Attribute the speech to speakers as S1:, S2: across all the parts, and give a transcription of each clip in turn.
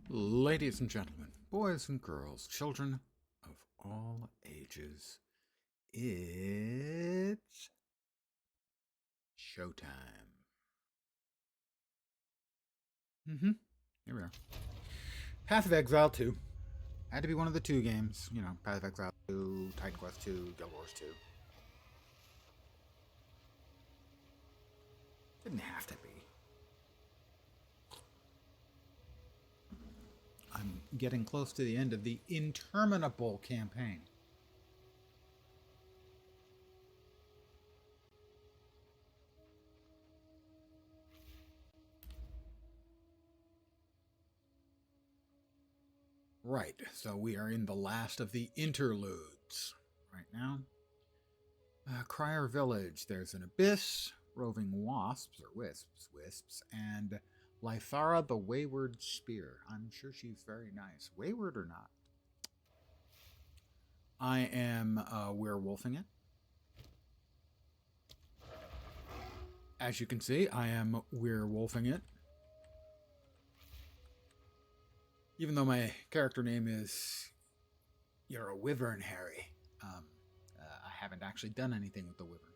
S1: Ladies and gentlemen, boys and girls, children of all ages, it's showtime. Here we are. Path of Exile 2. Had to be one of the two games. You know, Path of Exile 2, Titan Quest 2, Guild Wars 2. Didn't have to be. I'm getting close to the end of the interminable campaign. Right, so we are in the last of the interludes right now. Crier Village, there's an abyss, roving wasps, or wisps, and Lythara the Wayward Spear. I'm sure she's very nice. Wayward or not? I am werewolfing it. As you can see, I am werewolfing it. Even though my character name is You're a Wyvern, Harry. I haven't actually done anything with the Wyvern.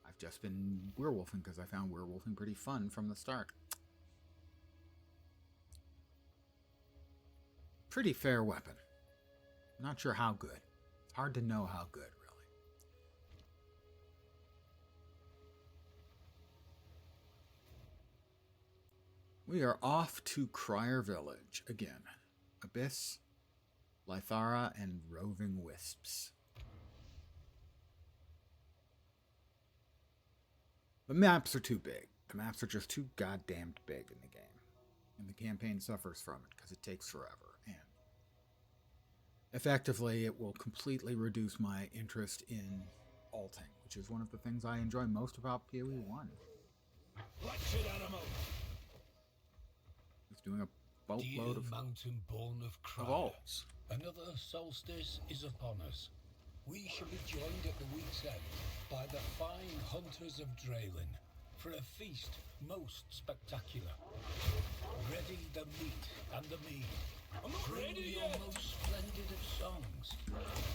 S1: I've just been werewolfing because I found werewolfing pretty fun from the start. Pretty fair weapon. Not sure how good. Hard to know how good, really. We are off to Crier Village again. Abyss, Lythara, and roving wisps. The maps are too big. The maps are just too goddamned big in the game. And the campaign suffers from it because it takes forever. And effectively, it will completely reduce my interest in alting, which is one of the things I enjoy most about PoE 1.
S2: Wretched animal!
S1: It's doing a boatload of
S2: mountain-born of
S1: alts.
S2: Another solstice is upon us. We shall be joined at the week's end by the fine hunters of Draelin for a feast most spectacular. Ready the meat and the mead. Bring your most splendid of songs.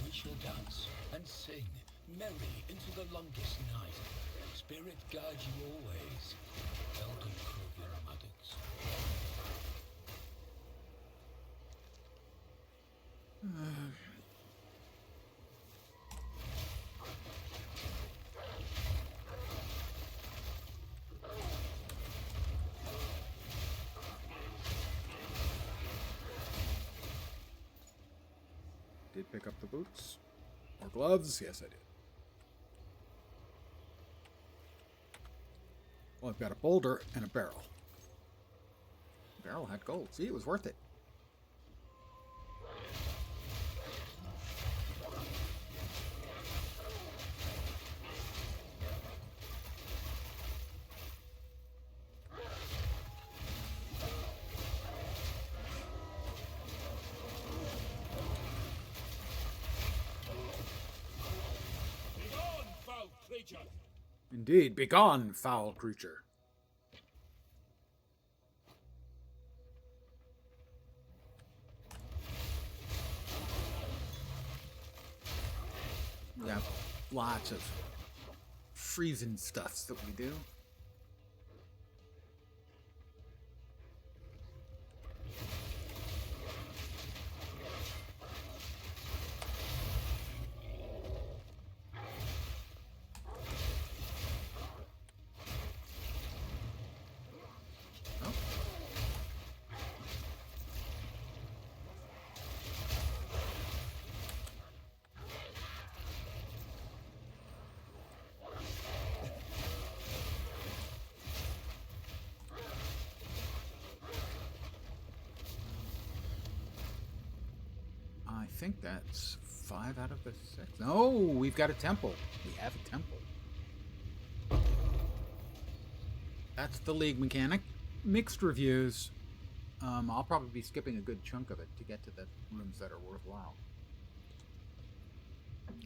S2: We shall dance and sing merry into the longest night. Spirit guide you always. Elden Kruger Maddox.
S1: Did pick up the boots. Or gloves? Yes, I did. Well, I've got a boulder and a barrel. The barrel had gold. See, it was worth it. Indeed, begone, foul creature. We have lots of freezing stuffs that we do. I think that's 5 out of the 6. No, we've got a temple. We have a temple. That's the League mechanic. Mixed reviews. I'll probably be skipping a good chunk of it to get to the rooms that are worthwhile.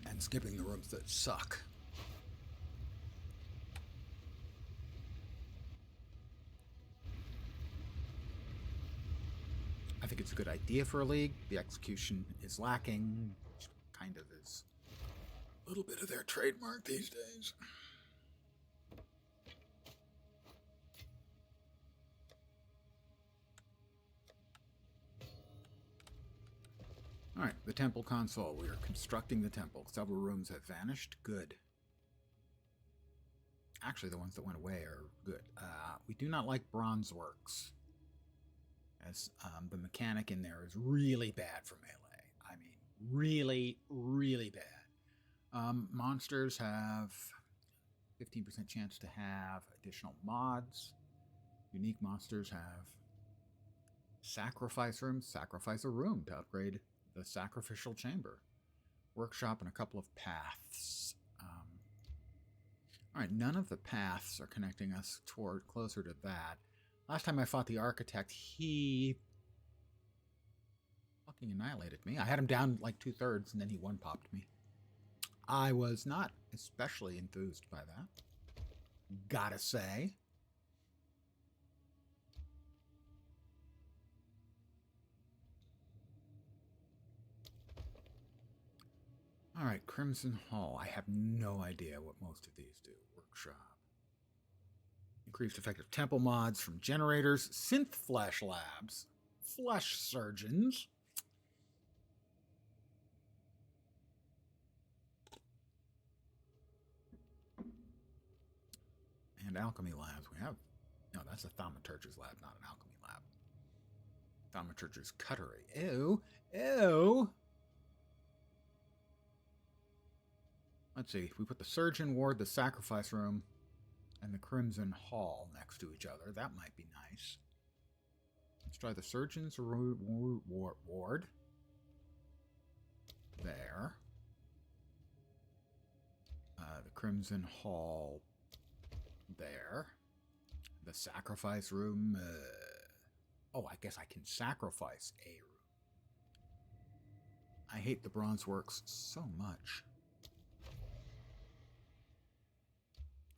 S1: And skipping the rooms that suck. think it's a good idea for a league. The execution is lacking, which kind of is a little bit of their trademark these days. All right, the temple console. We are constructing the temple. Several rooms have vanished. Good. Actually, the ones that went away are good. We do not like bronze works, as the mechanic in there is really bad for melee. I mean, really, really bad. Monsters have 15% chance to have additional mods. Unique monsters have sacrifice rooms. Sacrifice a room to upgrade the sacrificial chamber. Workshop and a couple of paths. All right, none of the paths are connecting us toward closer to that. Last time I fought the architect, he fucking annihilated me. I had him down like 2/3, and then he one-popped me. I was not especially enthused by that, gotta say. All right, Crimson Hall. I have no idea what most of these do. Workshop. Increased effective temple mods from generators, synth flesh labs, flesh surgeons. And alchemy labs. We have... No, that's a thaumaturge's lab, not an alchemy lab. Thaumaturge's cuttery. Ew. Ew. Let's see. If we put the surgeon ward, the sacrifice room, and the Crimson Hall next to each other, that might be nice. Let's try the surgeon's ward. There. The Crimson Hall. There. The sacrifice room. Oh, I guess I can sacrifice a room. I hate the bronze works so much.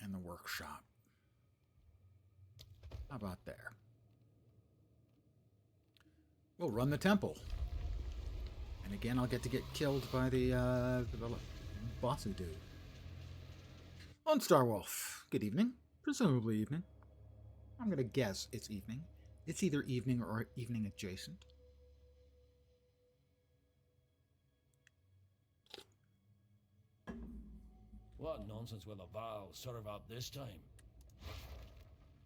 S1: And the workshop. How about there? We'll run the temple. And again, I'll get to get killed by the bossy dude. On Starwolf. Good evening. Presumably evening. I'm going to guess it's evening. It's either evening or evening adjacent.
S3: What nonsense will the Val serve out this time?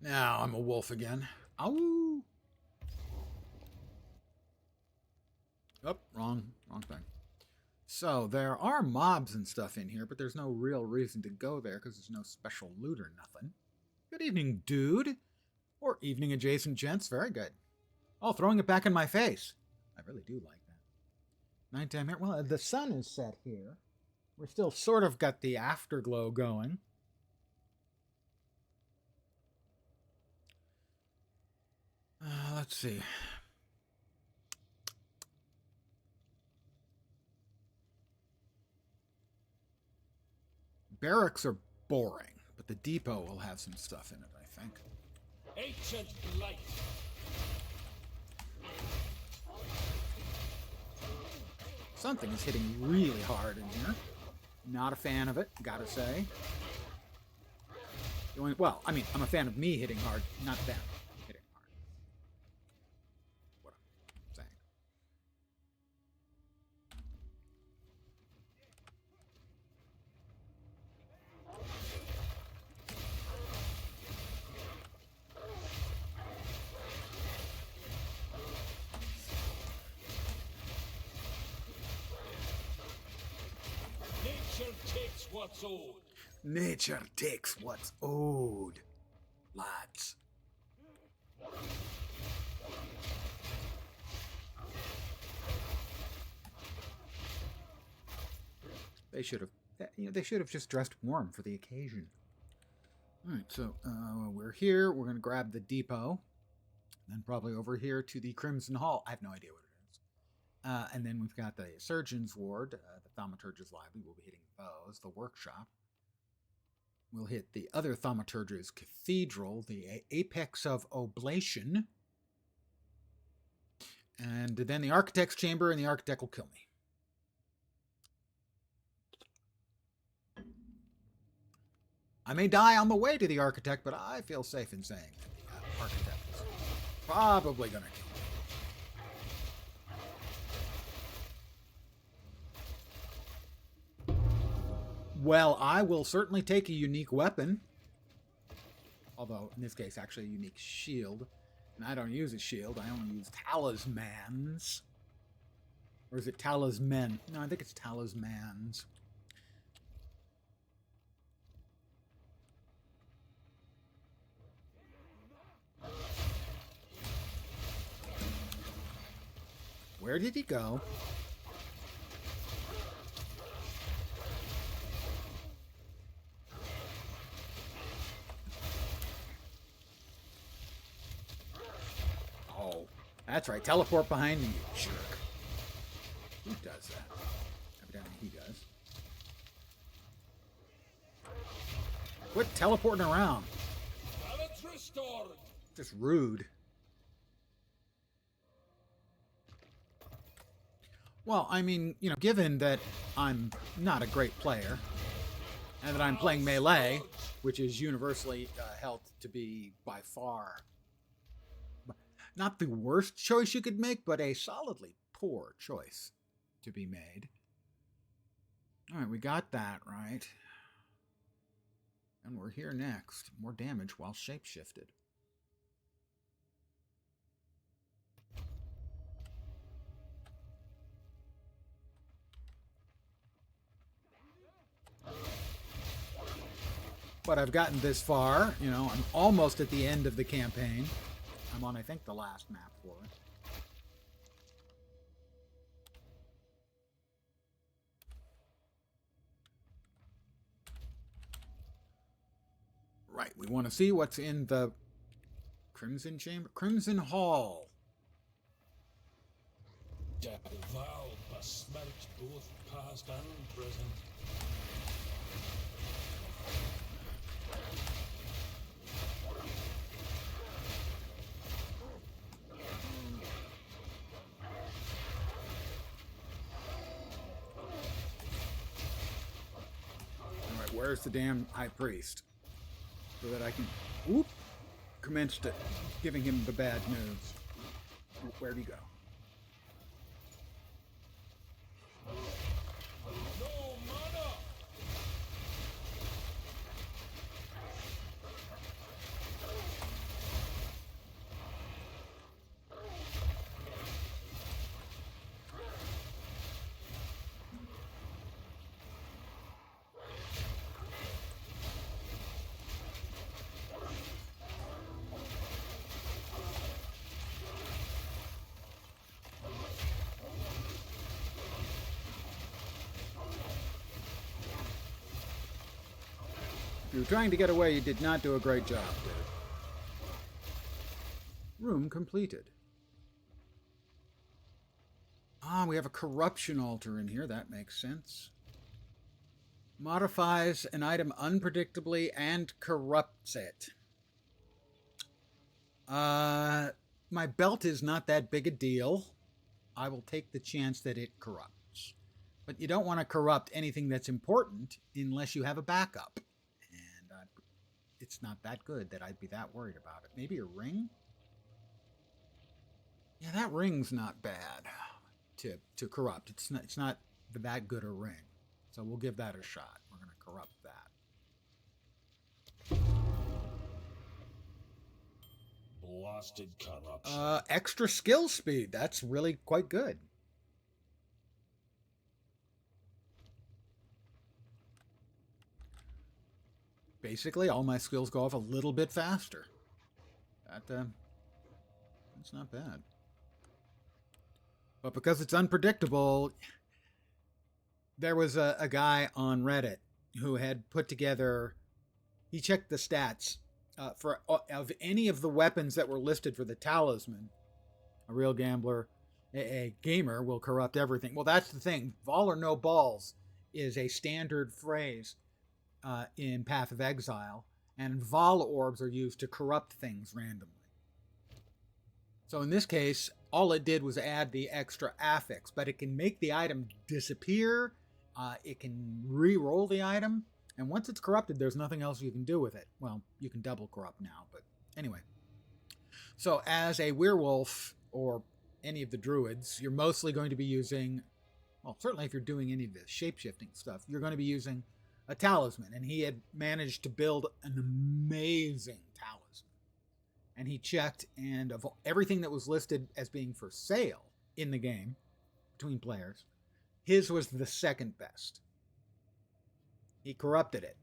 S1: Now I'm a wolf again. Ow! Oh, wrong thing. So there are mobs and stuff in here, but there's no real reason to go there because there's no special loot or nothing. Good evening, dude. Or evening adjacent gents. Very good. Oh, throwing it back in my face. I really do like that. Nighttime here. Well, the sun is set here. We're still sort of got the afterglow going. Let's see. Barracks are boring, but the depot will have some stuff in it, I think.
S3: Ancient light.
S1: Something is hitting really hard in here. Not a fan of it, gotta say. Well, I mean, I'm a fan of me hitting hard, not them hitting hard. What I'm saying.
S3: Nature takes what's owed.
S1: Nature takes what's owed, lads. They should have, they should have just dressed warm for the occasion. All right, so we're here. We're going to grab the depot, then probably over here to the Crimson Hall. I have no idea what it is. And then we've got the Surgeon's Ward, the Thaumaturge's Library. We'll be hitting those. The Workshop. We'll hit the other Thaumaturge's Cathedral, the Apex of Oblation. And then the Architect's Chamber, and the Architect will kill me. I may die on the way to the Architect, but I feel safe in saying that the Architect is probably going to kill me. Well, I will certainly take a unique weapon. Although, in this case, actually a unique shield. And I don't use a shield, I only use talismans. Or is it talisman? No, I think it's talismans. Where did he go? Oh, that's right. Teleport behind me, you jerk. Who does that? Evidently he does. Quit teleporting around.
S2: Balance restored.
S1: Just rude. Well, I mean, you know, given that I'm not a great player, and that I'm playing melee, which is universally held to be by far not the worst choice you could make, but a solidly poor choice to be made. All right, we got that right. And we're here next. More damage while shapeshifted. But I've gotten this far. You know, I'm almost at the end of the campaign. I'm on, I think, the last map for it. Right, we want to see what's in the Crimson Chamber? Crimson Hall.
S2: Death thou besmirch both past and present.
S1: Alright, where's the damn High Priest? So that I can, commence to giving him the bad news. Where'd he go?
S2: No mana!
S1: If you were trying to get away, you did not do a great job, dude. Room completed. Ah, we have a corruption altar in here. That makes sense. Modifies an item unpredictably and corrupts it. My belt is not that big a deal. I will take the chance that it corrupts. But you don't want to corrupt anything that's important unless you have a backup. And it's not that good that I'd be that worried about it. Maybe a ring? Yeah, that ring's not bad to corrupt. It's not that good a ring. So we'll give that a shot. We're going to corrupt that.
S3: Blasted corruption.
S1: Extra skill speed. That's really quite good. Basically, all my skills go off a little bit faster. That's not bad. But because it's unpredictable, there was a guy on Reddit who had put together, he checked the stats for of any of the weapons that were listed for the talisman. A real gambler, a gamer will corrupt everything. Well, that's the thing. Vol or no balls is a standard phrase in Path of Exile, and Vol orbs are used to corrupt things randomly. So in this case, all it did was add the extra affix, but it can make the item disappear. It can re-roll the item, and once it's corrupted, there's nothing else you can do with it. Well, you can double corrupt now, but anyway. So as a werewolf or any of the druids, you're mostly going to be using, well, certainly if you're doing any of this shape-shifting stuff, you're going to be using a talisman, and he had managed to build an amazing talisman. And he checked, and of everything that was listed as being for sale in the game between players, his was the second best. He corrupted it,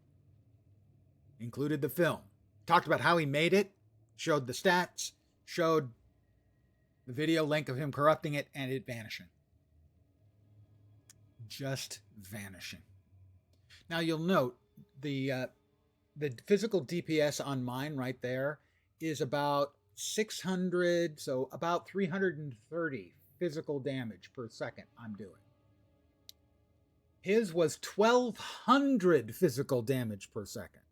S1: included the film, talked about how he made it, showed the stats, showed the video link of him corrupting it, and it vanishing. Just vanishing. Now you'll note the physical DPS on mine right there is about 600, so about 330 physical damage per second I'm doing. His was 1,200 physical damage per second.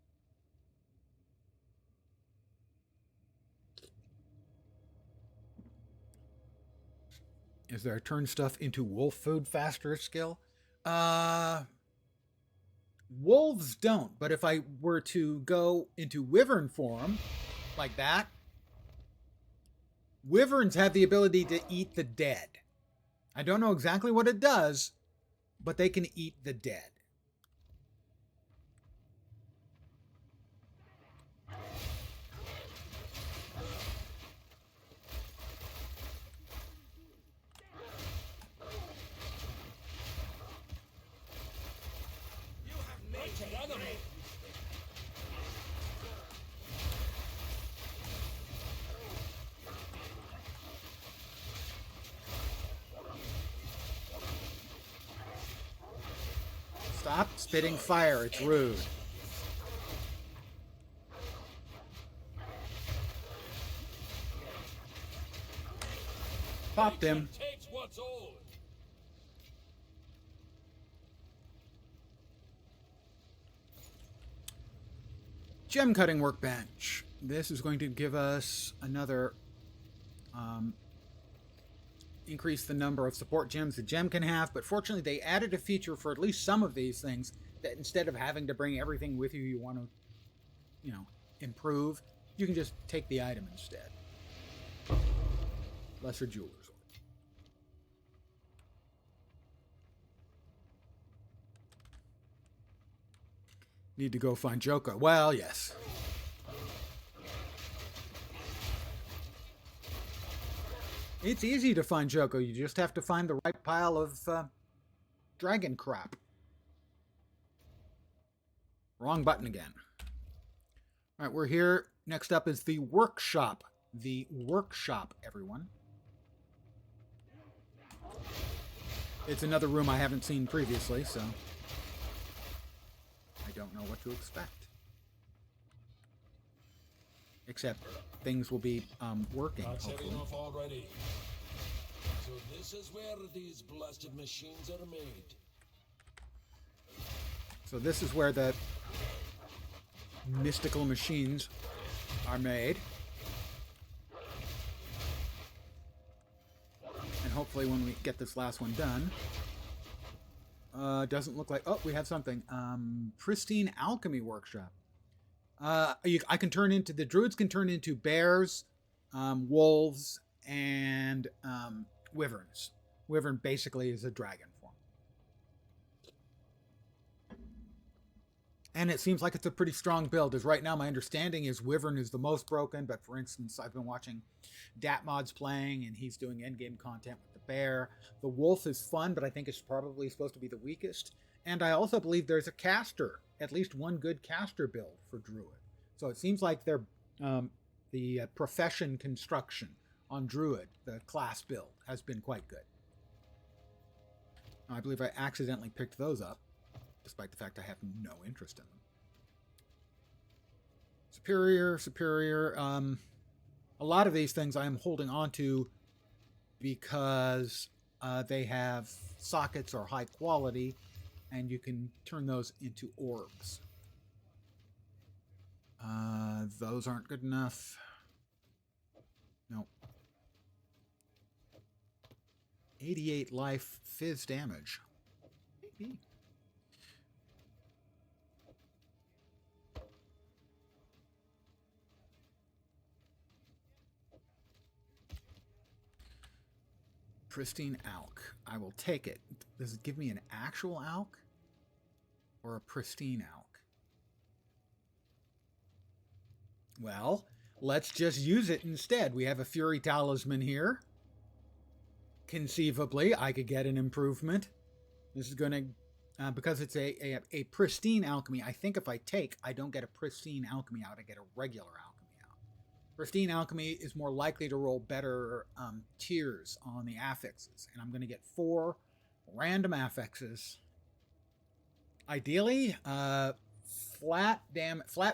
S1: Is there a turn stuff into wolf food faster skill? Wolves don't, but if I were to go into wyvern form, like that, wyverns have the ability to eat the dead. I don't know exactly what it does, but they can eat the dead. Stop spitting fire, it's rude. Popped him. Gem cutting workbench. This is going to give us another increase the number of support gems the gem can have, but fortunately they added a feature for at least some of these things that instead of having to bring everything with you you want to, improve, you can just take the item instead. Lesser Jeweler's Orb. Need to go find Joko. Well, yes. It's easy to find Joko. You just have to find the right pile of dragon crap. Wrong button again. All right, we're here. Next up is the workshop. The workshop, everyone. It's another room I haven't seen previously, so I don't know what to expect. Except things will be working, hopefully.
S3: Enough already. So this is where these blasted machines are made.
S1: So this is where the mystical machines are made. And hopefully when we get this last one done, doesn't look like, oh, we have something. Pristine Alchemy Workshop. I can turn into, the druids can turn into bears, wolves, and wyverns. Wyvern basically is a dragon form. And it seems like it's a pretty strong build, as right now my understanding is wyvern is the most broken, but for instance, I've been watching Datmod's playing, and he's doing endgame content with the bear. The wolf is fun, but I think it's probably supposed to be the weakest. And I also believe there's a caster, at least one good caster build for druid. So it seems like they're the profession construction on druid, the class build, has been quite good. I believe I accidentally picked those up, despite the fact I have no interest in them. Superior. A lot of these things I am holding on to because they have sockets or high quality, and you can turn those into orbs. Those aren't good enough. Nope. 88 life fizz damage. Maybe. Pristine Alk. I will take it. Does it give me an actual Alk? Or a pristine Alk? Well, let's just use it instead. We have a Fury Talisman here. Conceivably, I could get an improvement. This is going to, because it's a pristine alchemy, I think if I take, I don't get a pristine alchemy out, I get a regular alchemy out. Pristine alchemy is more likely to roll better tiers on the affixes, and I'm going to get 4 random affixes. Ideally, flat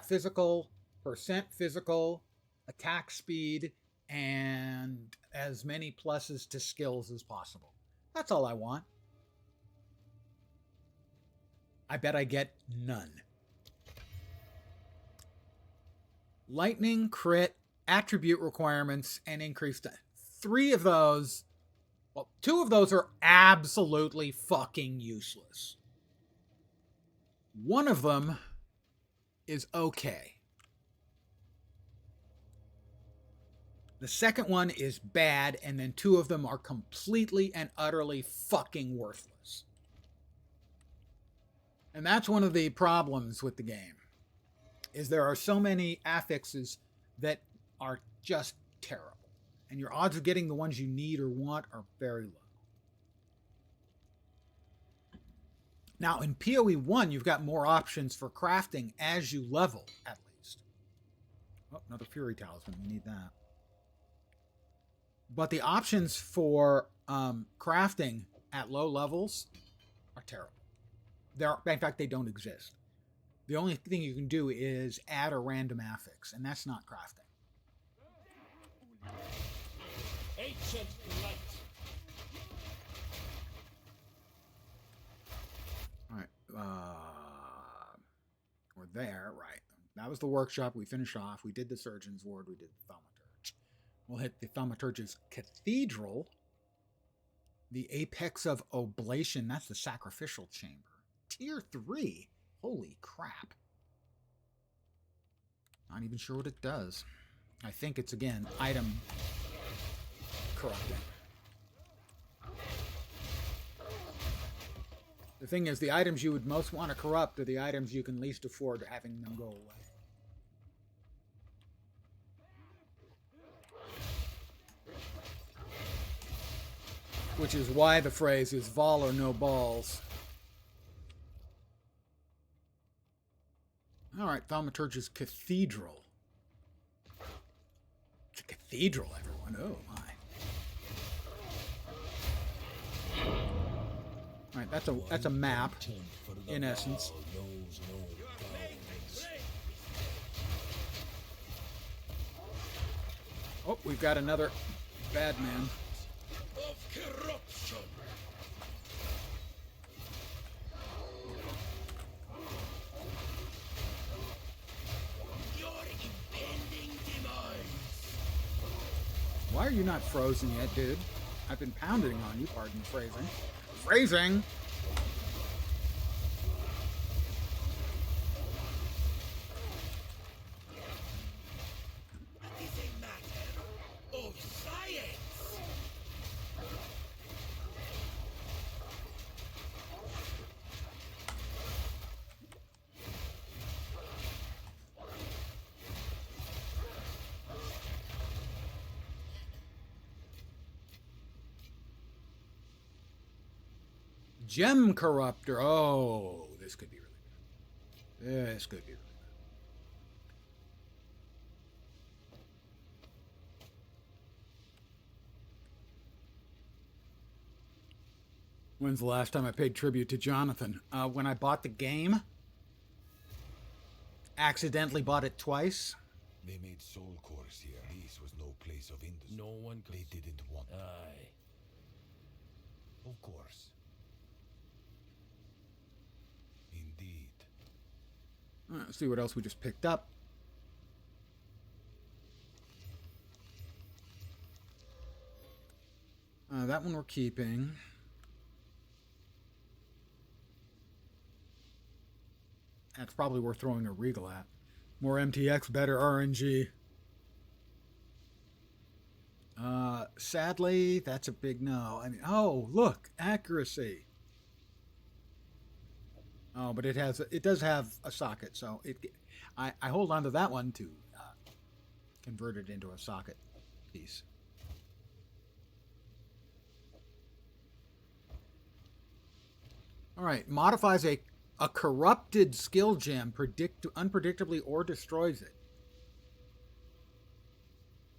S1: physical, percent physical, attack speed, and as many pluses to skills as possible. That's all I want. I bet I get none. Lightning, crit, attribute requirements, and increased. 3 of those, well, 2 of those are absolutely fucking useless. One of them is okay. The second one is bad, and then 2 of them are completely and utterly fucking worthless. And that's one of the problems with the game, is there are so many affixes that are just terrible. And your odds of getting the ones you need or want are very low. Now, in PoE 1, you've got more options for crafting as you level, at least. Oh, another Fury Talisman. We need that. But the options for crafting at low levels are terrible. In fact, they don't exist. The only thing you can do is add a random affix, and that's not crafting.
S3: Ancient light.
S1: All right. We're there, right. That was the workshop. We finished off. We did the Surgeon's Ward. We did the Thaumaturge. We'll hit the Thaumaturge's Cathedral. The Apex of Oblation. That's the Sacrificial Chamber. Tier 3. Holy crap. Not even sure what it does. I think it's, again, item corrupting. The thing is, the items you would most want to corrupt are the items you can least afford having them go away. Which is why the phrase is vol or no balls. Alright, Thaumaturge's Cathedral. It's a cathedral, everyone. Oh, my. Alright, that's a map, in essence. Oh, we've got another bad man.
S3: Of corruption. Your impending demise.
S1: Why are you not frozen yet, dude? I've been pounding on you, pardon the phrasing. Phrasing!
S3: It is a matter of science.
S1: Gem Corruptor. Oh, this could be really good. This could be really good. When's the last time I paid tribute to Jonathan? When I bought the game. Accidentally bought it twice.
S3: They made soul cores here. This was no place of industry.
S2: No one could.
S3: They didn't want.
S2: Aye. Of course.
S3: Indeed.
S1: Let's see what else we just picked up. That that one we're keeping. That's probably worth throwing a Regal at. More MTX, better RNG. Sadly, that's a big no. I mean, oh, look, accuracy. Oh, but it does have a socket, so I hold on to that one to convert it into a socket piece. All right, modifies a corrupted skill gem unpredictably or destroys it.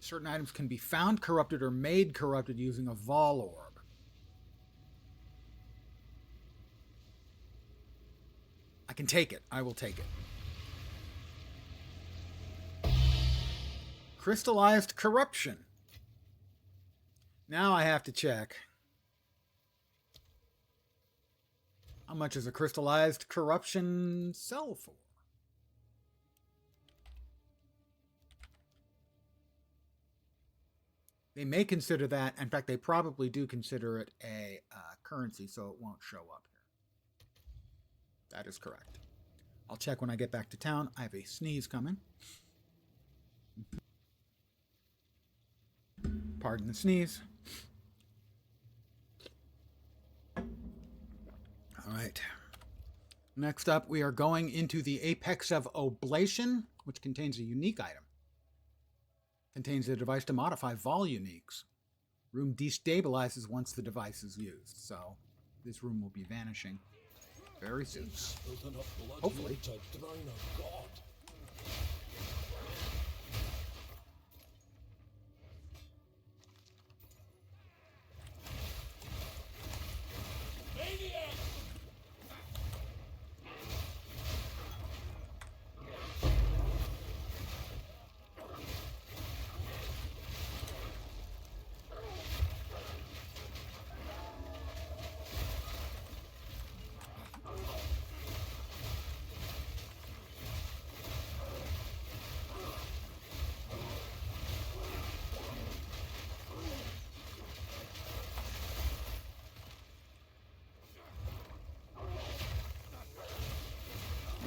S1: Certain items can be found corrupted or made corrupted using a Vol Orb. I can take it. I will take it. Crystallized corruption. Now I have to check. How much is a crystallized corruption sell for? They may consider that. In fact, they probably do consider it a currency, so it won't show up here. That is correct. I'll check when I get back to town. I have a sneeze coming. Pardon the sneeze. All right. Next up, we are going into the Apex of Oblation, which contains a unique item. Contains a device to modify Vol uniques. Room destabilizes once the device is used, so this room will be vanishing very soon. Hopefully.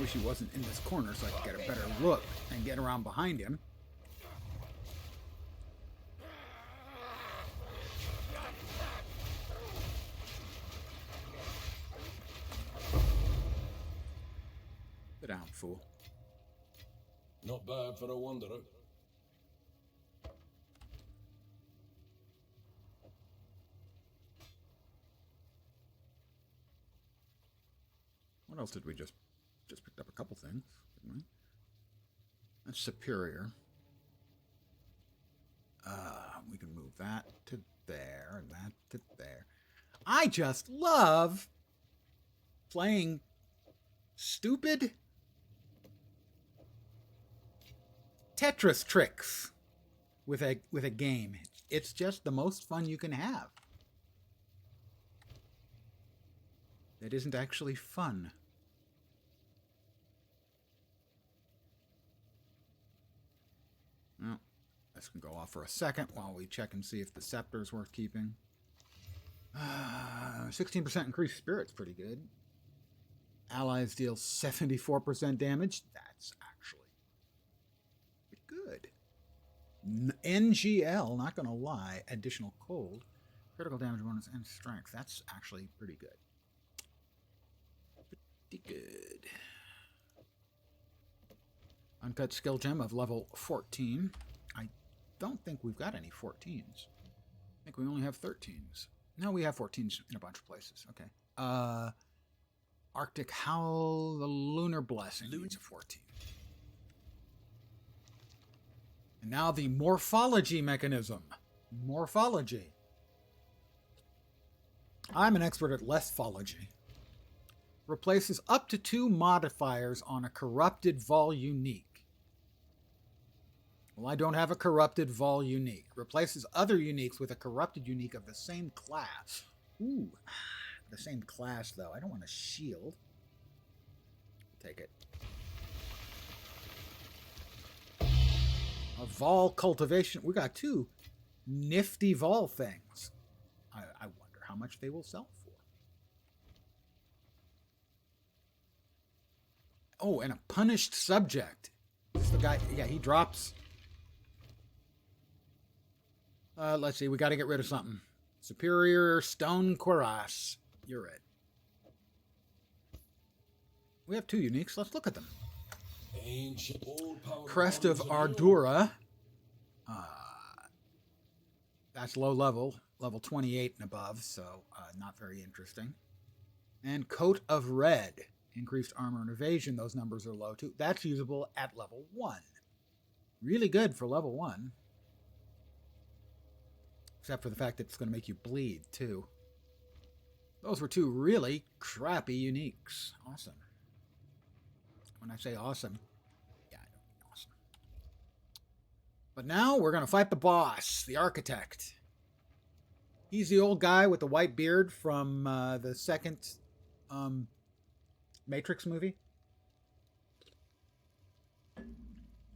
S1: Wish he wasn't in this corner so I could get a better look and get around behind him. Sit down, fool.
S3: Not bad for a wanderer.
S1: What else did we just picked up a couple things, didn't we? That's superior. We can move that to there and that to there. I just love playing stupid Tetris tricks with a game. It's just the most fun you can have. It isn't actually fun. Well, this can go off for a second while we check and see if the scepter is worth keeping. 16% increased spirit's pretty good. Allies deal 74% damage. That's actually pretty good. NGL, not going to lie, additional cold. Critical damage bonus and strength. That's actually pretty good. Pretty good. Uncut skill gem of level 14. I don't think we've got any 14s. I think we only have 13s. No, we have 14s in a bunch of places. Okay. Arctic Howl, the Lunar Blessing. Needs a 14. And now the morphology mechanism. Morphology. I'm an expert at lethology. Replaces up to 2 modifiers on a corrupted Vol unique. Well, I don't have a corrupted Vol unique. Replaces other uniques with a corrupted unique of the same class. Ooh, the same class, though. I don't want a shield. Take it. A Vol cultivation. We got 2 nifty Vol things. I much they will sell for. Oh, and a punished subject. This is the guy. Yeah, he drops. Let's see. We got to get rid of something. Superior Stone Cuirass. You're it. We have 2 uniques. Let's look at them.
S3: Ancient old power
S1: Crest of
S3: armies
S1: Ardura. That's low level. Level 28 and above, so not very interesting. And Coat of Red. Increased armor and evasion. Those numbers are low too. That's usable at level 1. Really good for level 1. Except for the fact that it's going to make you bleed too. Those were 2 really crappy uniques. Awesome. When I say awesome, yeah, I don't mean awesome. But now we're going to fight the boss, the Architect. He's the old guy with the white beard from the second Matrix movie.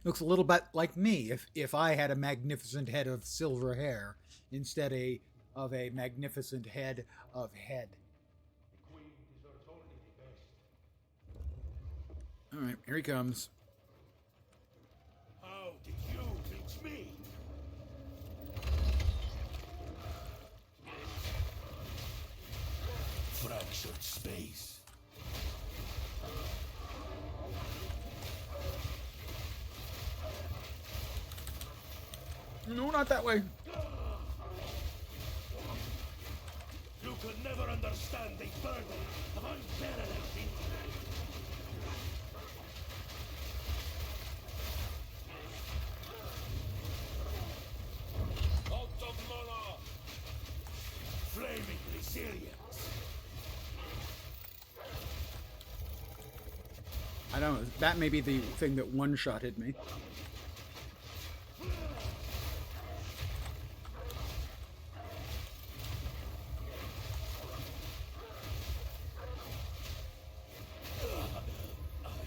S1: Looks a little bit like me if I had a magnificent head of silver hair instead of a magnificent head of head. All right, here he comes.
S3: How did you reach me? Fractured space.
S1: No, not that way.
S3: You could never understand the burden of unparalleled infamy. Out of mana! Flaming resilience.
S1: I don't know. That may be the thing that one-shotted me.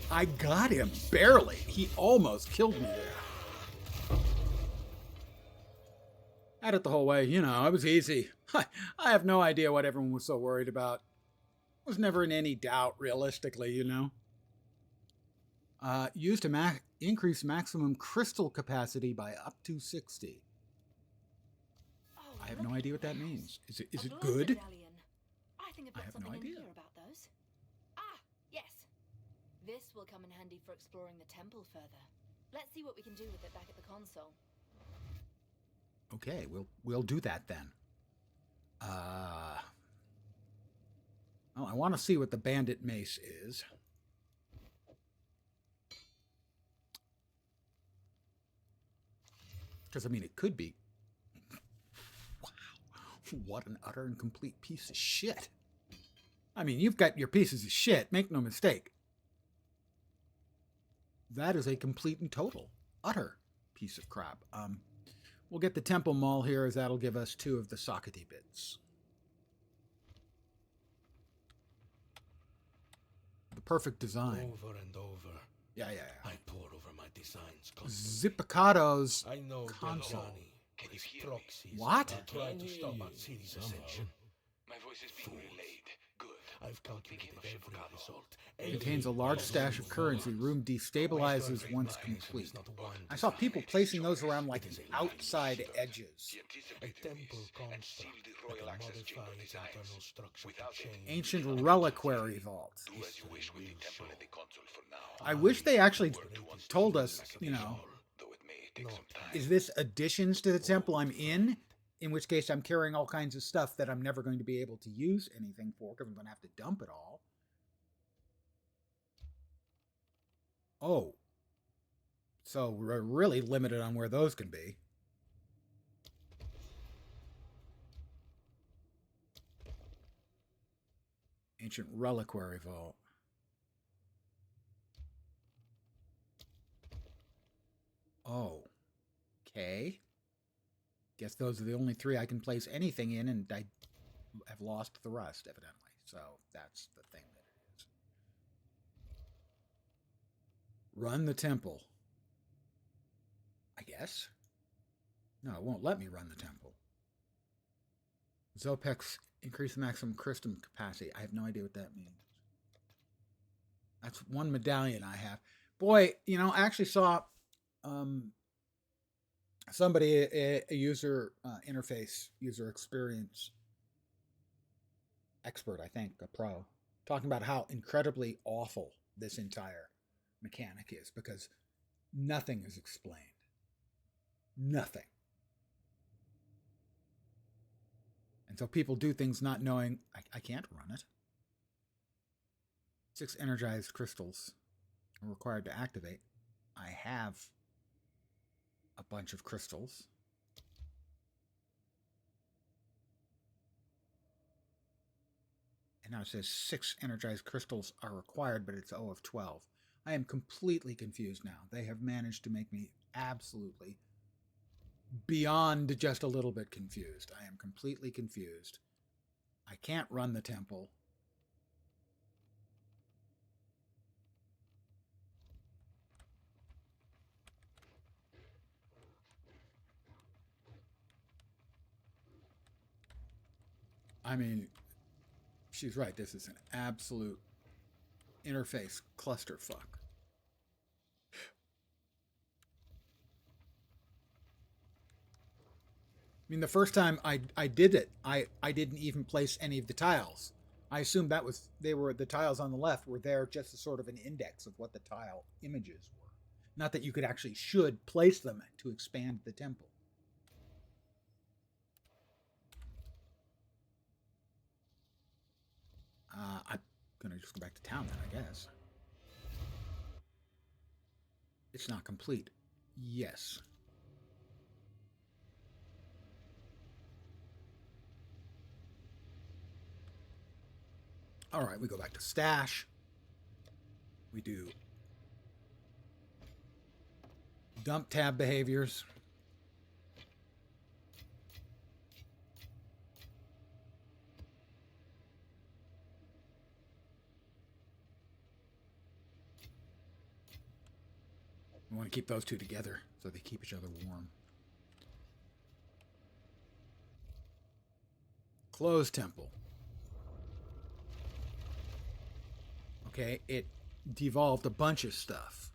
S1: I got him, barely. He almost killed me there. Had it the whole way, you know, it was easy. I have no idea what everyone was so worried about. I was never in any doubt, realistically, you know. Used to increase maximum crystal capacity by up to 60. I have no idea what that means. Is it good? I have no idea.
S4: About those. Ah, yes. This will come in handy for exploring the temple further. Let's see what we can do with it back at the console.
S1: Okay, we'll do that then. Well, I want to see what the bandit mace is. Because, I mean, it could be. Wow. What an utter and complete piece of shit. I mean, you've got your pieces of shit, make no mistake. That is a complete and total, utter piece of crap. We'll get the temple mall here, as that'll give us 2 of the sockety bits. The perfect design.
S3: Over and over.
S1: Yeah.
S3: I pour over my designs.
S1: Zippicado's
S3: I know
S1: console.
S3: Can you hear proxies
S1: What?
S3: are trying to stop our city's ascension.
S5: My voice is being relayed. Good.
S3: I've calculated every result.
S1: Contains a large stash of currency. Room destabilizes once complete. I saw people placing those around like outside edges.
S3: A temple construct that can modify its internal structure to change.
S1: Ancient reliquary vault.
S5: Do as you wish with the temple and the console for now.
S1: I wish they actually told us, you know,
S5: Though it may take some time.
S1: is this additions to the temple I'm in which case I'm carrying all kinds of stuff that I'm never going to be able to use anything for because I'm going to have to dump it all. Oh. So we're really limited on where those can be. Ancient reliquary vault. Oh. Okay. Guess those are the only 3 I can place anything in, and I have lost the rest, evidently. So that's the thing that it is. Run the temple. I guess. No, it won't let me run the temple. Zopek's Increase the maximum crystal capacity. I have no idea what that means. That's one medallion I have. Boy, I actually saw somebody, a user interface, user experience expert, I think, a pro, talking about how incredibly awful this entire mechanic is because nothing is explained. Nothing. And so people do things not knowing, I can't run it. 6 energized crystals are required to activate. I have a bunch of crystals. And now it says 6 energized crystals are required, but it's O of 12. I am completely confused now. They have managed to make me absolutely beyond just a little bit confused. I am completely confused. I can't run the temple. I mean, she's right. This is an absolute interface clusterfuck. I mean, the first time I did it, I didn't even place any of the tiles. I assumed the tiles on the left were there just as sort of an index of what the tile images were. Not that you could actually should place them to expand the temple. I'm gonna just go back to town then, I guess. It's not complete. Yes. All right, we go back to stash. We do dump tab behaviors. We want to keep those two together so they keep each other warm. Close temple. Okay, it devolved a bunch of stuff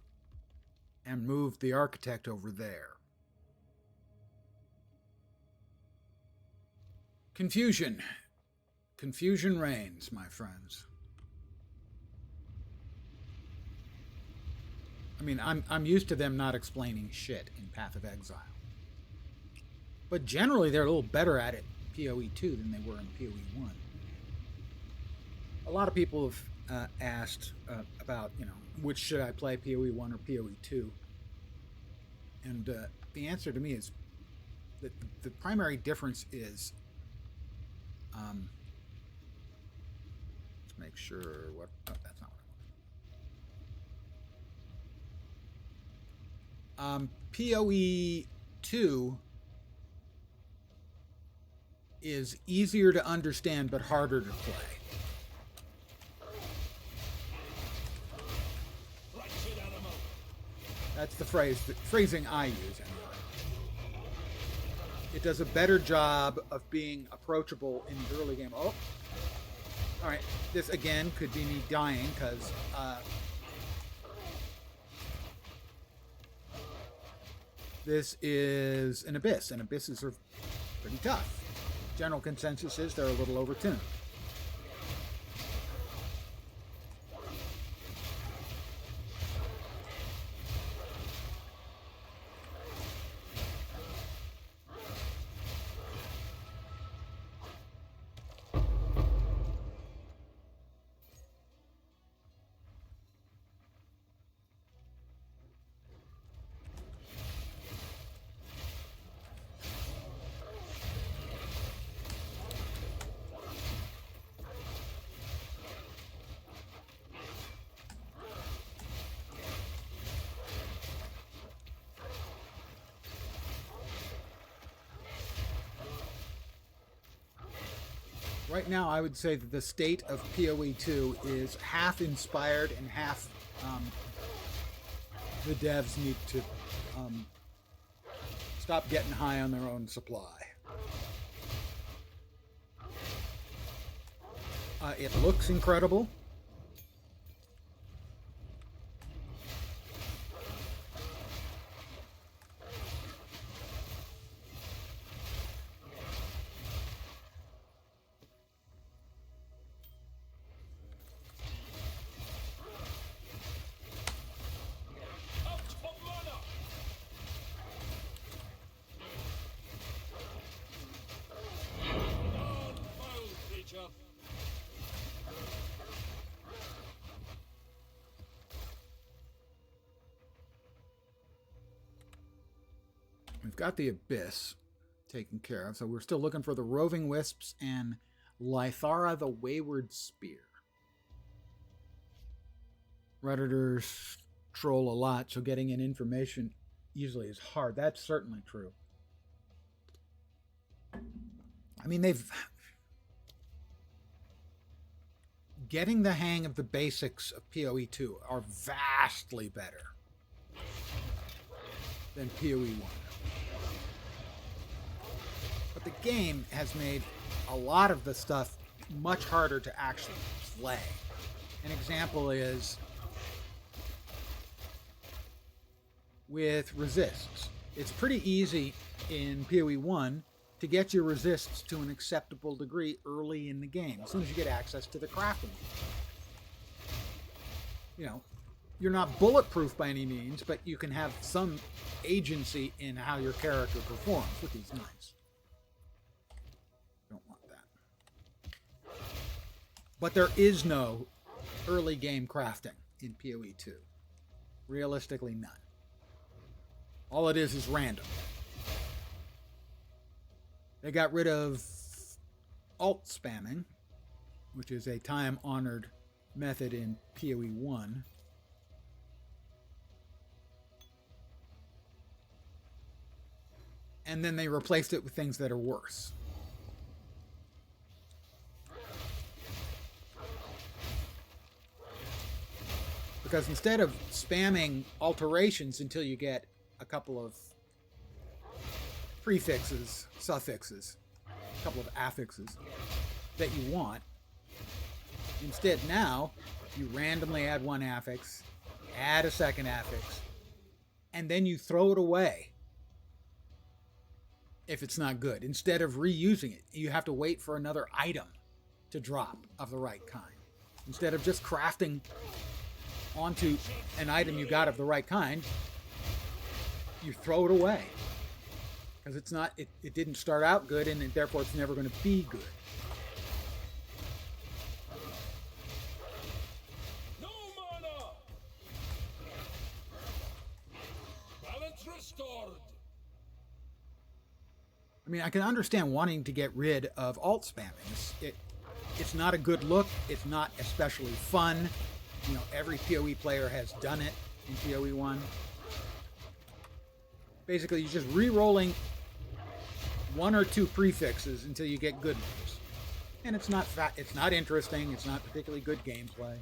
S1: and moved the architect over there. Confusion. Confusion reigns, my friends. I mean, I'm used to them not explaining shit in Path of Exile. But generally, they're a little better at it in PoE 2 than they were in PoE 1. A lot of people have asked about, which should I play, PoE 1 or PoE 2? And the answer to me is that the primary difference is, let's make sure what, oh, that's not what I want. PoE 2 is easier to understand but harder to play. That's the phrasing I use anyway. It does a better job of being approachable in the early game. Oh, all right. This again could be me dying because this is an abyss, and abysses are pretty tough. General consensus is they're a little overtuned. Right now, I would say that the state of PoE 2 is half inspired and half the devs need to stop getting high on their own supply. It looks incredible. We've got the Abyss taken care of, so we're still looking for the Roving Wisps and Lythara the Wayward Spear. Redditors troll a lot, so getting in information easily is hard. That's certainly true. I mean, getting the hang of the basics of PoE 2 are vastly better than PoE 1. But the game has made a lot of the stuff much harder to actually play. An example is with resists. It's pretty easy in PoE 1 to get your resists to an acceptable degree early in the game, as soon as you get access to the crafting. You know, you're not bulletproof by any means, but you can have some agency in how your character performs with these knives. Don't want that. But there is no early game crafting in PoE 2. Realistically, none. All it is random. They got rid of alt spamming, which is a time-honored method in PoE 1. And then they replaced it with things that are worse. Because instead of spamming alterations until you get a couple of prefixes, suffixes, a couple of affixes that you want, instead now you randomly add one affix, add a second affix, and then you throw it away if it's not good. Instead of reusing it, you have to wait for another item to drop of the right kind. Instead of just crafting onto an item you got of the right kind, you throw it away. Because it's not, it didn't start out good, and therefore it's never going to be good.
S3: No mana! Balance restored!
S1: I mean, I can understand wanting to get rid of alt spamming. It's not a good look. It's not especially fun. You know, every PoE player has done it in PoE 1. Basically, you're just re-rolling one or two prefixes until you get good ones. And it's not interesting. It's not particularly good gameplay.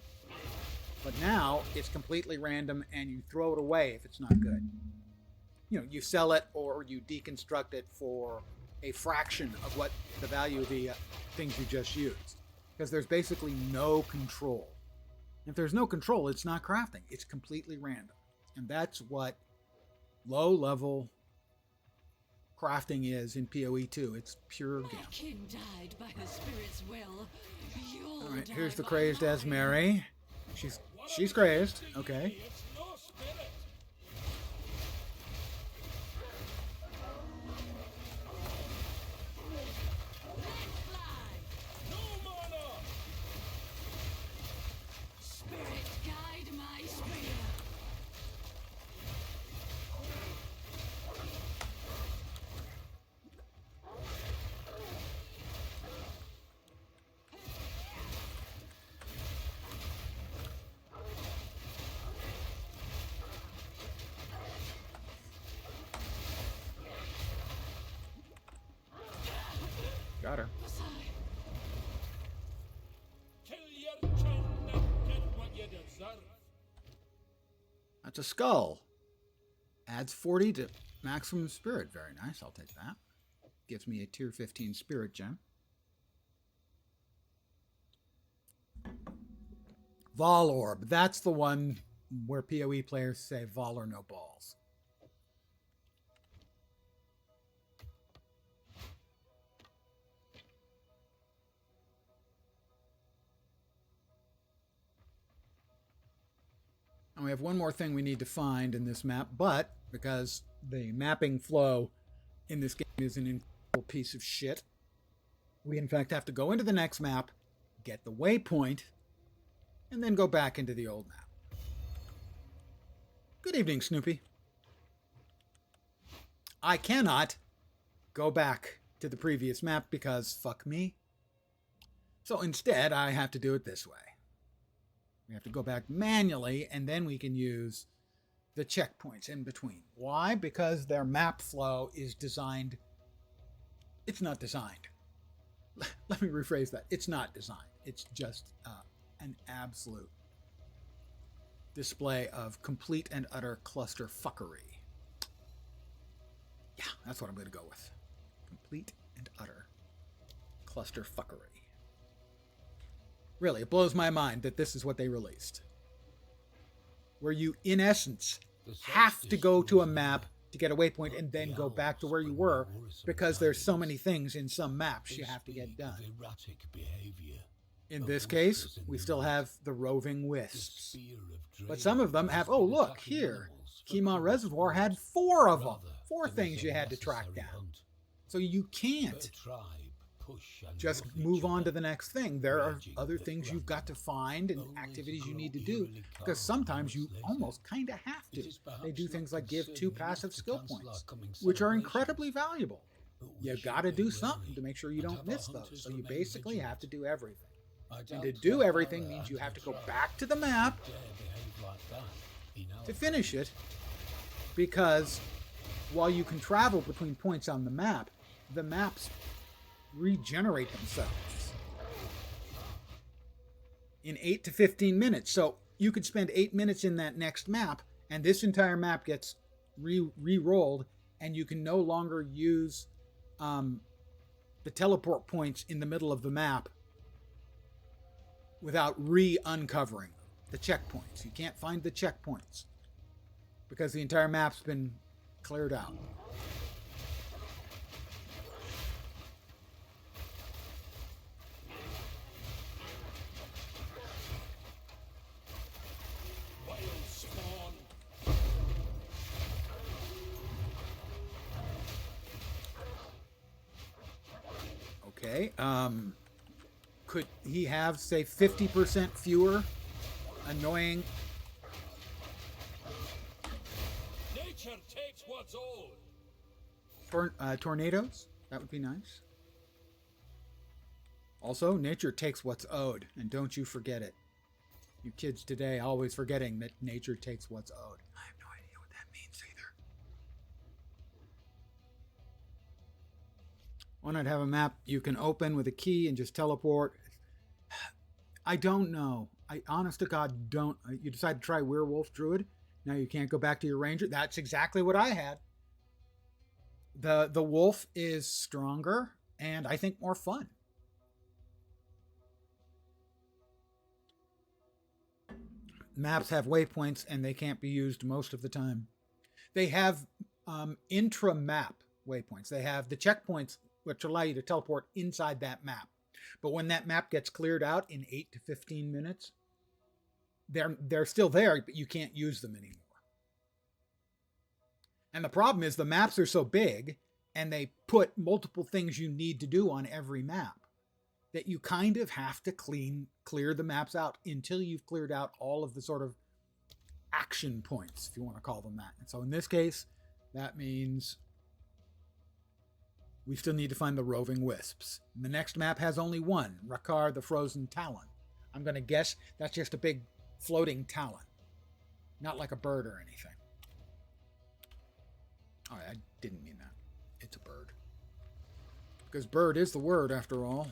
S1: But now it's completely random, and you throw it away if it's not good. You know, you sell it or you deconstruct it for a fraction of what the value of the things you just used. Because there's basically no control. If there's no control, it's not crafting. It's completely random. And that's what low-level crafting is in PoE 2. It's pure
S6: My
S1: gambling.
S6: king died by the spirit's will. You'll
S1: All right,
S6: die
S1: here's the
S6: by
S1: crazed
S6: mine.
S1: Esmeri. She's crazed. Okay.
S3: It's no spirit! No mana!
S6: Spirit, guide my spear.
S1: Got her.
S3: Kill your children and get what you deserve.
S1: That's a skull. Adds 40 to maximum spirit. Very nice. I'll take that. Gives me a tier 15 spirit gem. Vol Orb. That's the one where PoE players say Vol or no balls. And we have one more thing we need to find in this map, but because the mapping flow in this game is an incredible piece of shit, we in fact have to go into the next map, get the waypoint, and then go back into the old map. Good evening, Snoopy. I cannot go back to the previous map because fuck me. So instead, I have to do it this way. We have to go back manually, and then we can use the checkpoints in between. Why? Because their map flow is designed... It's not designed. Let me rephrase that. It's not designed. It's just an absolute display of complete and utter cluster fuckery. Yeah, that's what I'm going to go with. Complete and utter cluster fuckery. Really, it blows my mind that this is what they released. Where you, in essence, have to go to a map to get a waypoint and then go back to where you were because there's so many things in some maps you have to get done. In this case, we still have the roving wisps. But some of them have, oh look, here, Kima Reservoir had 4 of them. 4 things you had to track down. So you can't just move on to the next thing. There are other things you've got to find and activities you need to do because sometimes you almost kind of have to. They do things like give 2 passive skill points, which are incredibly valuable. You've got to do something to make sure you don't miss those. So you basically have to do everything. And to do everything means you have to go back to the map to finish it, because while you can travel between points on the maps regenerate themselves in 8 to 15 minutes. So you could spend 8 minutes in that next map, and this entire map gets re-rolled, and you can no longer use the teleport points in the middle of the map without re-uncovering the checkpoints. You can't find the checkpoints because the entire map's been cleared out. Okay, could he have, say, 50% fewer annoying...
S3: Nature takes what's old.
S1: Tornadoes? That would be nice. Also, nature takes what's owed, and don't you forget it. You kids today always forgetting that nature takes what's owed. I have no idea what that means either. Why not have a map you can open with a key and just teleport? I don't know. I honest to God don't. You decide to try Werewolf Druid. Now you can't go back to your ranger. That's exactly what I had. The wolf is stronger and I think more fun. Maps have waypoints and they can't be used most of the time. They have intra-map waypoints. They have the checkpoints which allow you to teleport inside that map. But when that map gets cleared out in 8 to 15 minutes, they're still there, but you can't use them anymore. And the problem is the maps are so big and they put multiple things you need to do on every map that you kind of have to clear the maps out until you've cleared out all of the sort of action points, if you want to call them that. And so in this case, that means we still need to find the roving wisps. And the next map has only one, Rakar the Frozen Talon. I'm going to guess that's just a big floating talon, not like a bird or anything. Oh, I didn't mean that. It's a bird. Because bird is the word, after all.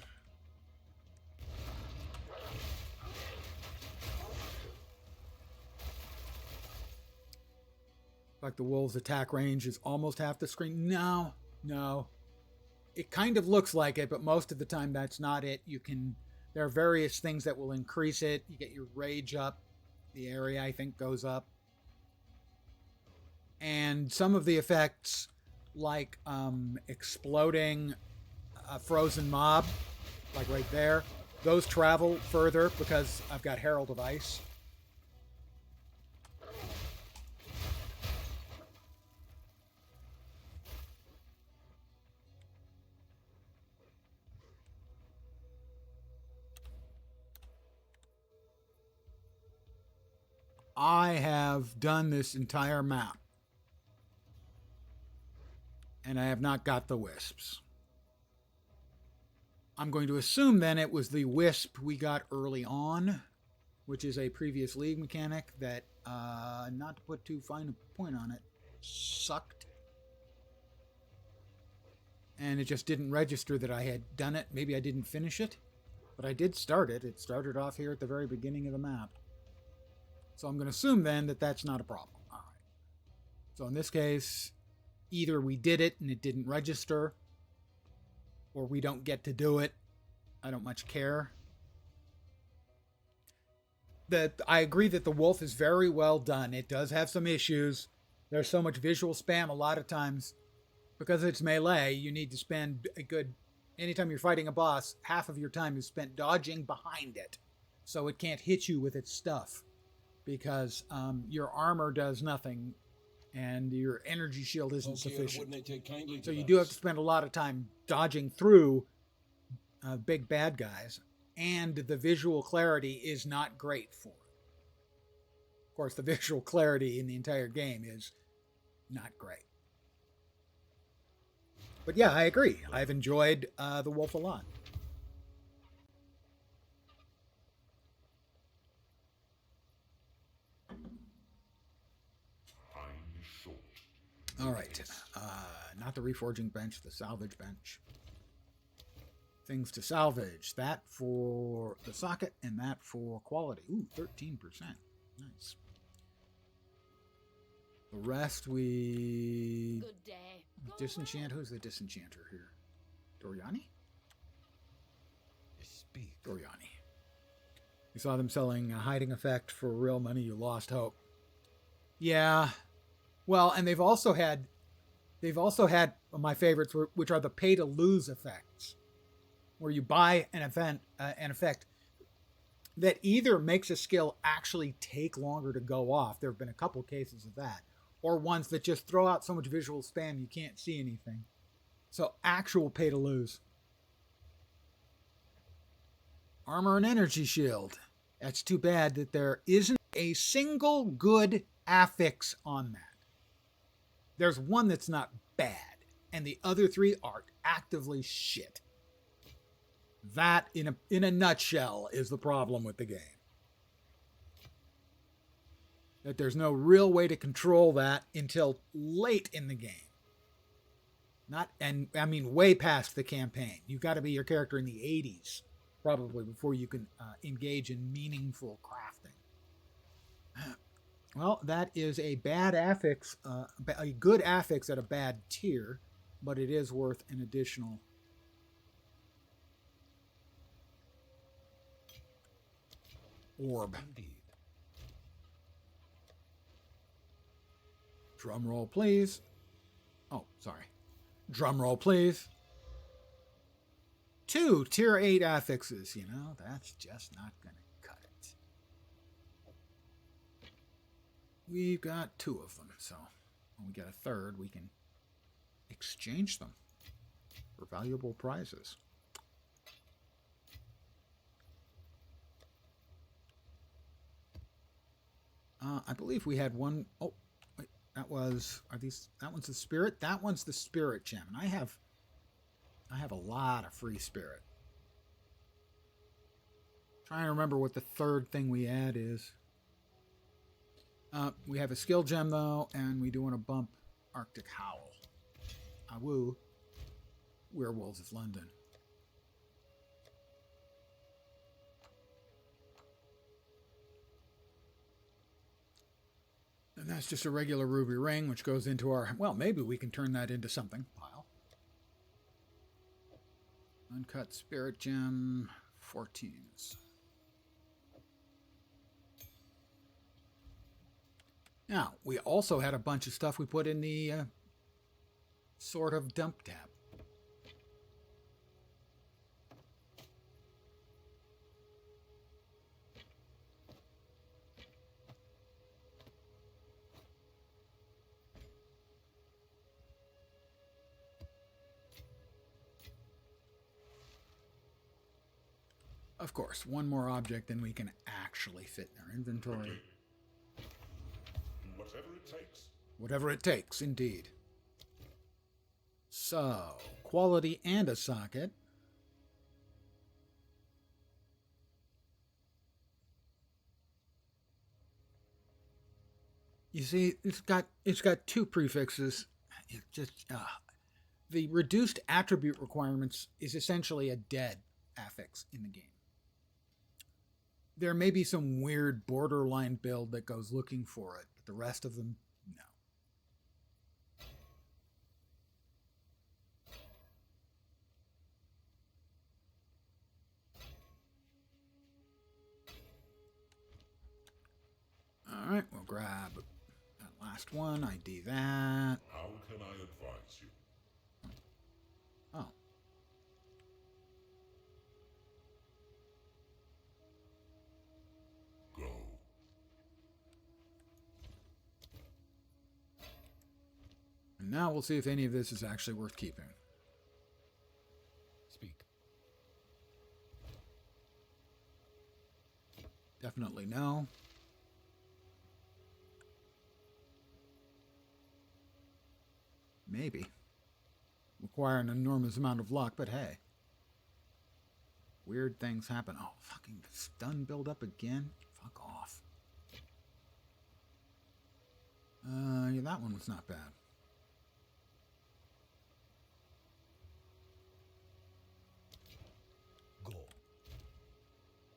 S1: Like the wolves' attack range is almost half the screen. No. It kind of looks like it, but most of the time that's not it. You can There are various things that will increase it. You get your rage up. The area, I think, goes up. And some of the effects, like exploding a frozen mob, like right there, those travel further because I've got Herald of Ice. I have done this entire map, and I have not got the wisps. I'm going to assume then it was the wisp we got early on, which is a previous League mechanic that, not to put too fine a point on it, sucked. And it just didn't register that I had done it. Maybe I didn't finish it, but I did start it. It started off here at the very beginning of the map. So I'm going to assume then that that's not a problem. All right. So in this case, either we did it and it didn't register, or we don't get to do it. I don't much care. I agree that the wolf is very well done. It does have some issues. There's so much visual spam a lot of times. Because it's melee, you need to spend a good... Anytime you're fighting a boss, half of your time is spent dodging behind it. So it can't hit you with its stuff. Because your armor does nothing. And your energy shield isn't sufficient. So you do have to spend a lot of time dodging through big bad guys. And the visual clarity is not great for it. Of course, the visual clarity in the entire game is not great. But yeah, I agree. I've enjoyed the wolf a lot. All right. Not the reforging bench, the salvage bench. Things to salvage. That for the socket and that for quality. Ooh, 13%. Nice. The rest we...
S4: Good day.
S1: Disenchant. Who's the disenchanter here? Doriani?
S3: Speak.
S1: Doriani. You saw them selling a hiding effect for real money. You lost hope. Yeah. Well, and they've also had my favorites, which are the pay to lose effects, where you buy an effect that either makes a skill actually take longer to go off. There have been a couple cases of that. Or ones that just throw out so much visual spam you can't see anything. So actual pay to lose. Armor and energy shield. That's too bad that there isn't a single good affix on that. There's one that's not bad, and the other three are actively shit. That, in a nutshell, is the problem with the game. That there's no real way to control that until late in the game. Way past the campaign. You've got to be your character in the 80s, probably, before you can engage in meaningful crafting. Well, that is a bad affix, a good affix at a bad tier, but it is worth an additional... orb.
S3: Indeed.
S1: Drum roll, please. Oh, sorry. Drum roll, please. 2 tier 8 affixes. You know, that's just not going to cut it. We've got 2 of them, so when we get a third, we can exchange them for valuable prizes. I believe we had one... Oh, wait, that was... That one's the spirit? That one's the spirit gem. And I have a lot of free spirit. Trying to remember what the third thing we add is. We have a skill gem, though, and we do want to bump Arctic Howl. Awoo. Werewolves of London. And that's just a regular ruby ring, which goes into our... Well, maybe we can turn that into something. Pile. Uncut spirit gem. 14s. Now, we also had a bunch of stuff we put in the sort of dump tab. Of course, one more object than we can actually fit in our inventory.
S7: Whatever it takes.
S1: Whatever it takes, indeed. So, quality and a socket. You see, it's got two prefixes. It just the reduced attribute requirements is essentially a dead affix in the game. There may be some weird borderline build that goes looking for it, but the rest of them, no. All right, we'll grab that last one, ID that.
S7: How can I advise you?
S1: Oh.
S7: Go.
S1: And now we'll see if any of this is actually worth keeping.
S2: Speak.
S1: Definitely no. Maybe. Require an enormous amount of luck, but hey. Weird things happen. Oh, fucking stun build up again? Fuck off. Yeah, that one was not bad.
S2: Go.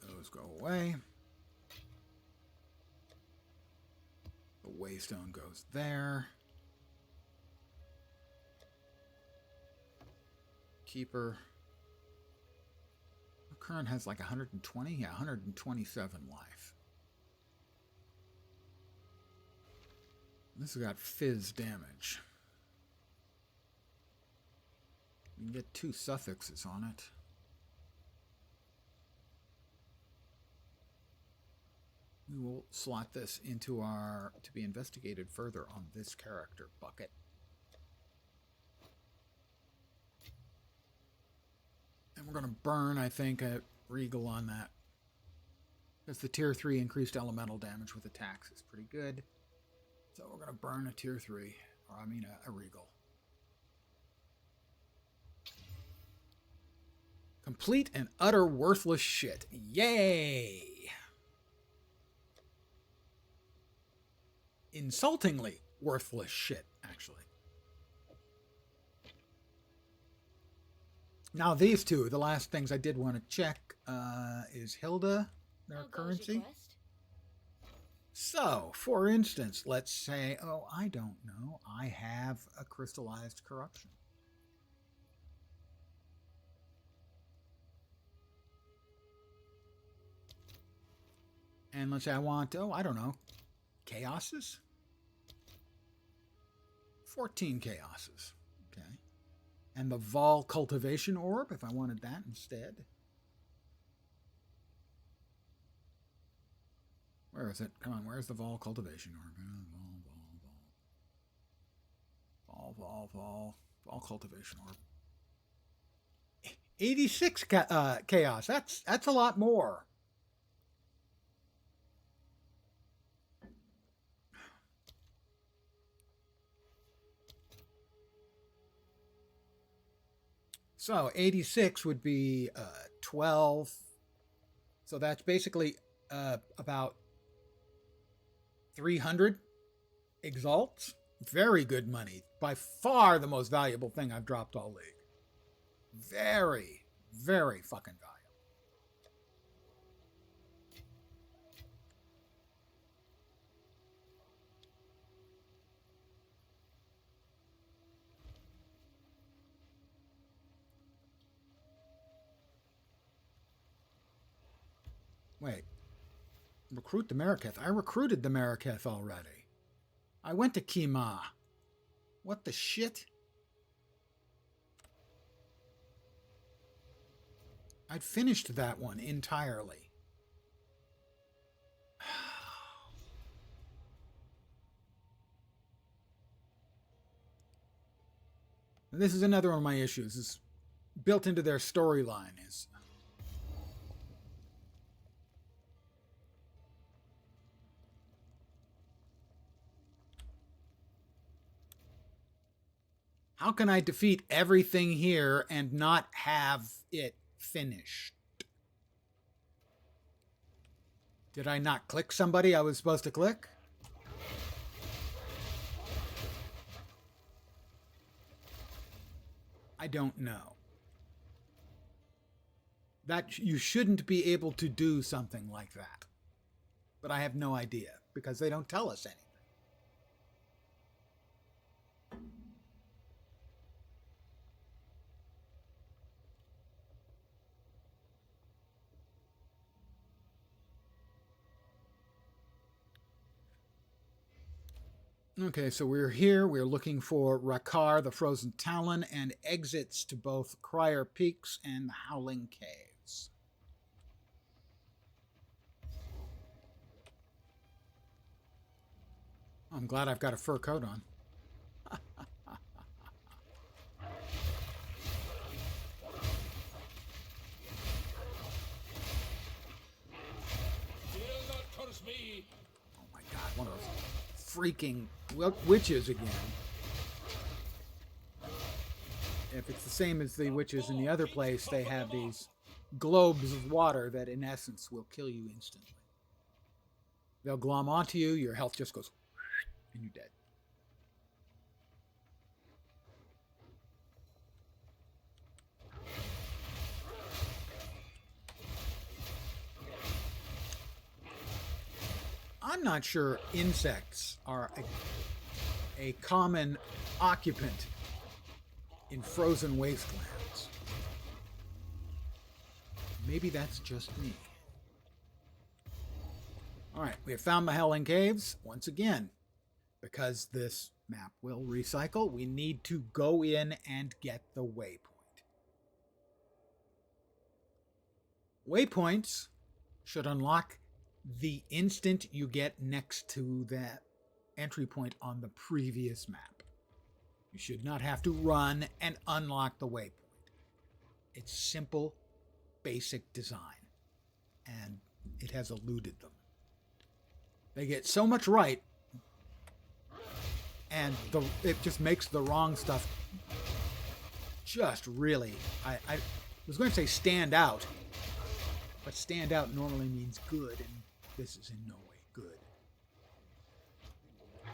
S1: Those go away. The waystone goes there. Keeper. Current has like 120? Yeah, 127 life. This has got fizz damage. You can get 2 suffixes on it. We will slot this into our to be investigated further on this character bucket. And we're going to burn, I think, a Regal on that. Because the tier 3 increased elemental damage with attacks is pretty good. So we're going to burn a tier 3. Or I mean a Regal. Complete and utter worthless shit. Yay! Insultingly worthless shit, actually. Now these two, the last things I did want to check is Hilda, their currency. So, for instance, let's say, oh, I don't know, I have a crystallized corruption. And let's say I want, oh, I don't know, chaoses? 14 chaoses. Okay. And the Vol cultivation orb, if I wanted that instead. Where is it? Come on, where's the Vol cultivation orb? Vol cultivation orb. 86 chaos. That's a lot more. So 86 would be 12. So that's basically about 300 exalts. Very good money. By far the most valuable thing I've dropped all league. Very, very fucking valuable. Wait. Recruit the Maraketh. I recruited the Maraketh already. I went to Kima. What the shit? I'd finished that one entirely. And this is another one of my issues. Is built into their storyline is how can I defeat everything here and not have it finished? Did I not click somebody I was supposed to click? I don't know. That you shouldn't be able to do something like that. But I have no idea because they don't tell us anything. Okay, so we're here. We're looking for Rakar, the Frozen Talon, and exits to both Crier Peaks and the Howling Caves. I'm glad I've got a fur coat on.
S3: Me.
S1: Oh my god, one of those freaking witches again. If it's the same as the witches in the other place, they have these globes of water that in essence will kill you instantly. They'll glom onto you, your health just goes and you're dead. I'm not sure insects are a common occupant in frozen wastelands. Maybe that's just me. Alright, we have found the Howling Caves. Once again, because this map will recycle, we need to go in and get the waypoint. Waypoints should unlock the instant you get next to that entry point on the previous map. You should not have to run and unlock the waypoint. It's simple, basic design, and it has eluded them. They get so much right, and it just makes the wrong stuff just really... I was going to say stand out, but stand out normally means good, and this is in no way good.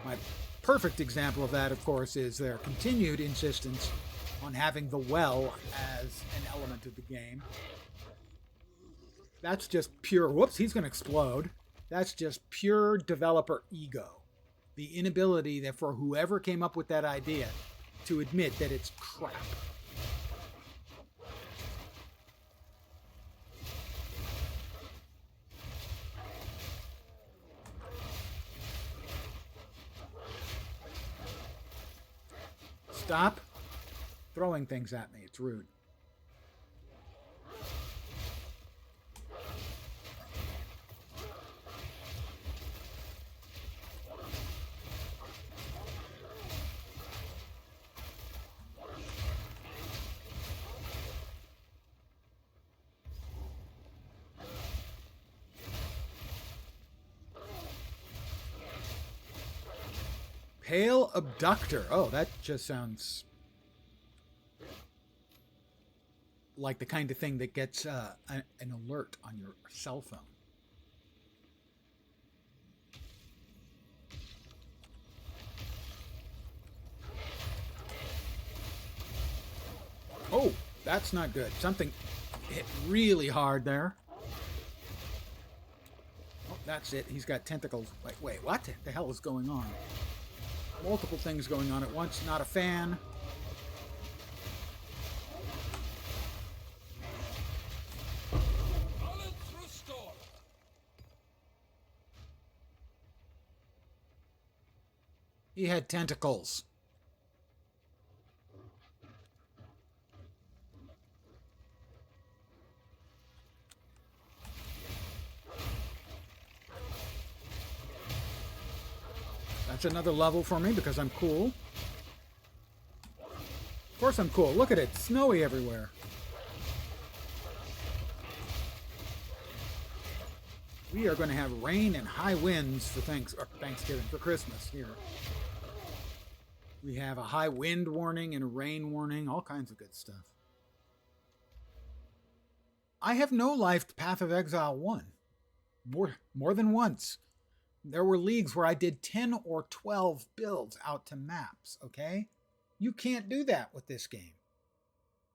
S1: My perfect example of that, of course, is their continued insistence on having the well as an element of the game. That's just pure... Whoops, he's going to explode. That's just pure developer ego. The inability that for whoever came up with that idea to admit that it's crap. Stop throwing things at me. It's rude. Pale Abductor. Oh, that just sounds like the kind of thing that gets an alert on your cell phone. Oh, that's not good. Something hit really hard there. Oh, that's it. He's got tentacles. Wait, what the hell is going on? Multiple things going on at once. Not a fan. He had tentacles. That's another level for me because I'm cool. Of course I'm cool. Look at it. Snowy everywhere. We are going to have rain and high winds for Thanksgiving, for Christmas here. We have a high wind warning and a rain warning, all kinds of good stuff. I have no-lifed Path of Exile 1. More than once. There were leagues where I did 10 or 12 builds out to maps, okay? You can't do that with this game.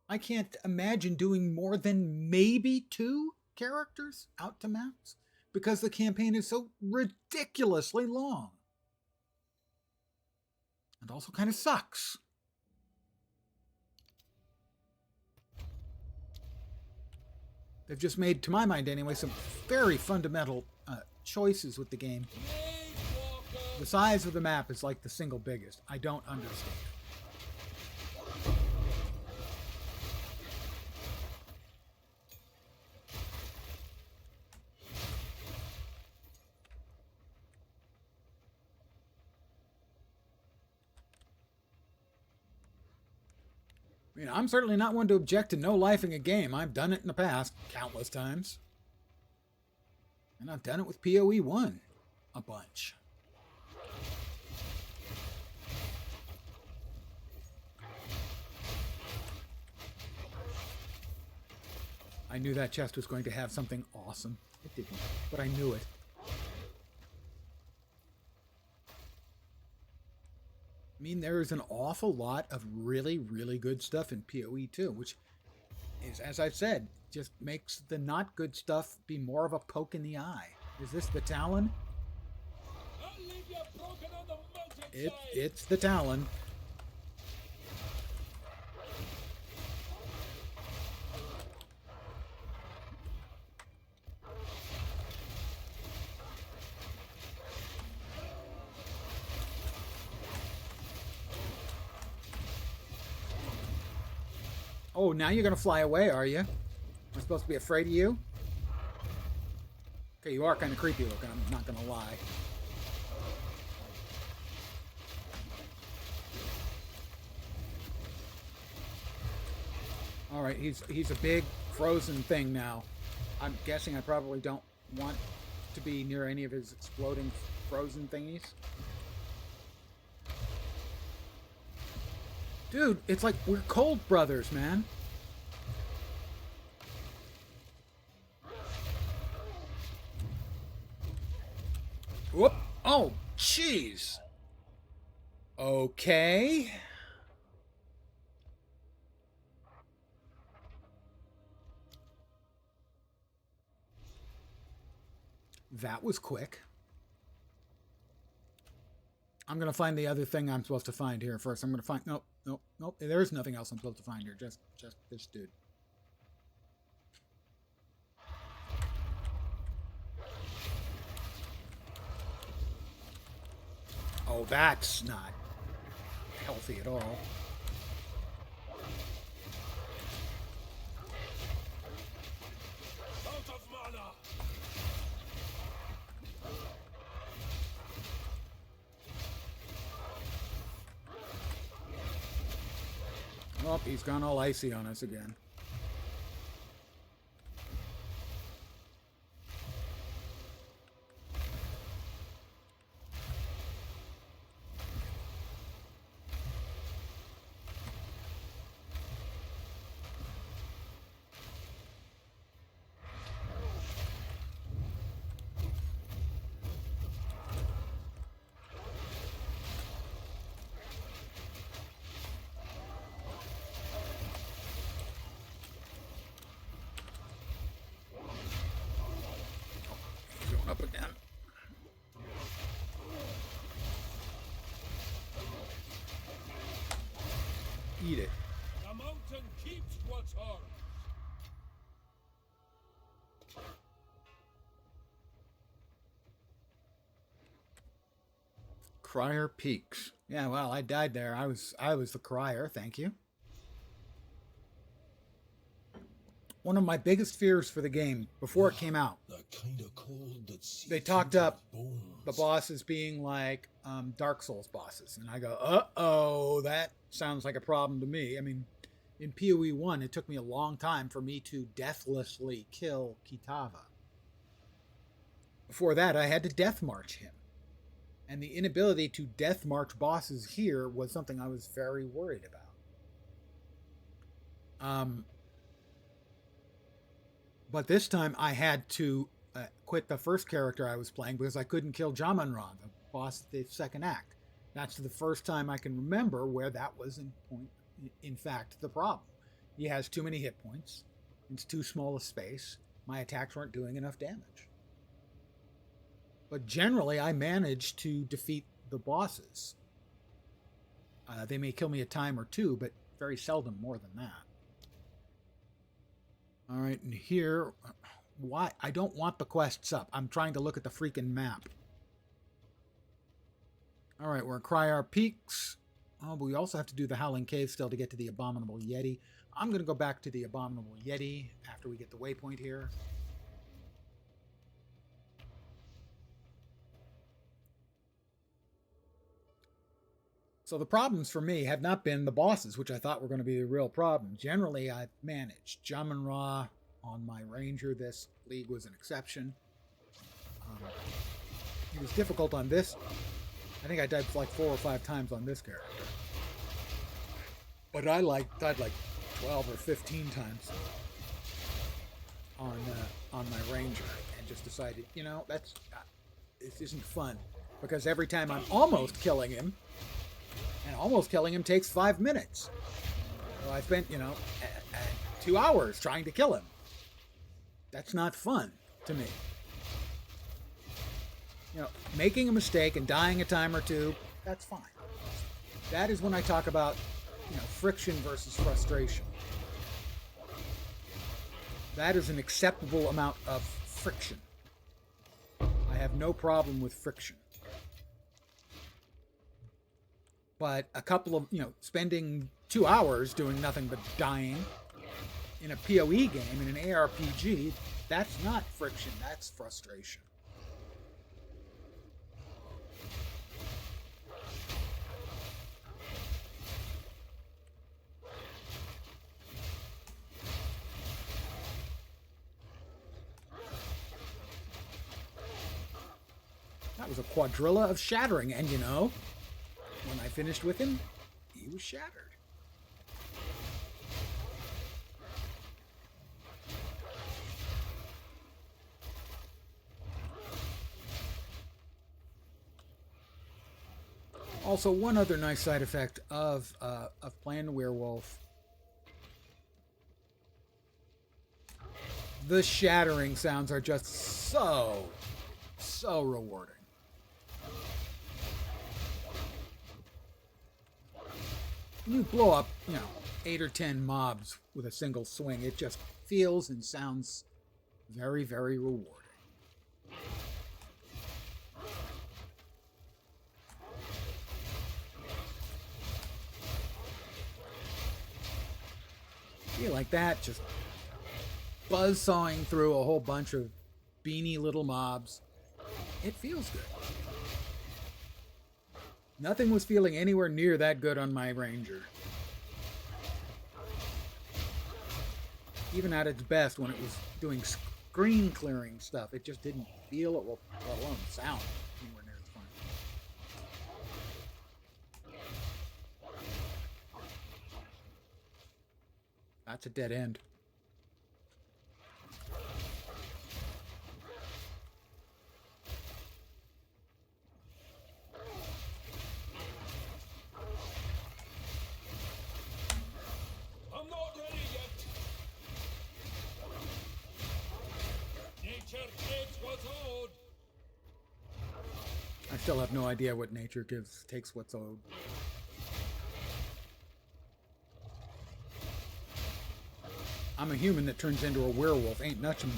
S1: I can't imagine doing more than maybe 2 characters out to maps because the campaign is so ridiculously long. And also kind of sucks. They've just made, to my mind anyway, some very fundamental choices with the game. The size of the map is like the single biggest. I don't understand. I mean, I'm certainly not one to object to no-lifing a game. I've done it in the past, countless times. And I've done it with PoE 1 a bunch. I knew that chest was going to have something awesome. It didn't, but I knew it. I mean, there's an awful lot of really, really good stuff in PoE too, which is, as I've said, just makes the not good stuff be more of a poke in the eye. Is this the Talon? It's the Talon. Oh, now you're going to fly away, are you? Am I supposed to be afraid of you? Okay, you are kind of creepy looking, I'm not going to lie. Alright, he's a big frozen thing now. I'm guessing I probably don't want to be near any of his exploding frozen thingies. Dude, it's like we're cold brothers, man. Whoop. Oh, jeez. Okay. That was quick. I'm going to find the other thing I'm supposed to find here first. I'm going to find... Nope. There's nothing else I'm supposed to find here. Just this dude. Oh, that's not healthy at all. Oh, he's gone all icy on us again. Up again. Eat it.
S3: The mountain keeps what's hers.
S1: Crier Peaks. Yeah, well, I died there. I was the crier, thank you. One of my biggest fears for the game before it came out.
S3: That kind of cold that seeps
S1: They talked
S3: into
S1: up
S3: bones.
S1: the bosses being like Dark Souls bosses. And I go, uh-oh, that sounds like a problem to me. I mean, in PoE 1, it took me a long time for me to deathlessly kill Kitava. Before that, I had to death march him. And the inability to death march bosses here was something I was very worried about. But this time I had to quit the first character I was playing because I couldn't kill Jaman-Ra, the boss of the second act. That's the first time I can remember where that was in fact the problem. He has too many hit points. It's too small a space. My attacks weren't doing enough damage. But generally, I managed to defeat the bosses. They may kill me a time or two, but very seldom more than that. All right, and here, why? I don't want the quests up. I'm trying to look at the freaking map. All right, we're at Crier Peaks. Oh, but we also have to do the Howling Cave still to get to the Abominable Yeti. I'm going to go back to the Abominable Yeti after we get the waypoint here. So the problems for me have not been the bosses, which I thought were going to be the real problem. Generally, I've managed. Jaman-Ra on my ranger. This league was an exception. It was difficult on this. I think I died like 4 or 5 times on this character. But I died like 12 or 15 times on my ranger, and just decided, you know, this isn't fun, because every time I'm almost killing him. And almost killing him takes 5 minutes. So I spent, 2 hours trying to kill him. That's not fun to me. Making a mistake and dying a time or two, that's fine. That is when I talk about, friction versus frustration. That is an acceptable amount of friction. I have no problem with friction. But a couple of, spending 2 hours doing nothing but dying in a PoE game, in an ARPG, that's not friction, that's frustration. That was a quadrilla of shattering, and when I finished with him, he was shattered. Also, one other nice side effect of playing Werewolf. The shattering sounds are just so rewarding. You blow up, 8 or 10 mobs with a single swing. It just feels and sounds very, very rewarding. Feel like that, just buzzsawing through a whole bunch of beanie little mobs. It feels good. Nothing was feeling anywhere near that good on my ranger. Even at its best, when it was doing screen clearing stuff, it just didn't feel it, let alone sound anywhere near as fun. That's a dead end. I still have no idea what nature takes what's owed. I'm a human that turns into a werewolf. Ain't nothing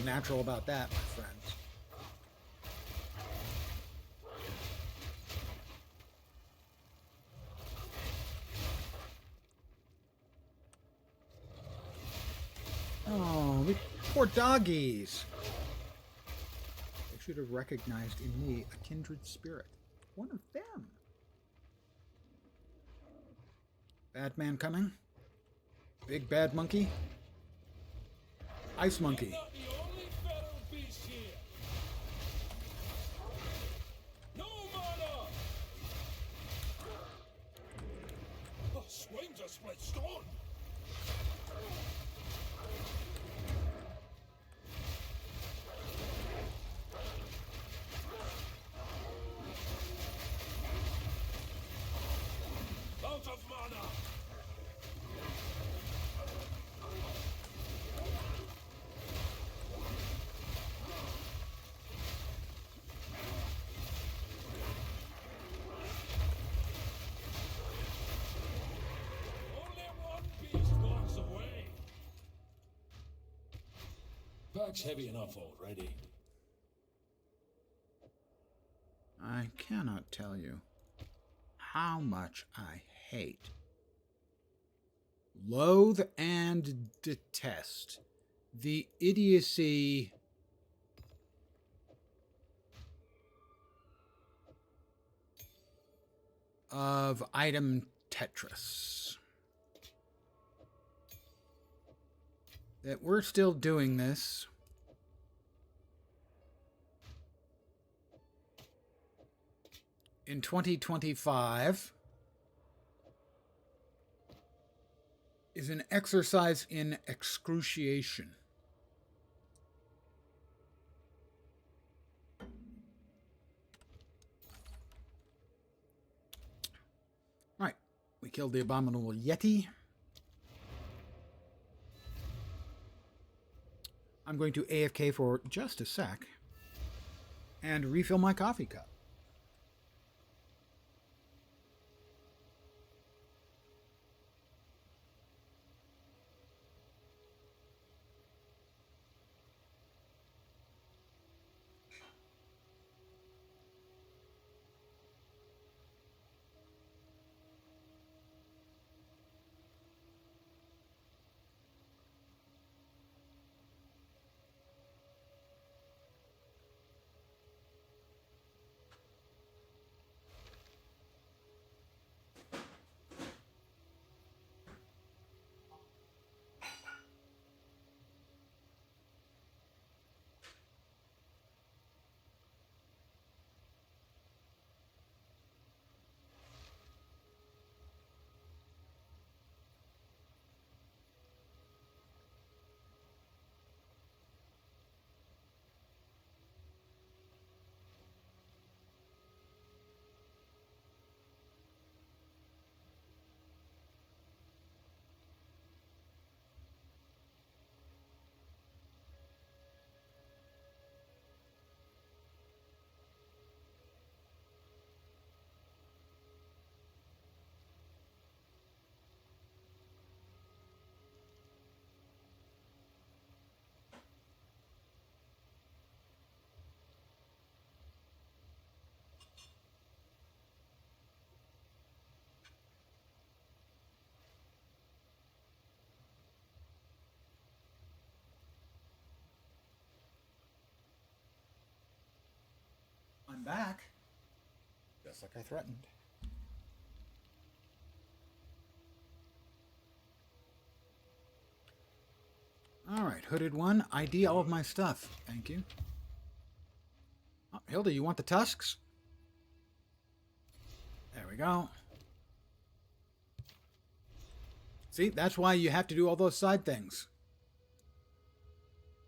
S1: natural about that, my friends. Poor doggies. They should have recognized in me a kindred spirit. One of them. Bad man coming. Big bad monkey. Ice monkey.
S3: Not the only feral beast here. No mana! Oh, swings a split stone. Out of mana! Only one beast walks away. Pack's heavy enough already.
S1: I cannot tell you how much I hate, loathe, and detest the idiocy of item Tetris. That we're still doing this in 2025 is an exercise in excruciation. Right, we killed the abominable Yeti. I'm going to AFK for just a sec and refill my coffee cup. I'm back, just like I threatened. All right, hooded one, ID all of my stuff. Thank you. Oh, Hilda, you want the tusks? There we go. See, that's why you have to do all those side things.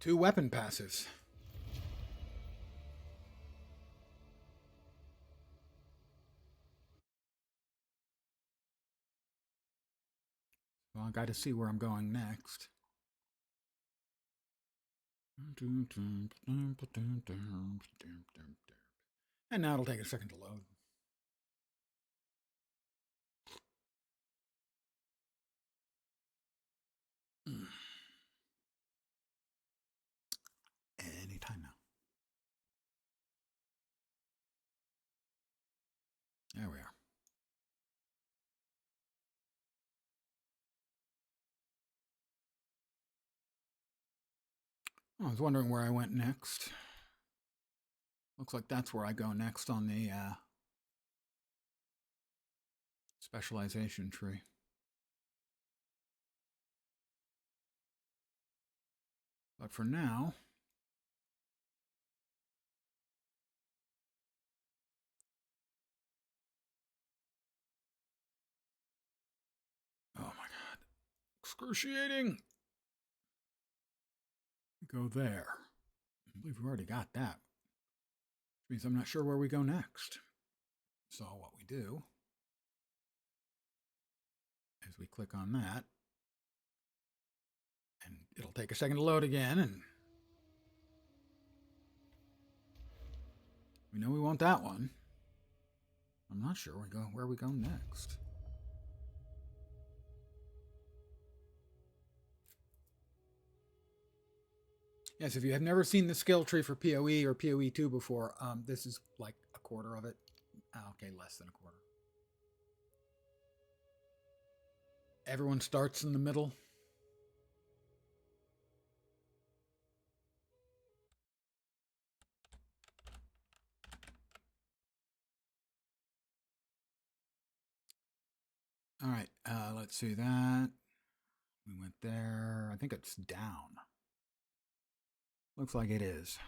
S1: 2 weapon passes. Well, I got to see where I'm going next. And now it'll take a second to load. Anytime now. There we are. I was wondering where I went next. Looks like that's where I go next on the specialization tree. But for now, oh my god, excruciating. Go there. I believe we've already got that. Which means I'm not sure where we go next. So what we do is we click on that, and it'll take a second to load again, and we know we want that one. I'm not sure where we go next. Yes, if you have never seen the skill tree for PoE or PoE 2 before, this is like a quarter of it. Okay, less than a quarter. Everyone starts in the middle. All right, let's see that. We went there. I think it's down. Looks like it is.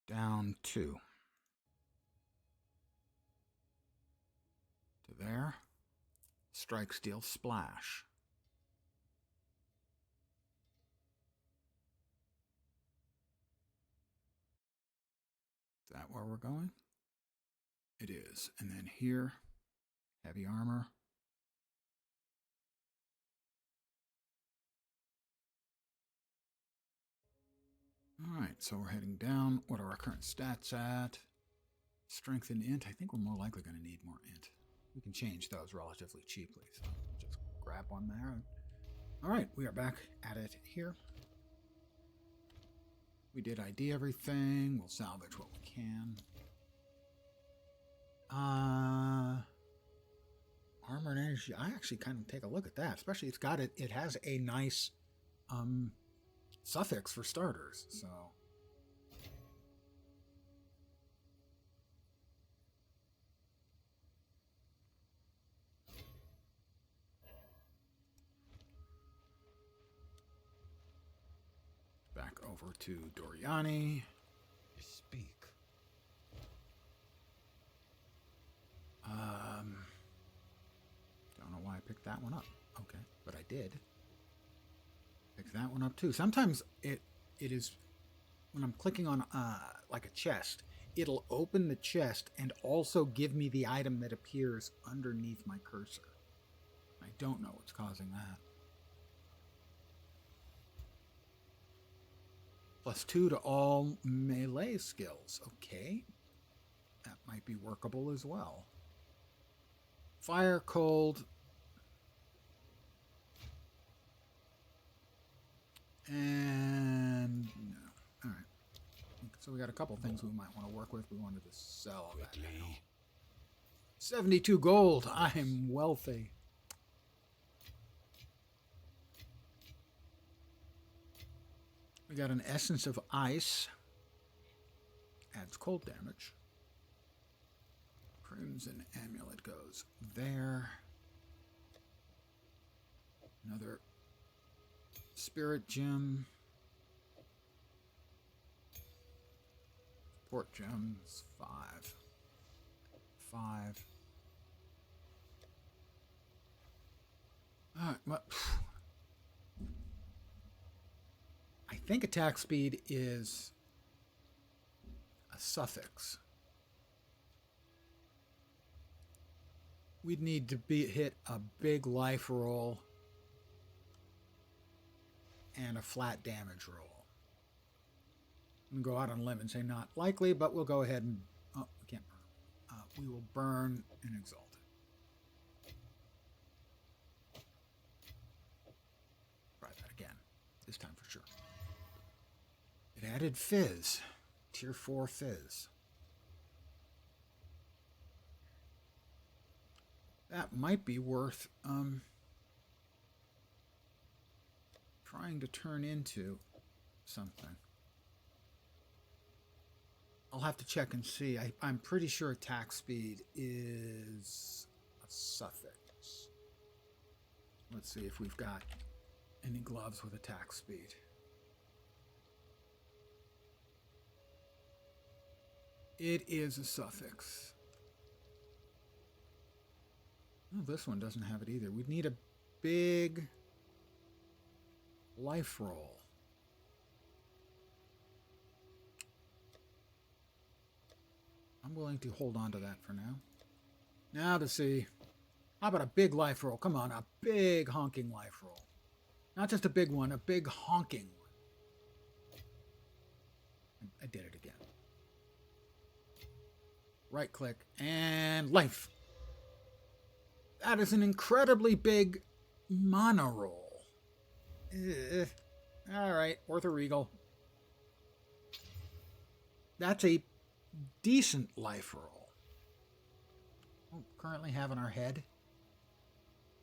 S1: Down 2. To there. Strike, steal, splash. Is that where we're going? It is. And then here, heavy armor. All right, so we're heading down. What are our current stats at? Strength and int. I think we're more likely going to need more int. We can change those relatively cheaply. So just grab one there. All right, we are back at it here. We did ID everything. We'll salvage what we can. Armor and energy. I actually kind of take a look at that. Especially it has a nice suffix for starters. So back over to Doriani.
S3: Speak.
S1: Don't know why I picked that one up. Okay, but I did. Pick that one up too. Sometimes it is when I'm clicking on like a chest, it'll open the chest and also give me the item that appears underneath my cursor. I don't know what's causing that. +2 to all melee skills. Okay. That might be workable as well. Fire, cold. And no. All right. So we got a couple things we might want to work with. We wanted to sell that now. 72 gold. I'm wealthy. We got an Essence of Ice. Adds cold damage. Crimson Amulet goes there. Another Spirit Gem. Support Gems, 5. 5. Alright, well, I think attack speed is a suffix. We'd need to hit a big life roll and a flat damage roll. I'm going to go out on a limb and say not likely, but we'll go ahead and... Oh, we can't burn. We will burn and exalt it. Try that again. This time for sure. It added Fizz. Tier 4 Fizz. That might be worth trying to turn into something. I'll have to check and see. I'm pretty sure attack speed is a suffix. Let's see if we've got any gloves with attack speed. It is a suffix. Oh, this one doesn't have it either. We'd need a big life roll. I'm willing to hold on to that for now. Now to see. How about a big life roll? Come on, a big honking life roll. Not just a big one, a big honking one. I did it again. Right click and life. That is an incredibly big mana roll. All right, worth a regal. That's a decent life roll. What do we currently have in our head?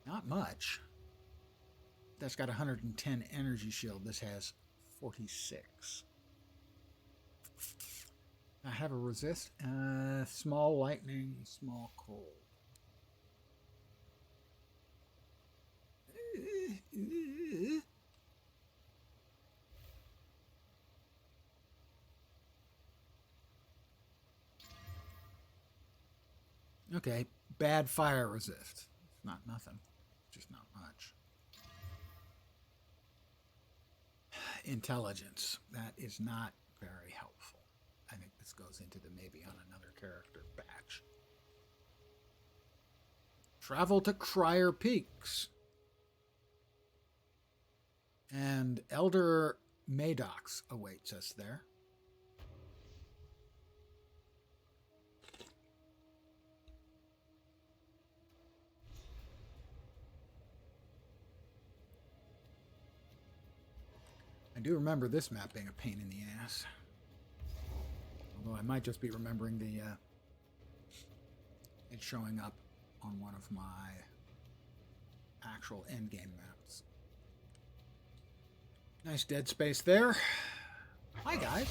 S1: Not much. That's got 110 energy shield. This has 46. I have a resist. Small lightning, small cold. Okay, bad fire resist. It's not nothing. It's just not much. Intelligence. That is not very helpful. I think this goes into the maybe on another character batch. Travel to Crier Peaks. And Elder Maddox awaits us there. I do remember this map being a pain in the ass. Although I might just be remembering it showing up on one of my actual endgame maps. Nice dead space there. Hi, guys.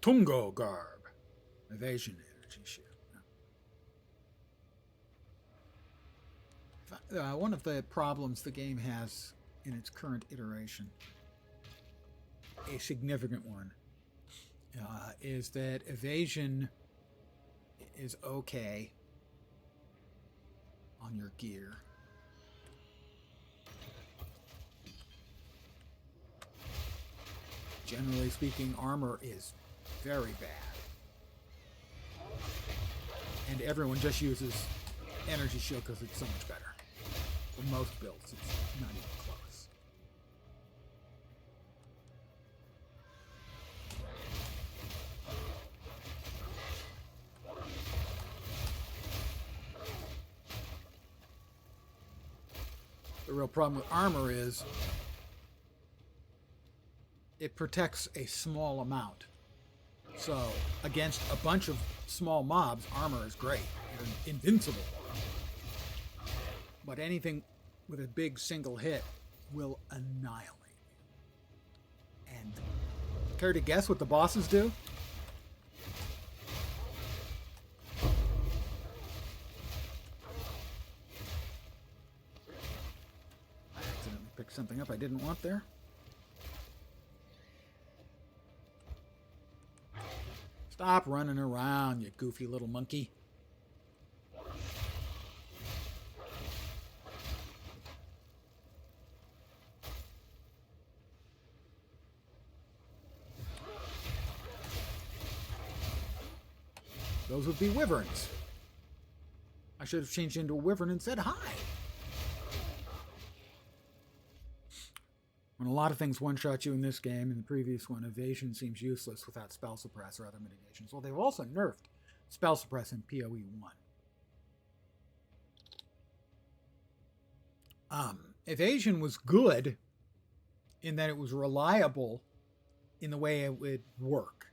S1: Tungo garb. Evasion energy shield. One of the problems the game has in its current iteration, a significant one, is that evasion is okay on your gear. Generally speaking, armor is very bad. And everyone just uses energy shield because it's so much better. For most builds, it's not even close. The real problem with armor is it protects a small amount. So, against a bunch of small mobs, armor is great. You're invincible. But anything with a big single hit will annihilate you. And care to guess what the bosses do? I accidentally picked something up I didn't want there. Stop running around, you goofy little monkey. Those would be wyverns. I should have changed into a wyvern and said hi. When a lot of things one-shot you in this game, in the previous one, evasion seems useless without spell suppress or other mitigations. Well, they've also nerfed spell suppress in PoE 1. Evasion was good in that it was reliable in the way it would work.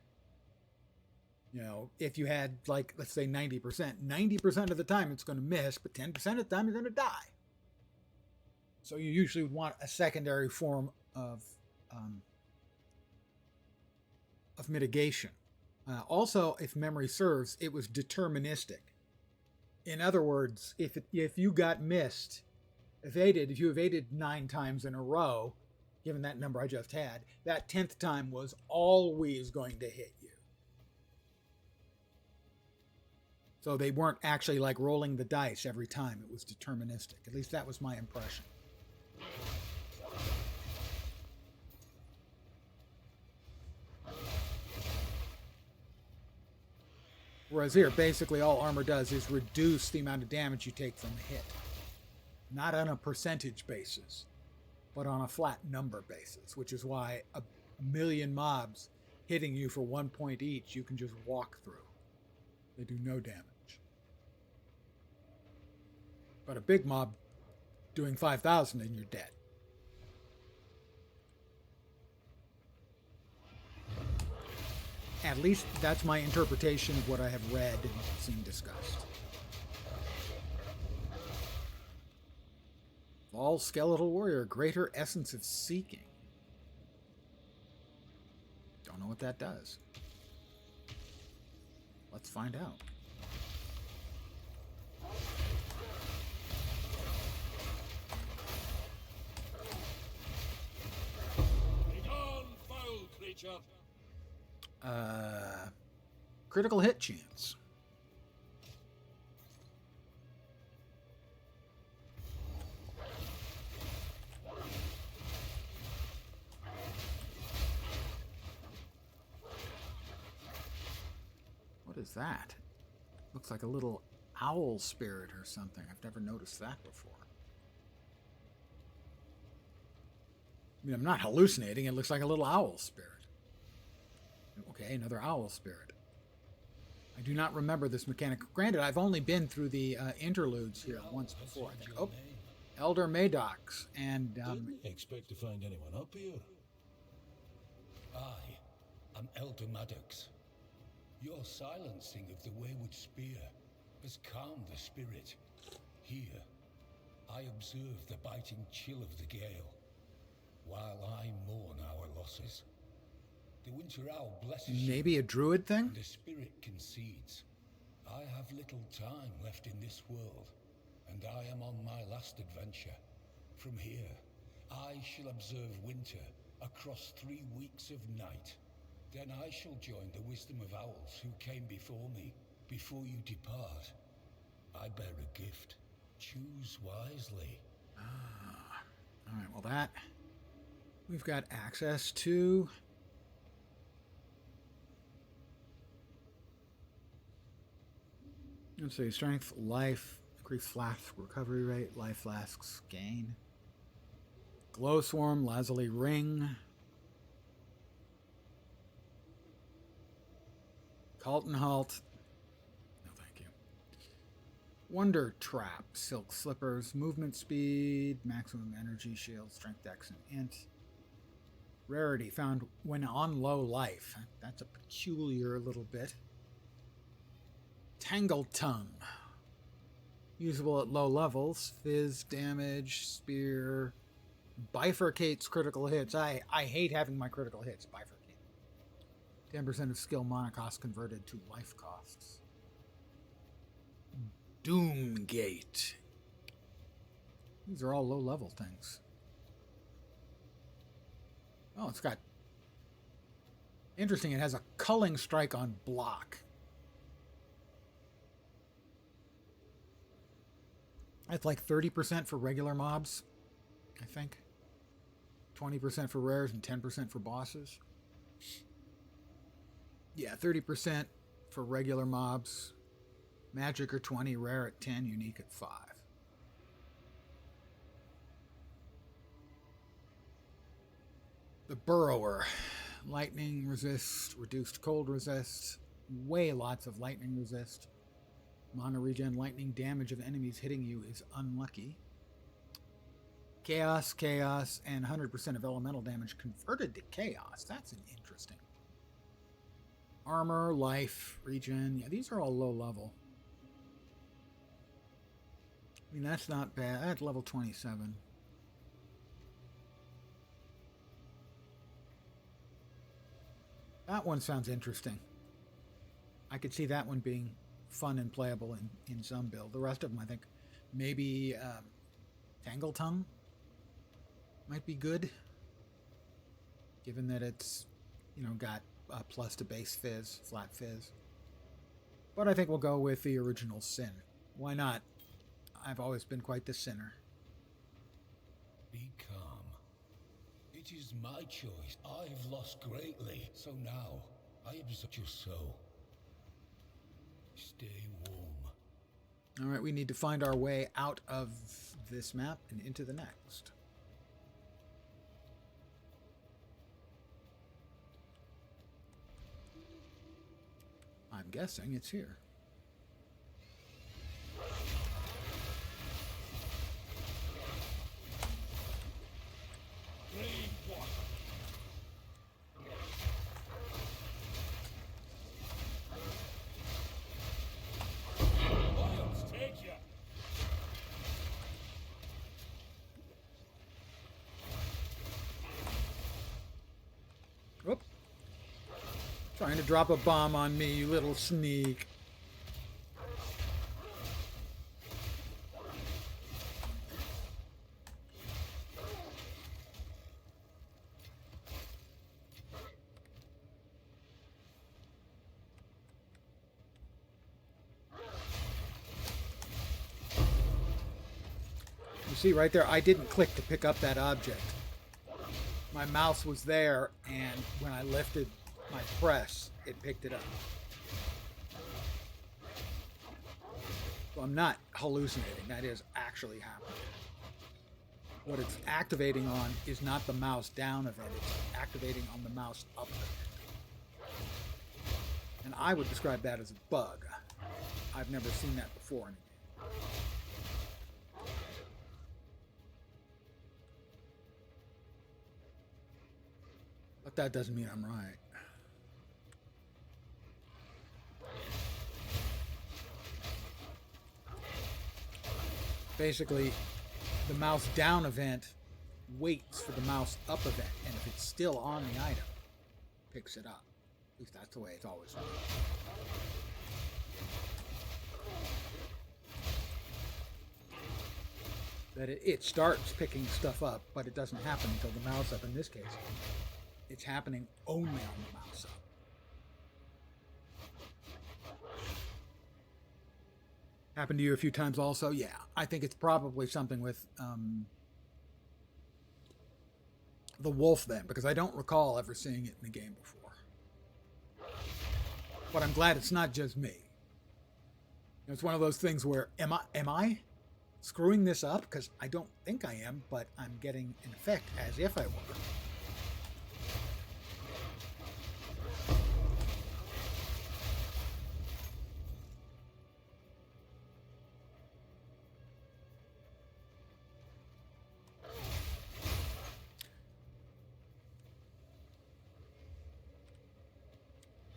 S1: You know, if you had, like, let's say 90% of the time it's going to miss, but 10% of the time you're going to die. So you usually would want a secondary form of mitigation. Also, if memory serves, it was deterministic. In other words, if you got missed, if you evaded 9 times in a row, given that number I just had, that 10th time was always going to hit you. So they weren't actually like rolling the dice every time. It was deterministic. At least that was my impression. Whereas here, basically all armor does is reduce the amount of damage you take from a hit. Not on a percentage basis, but on a flat number basis, which is why a million mobs hitting you for 1 point each, you can just walk through. They do no damage. But a big mob doing 5,000 and you're dead. At least that's my interpretation of what I have read and seen discussed. All skeletal warrior, greater essence of seeking. Don't know what that does. Let's find out.
S3: Begone, foul creature!
S1: Critical hit chance. What is that? Looks like a little owl spirit or something. I've never noticed that before. I mean, I'm not hallucinating. It looks like a little owl spirit. Okay, another owl spirit. I do not remember this mechanic. Granted, I've only been through the interludes here once before, I think. Oh, Elder Madox. And,
S3: Didn't expect to find anyone up here.
S2: I am Elder Maddox. Your silencing of the wayward spear has calmed the spirit. Here, I observe the biting chill of the gale, while I mourn our losses. The winter owl blesses
S1: maybe a druid thing?
S2: and the spirit concedes. I have little time left in this world, and I am on my last adventure. From here, I shall observe winter across 3 weeks of night. Then I shall join the wisdom of owls who came before me. Before you depart, I bear a gift. Choose wisely.
S1: All right, well that we've got access to. Let's see, strength, life, increased flask recovery rate, life flasks gain. Glowswarm, lazuli ring. Calton halt. No, thank you. Wonder trap, silk slippers, movement speed, maximum energy shield, strength, dex, and int. Rarity found when on low life. That's a peculiar little bit. Tangled tongue. Usable at low levels. Fizz damage, spear. Bifurcates critical hits. I hate having my critical hits bifurcate. 10% of skill mana cost converted to life costs. Doomgate. These are all low level things. Oh, it's got... Interesting, it has a culling strike on block. That's like 30% for regular mobs, I think. 20% for rares and 10% for bosses. Yeah, 30% for regular mobs. Magic or 20, rare at 10, unique at 5. The Burrower. Lightning resist, reduced cold resist. Way lots of lightning resist. Mana regen, lightning damage of enemies hitting you is unlucky. Chaos, chaos, and 100% of elemental damage converted to chaos. That's an interesting. Armor, life, regen. Yeah, these are all low level. I mean, that's not bad. That's level 27. That one sounds interesting. I could see that one being fun and playable in some build. The rest of them, I think, maybe Tangle Tongue might be good, given that it's, got a plus to base fizz, flat fizz. But I think we'll go with the original Sin. Why not? I've always been quite the sinner.
S2: Be calm. It is my choice. I've lost greatly, so now I absorb your soul. Stay warm.
S1: All right, we need to find our way out of this map and into the next. I'm guessing it's here. Whoop. Trying to drop a bomb on me, you little sneak. You see right there, I didn't click to pick up that object. My mouse was there, and when I lifted my press, it picked it up. So I'm not hallucinating. That is actually happening. What it's activating on is not the mouse down event. It's activating on the mouse up event. And I would describe that as a bug. I've never seen that before in a game. But that doesn't mean I'm right. Basically, the mouse down event waits for the mouse up event, and if it's still on the item, picks it up. At least that's the way it's always been. That it starts picking stuff up, but it doesn't happen until the mouse up. In this case, it's happening only on the mouse up. Happened to you a few times also? Yeah, I think it's probably something with the wolf then, because I don't recall ever seeing it in the game before. But I'm glad it's not just me. It's one of those things where, am I screwing this up? Because I don't think I am, but I'm getting an effect as if I were.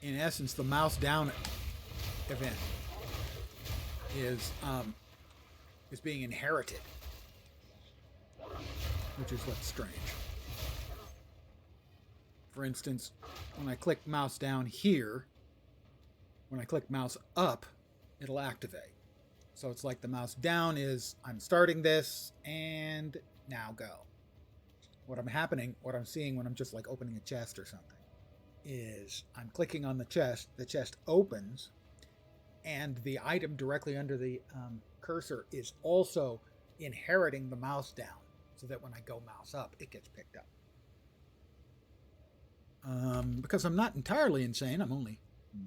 S1: In essence, the mouse down event is being inherited, which is what's strange. For instance, when I click mouse down here, when I click mouse up, it'll activate. So it's like the mouse down is, I'm starting this, and now go. What I'm seeing when I'm just like opening a chest or something, is I'm clicking on the chest opens, and the item directly under the cursor is also inheriting the mouse down, so that when I go mouse up, it gets picked up. Because I'm not entirely insane, I'm only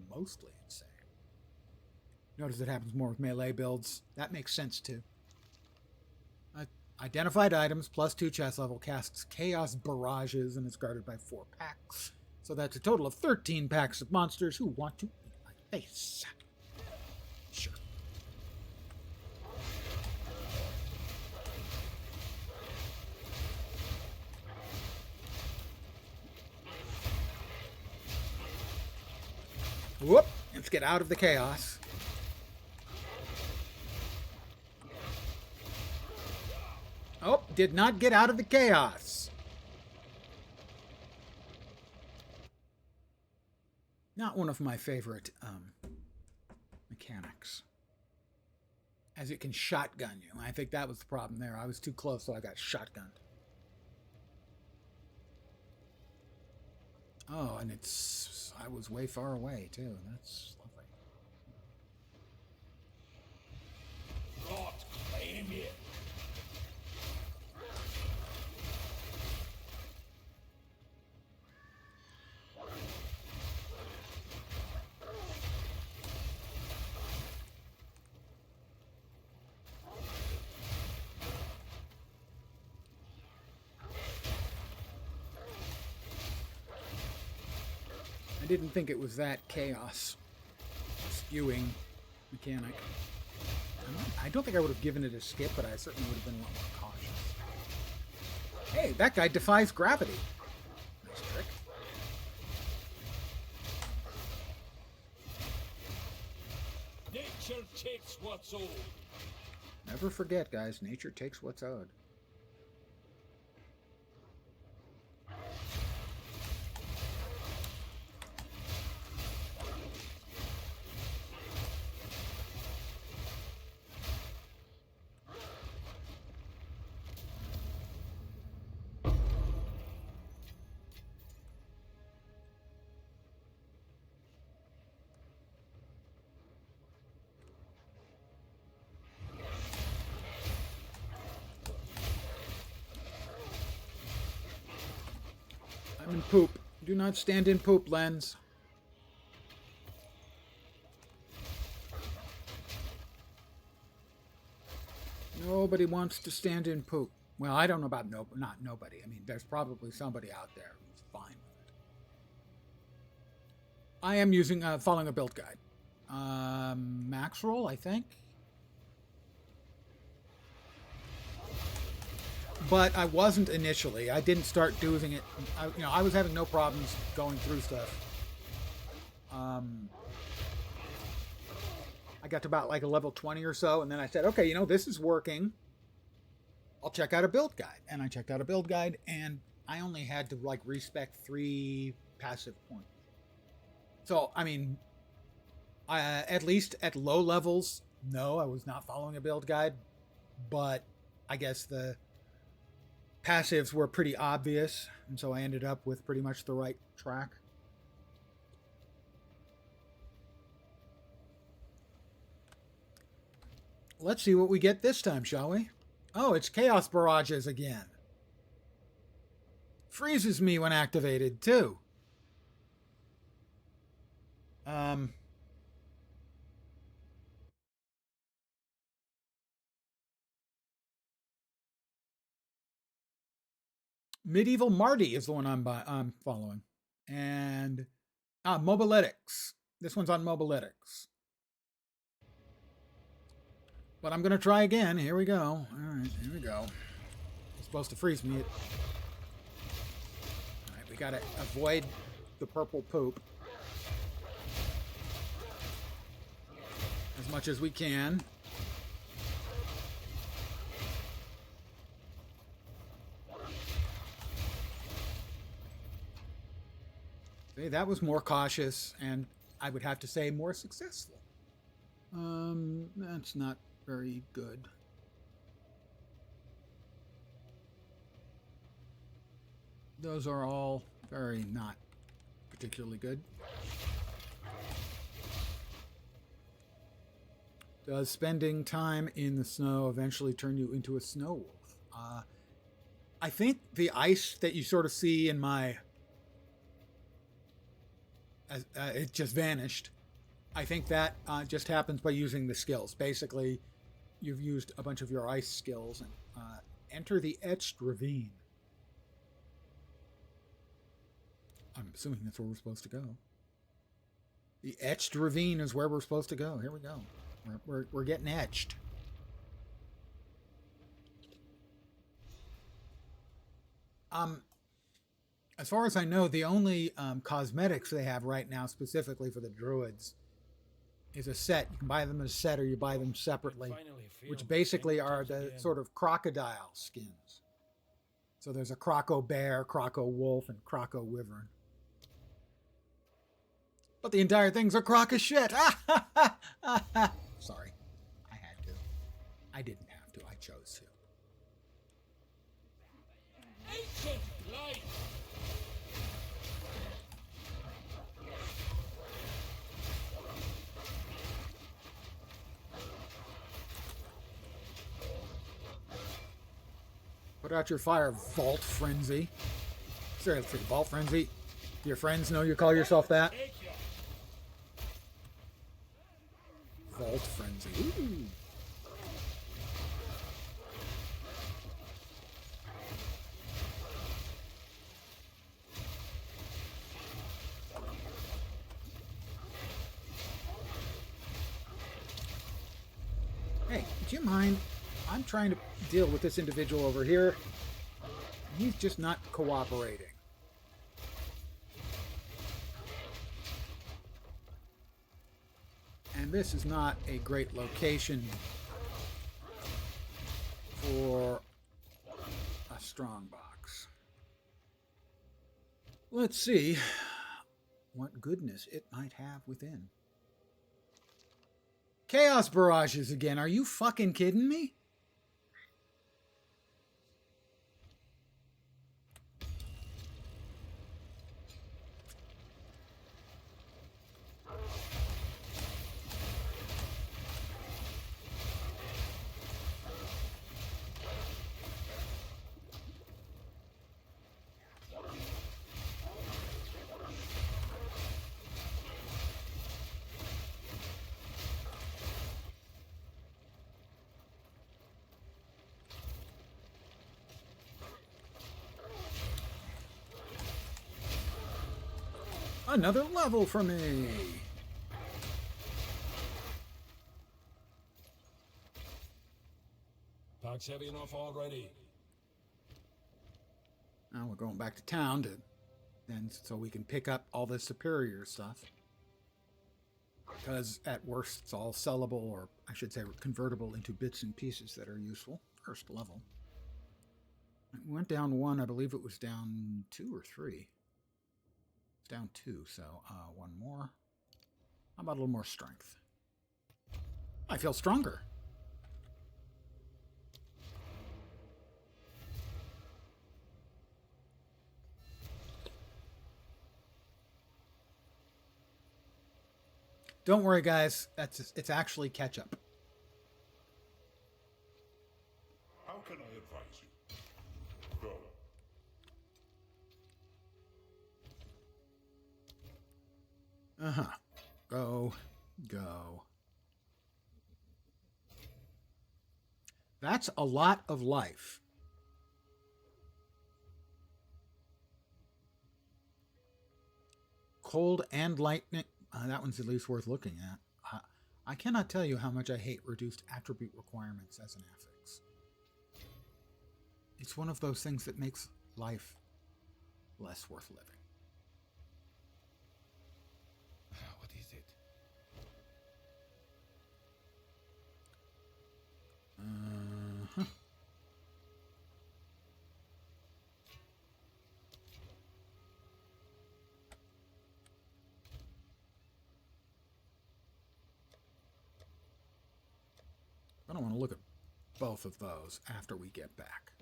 S1: mostly insane. Notice it happens more with melee builds. That makes sense too. Identified items, +2 chest level, casts chaos barrages, and is guarded by 4 packs. So that's a total of 13 packs of monsters who want to eat my face. Sure. Whoop! Let's get out of the chaos. Oh, did not get out of the chaos. Not one of my favorite mechanics. As it can shotgun you. I think that was the problem there. I was too close, so I got shotgunned. Oh, and I was way far away, too. That's lovely.
S3: God, claim it.
S1: I didn't think it was that chaos skewing mechanic. I don't think I would have given it a skip, but I certainly would have been a lot more cautious. Hey, that guy defies gravity. Nice trick.
S3: Nature takes what's owed.
S1: Never forget, guys, nature takes what's owed. I'm in poop. Do not stand in poop, Lens. Nobody wants to stand in poop. Well, I don't know about not nobody. I mean, there's probably somebody out there who's fine with it. I am using following a build guide. Max roll, I think. But I wasn't initially. I didn't start doing it. I was having no problems going through stuff. I got to about like a level 20 or so, and then I said, okay, this is working. I'll check out a build guide. And I checked out a build guide, and I only had to like respec 3 passive points. So, I mean, at least at low levels, no, I was not following a build guide. But I guess the passives were pretty obvious, and so I ended up with pretty much the right track. Let's see what we get this time, shall we? Oh, it's Chaos Barrages again. Freezes me when activated, too. Medieval Marty is the one I'm following. And Mobiletics. This one's on Mobiletics. But I'm going to try again. Here we go. All right, here we go. It's supposed to freeze me. All right, we got to avoid the purple poop as much as we can. See, that was more cautious, and I would have to say more successful. That's not very good. Those are all very not particularly good. Does spending time in the snow eventually turn you into a snow wolf? I think the ice that you sort of see in my... it just vanished. I think that just happens by using the skills. Basically, you've used a bunch of your ice skills. And enter the Etched Ravine. I'm assuming that's where we're supposed to go. The Etched Ravine is where we're supposed to go. Here we go. We're getting etched. As far as I know, the only cosmetics they have right now specifically for the druids is a set. You can buy them as a set or you buy them separately, which basically are the sort of crocodile skins. So there's a croco bear, croco wolf, and croco wyvern. But the entire thing's a crock of shit. Sorry. I had to. I didn't have to. I chose to.
S3: Ancient light!
S1: Put out your fire, Vault Frenzy. Seriously, Vault Frenzy. Do your friends know you call yourself that? Vault Frenzy. Ooh. Hey, do you mind? I'm trying to deal with this individual over here. He's just not cooperating. And this is not a great location for a strongbox. Let's see what goodness it might have within. Chaos barrages again. Are you fucking kidding me? Another level for me.
S3: Pack's heavy enough already.
S1: Now we're going back to town so we can pick up all the superior stuff. Because at worst it's all sellable, or I should say convertible into bits and pieces that are useful. First level. We went down 1, I believe it was down 2 or 3. It's down 2, so 1 more. How about a little more strength? I feel stronger. Don't worry, guys. It's actually ketchup.
S7: How can I advise you? Go.
S1: Go. That's a lot of life. Cold and lightning. That one's at least worth looking at. I cannot tell you how much I hate reduced attribute requirements as an affix. It's one of those things that makes life less worth living.
S2: What is it?
S1: I don't want to look at both of those after we get back.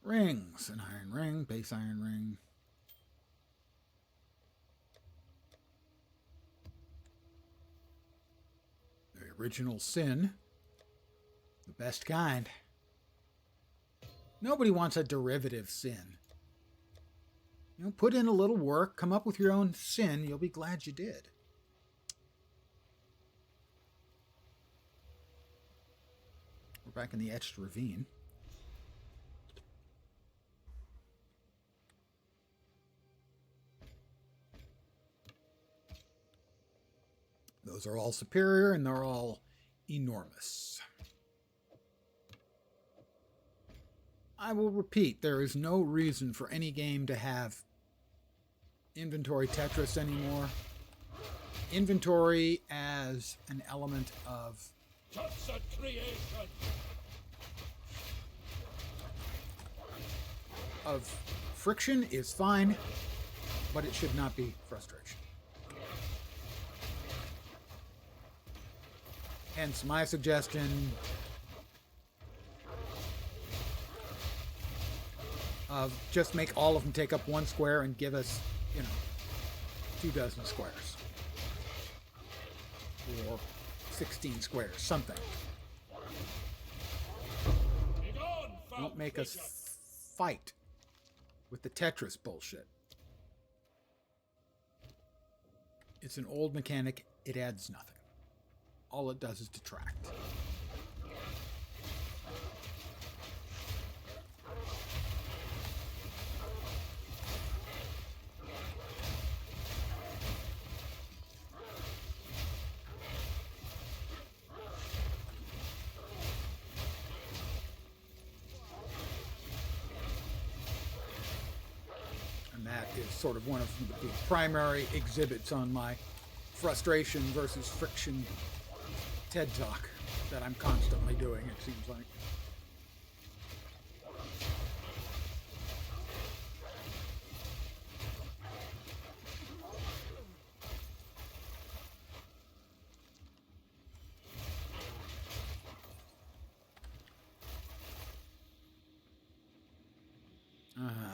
S1: Rings. An iron ring, base iron ring. The original sin. The best kind. Nobody wants a derivative sin. You know, put in a little work, come up with your own sin, you'll be glad you did. We're back in the Etched Ravine. Those are all superior and they're all enormous. I will repeat, there is no reason for any game to have inventory Tetris anymore. Inventory as an element of
S3: creation.
S1: Friction is fine, but it should not be frustration. Hence my suggestion of just make all of them take up one square and give us, 24 squares. Or 16 squares, something. Don't make us fight with the Tetris bullshit. It's an old mechanic. It adds nothing. All it does is detract. And that is sort of one of the primary exhibits on my frustration versus friction TED Talk that I'm constantly doing, it seems like.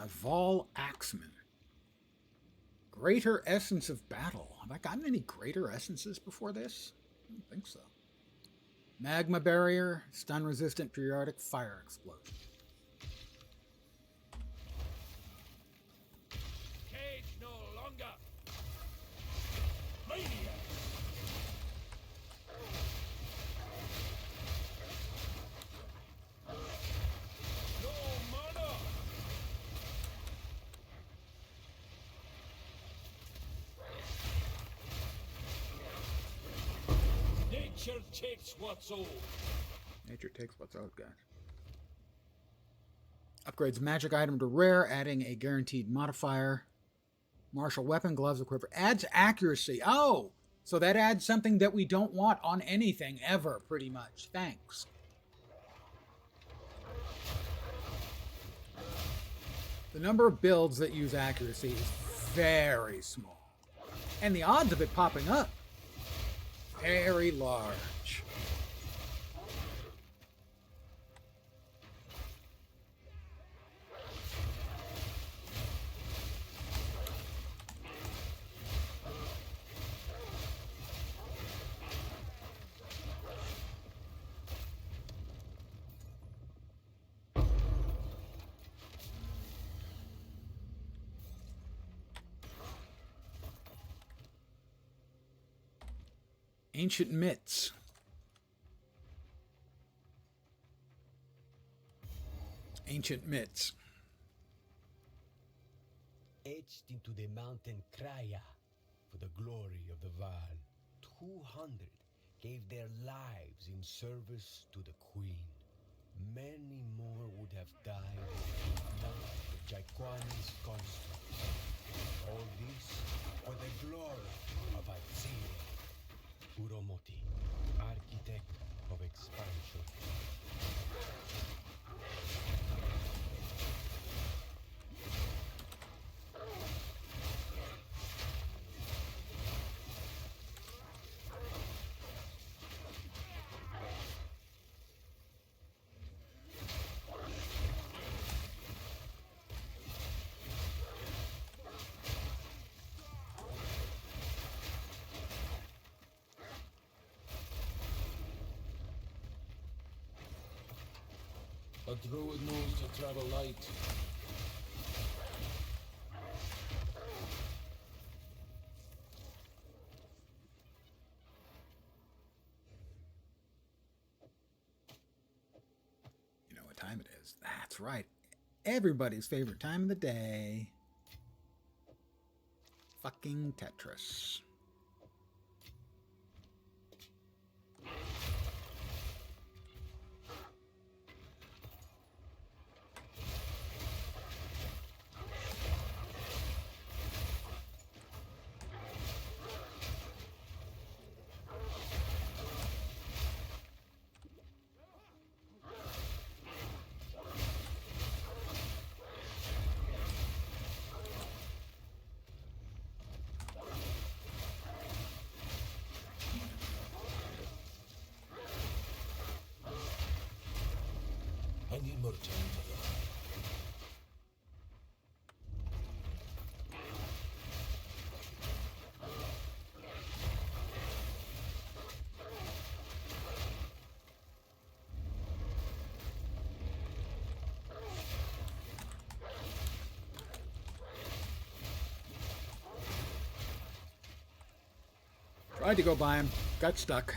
S1: Vol Axeman. Greater Essence of Battle. Have I gotten any greater essences before this? I don't think so. Magma Barrier, Stun Resistant Periodic Fire Explosion.
S3: Cage no longer. Maniac. No mana. Nature takes what's old.
S1: Nature takes what's owed, guys. Upgrades magic item to rare, adding a guaranteed modifier. Martial weapon, gloves, or quiver. Adds accuracy. Oh! So that adds something that we don't want on anything ever, pretty much. Thanks. The number of builds that use accuracy is very small. And the odds of it popping up, very large. Ancient Myths. Ancient Myths.
S8: Etched into the mountain Kraya for the glory of the Val, 200 gave their lives in service to the Queen. Many more would have died if not the Jaquani's constructs. All this for the glory of Exile. Uromoti, architect of expansion.
S3: A druid knows to travel light.
S1: You know what time it is. That's right. Everybody's favorite time of the day. Fucking Tetris. Tried to go by him. Got stuck.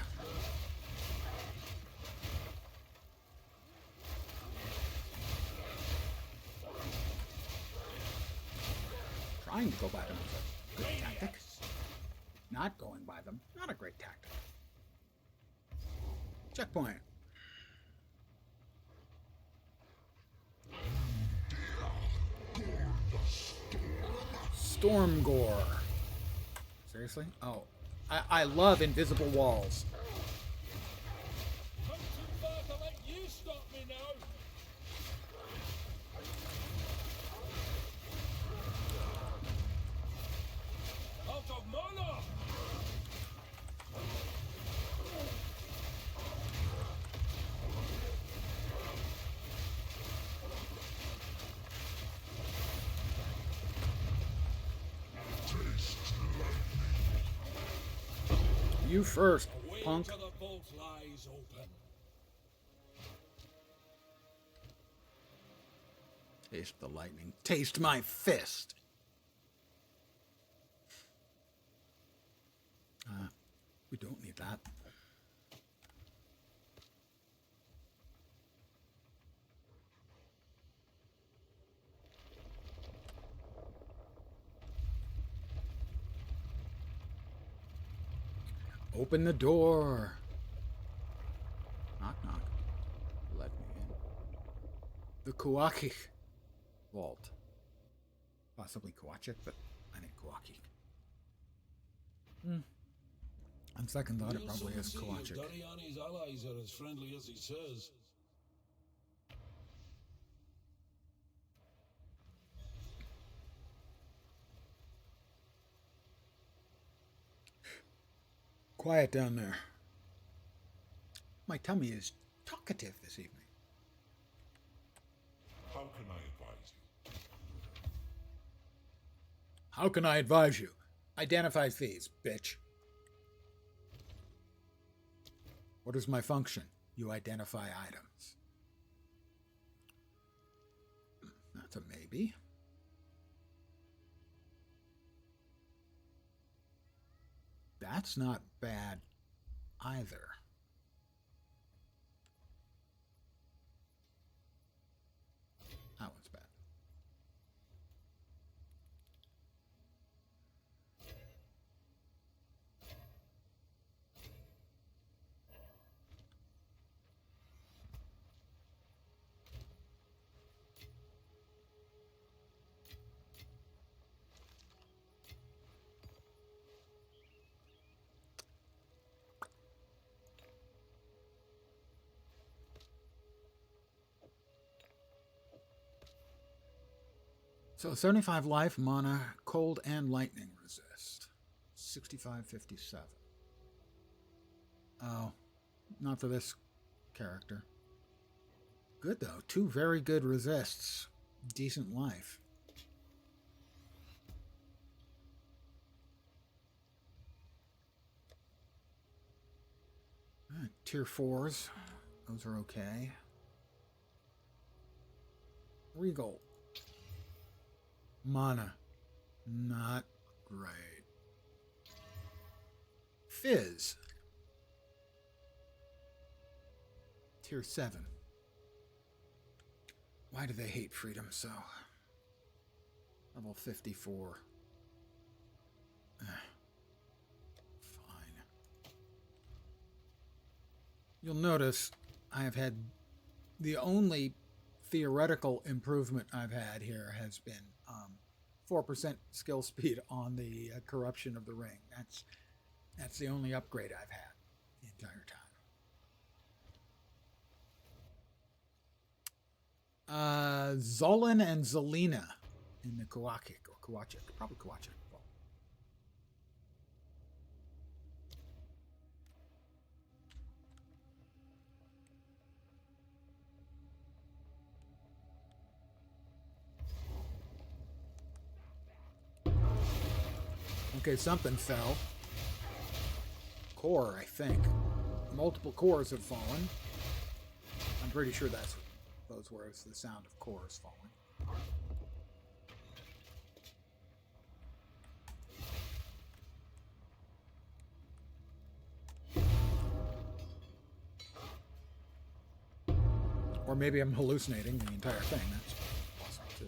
S1: Trying to go by them is a good tactic. Not going by them, not a great tactic. Checkpoint. Storm Gore. Seriously? Oh. I love invisible walls.
S3: Come too far to let you stop me now. Out of mana!
S1: You first,
S3: Away
S1: punk.
S3: till the vault lies open.
S1: Taste the lightning. Taste my fist. We don't need that. Open the door. Knock, knock. Let me in. The Kawaki vault. Possibly Kawachik, but I think Kawaki. On second thought, it
S3: We'll
S1: probably
S3: soon
S1: is
S3: see if
S1: Kawachik.
S3: Dariani's allies are as friendly as he says.
S1: Quiet down there. My tummy is talkative this evening.
S7: How can I advise you?
S1: How can I advise you? Identify thieves, bitch. What is my function? You identify items. That's a maybe. That's not bad either. That one's bad. So 75 life, mana, cold and lightning resist. 65-57. Oh, not for this character. Good though, 2 very good resists. Decent life. Tier 4s, those are okay. Regal. Mana, not great. Fizz. Tier 7. Why do they hate freedom so? Level 54. Fine. You'll notice I have had the only theoretical improvement I've had here has been 4% skill speed on the corruption of the ring. That's the only upgrade I've had the entire time. Zolan and Zelina in the Kawachik, probably Kawachik. Okay, something fell. Core, I think. Multiple cores have fallen. I'm pretty sure those were the sound of cores falling. Or maybe I'm hallucinating the entire thing. That's possible too.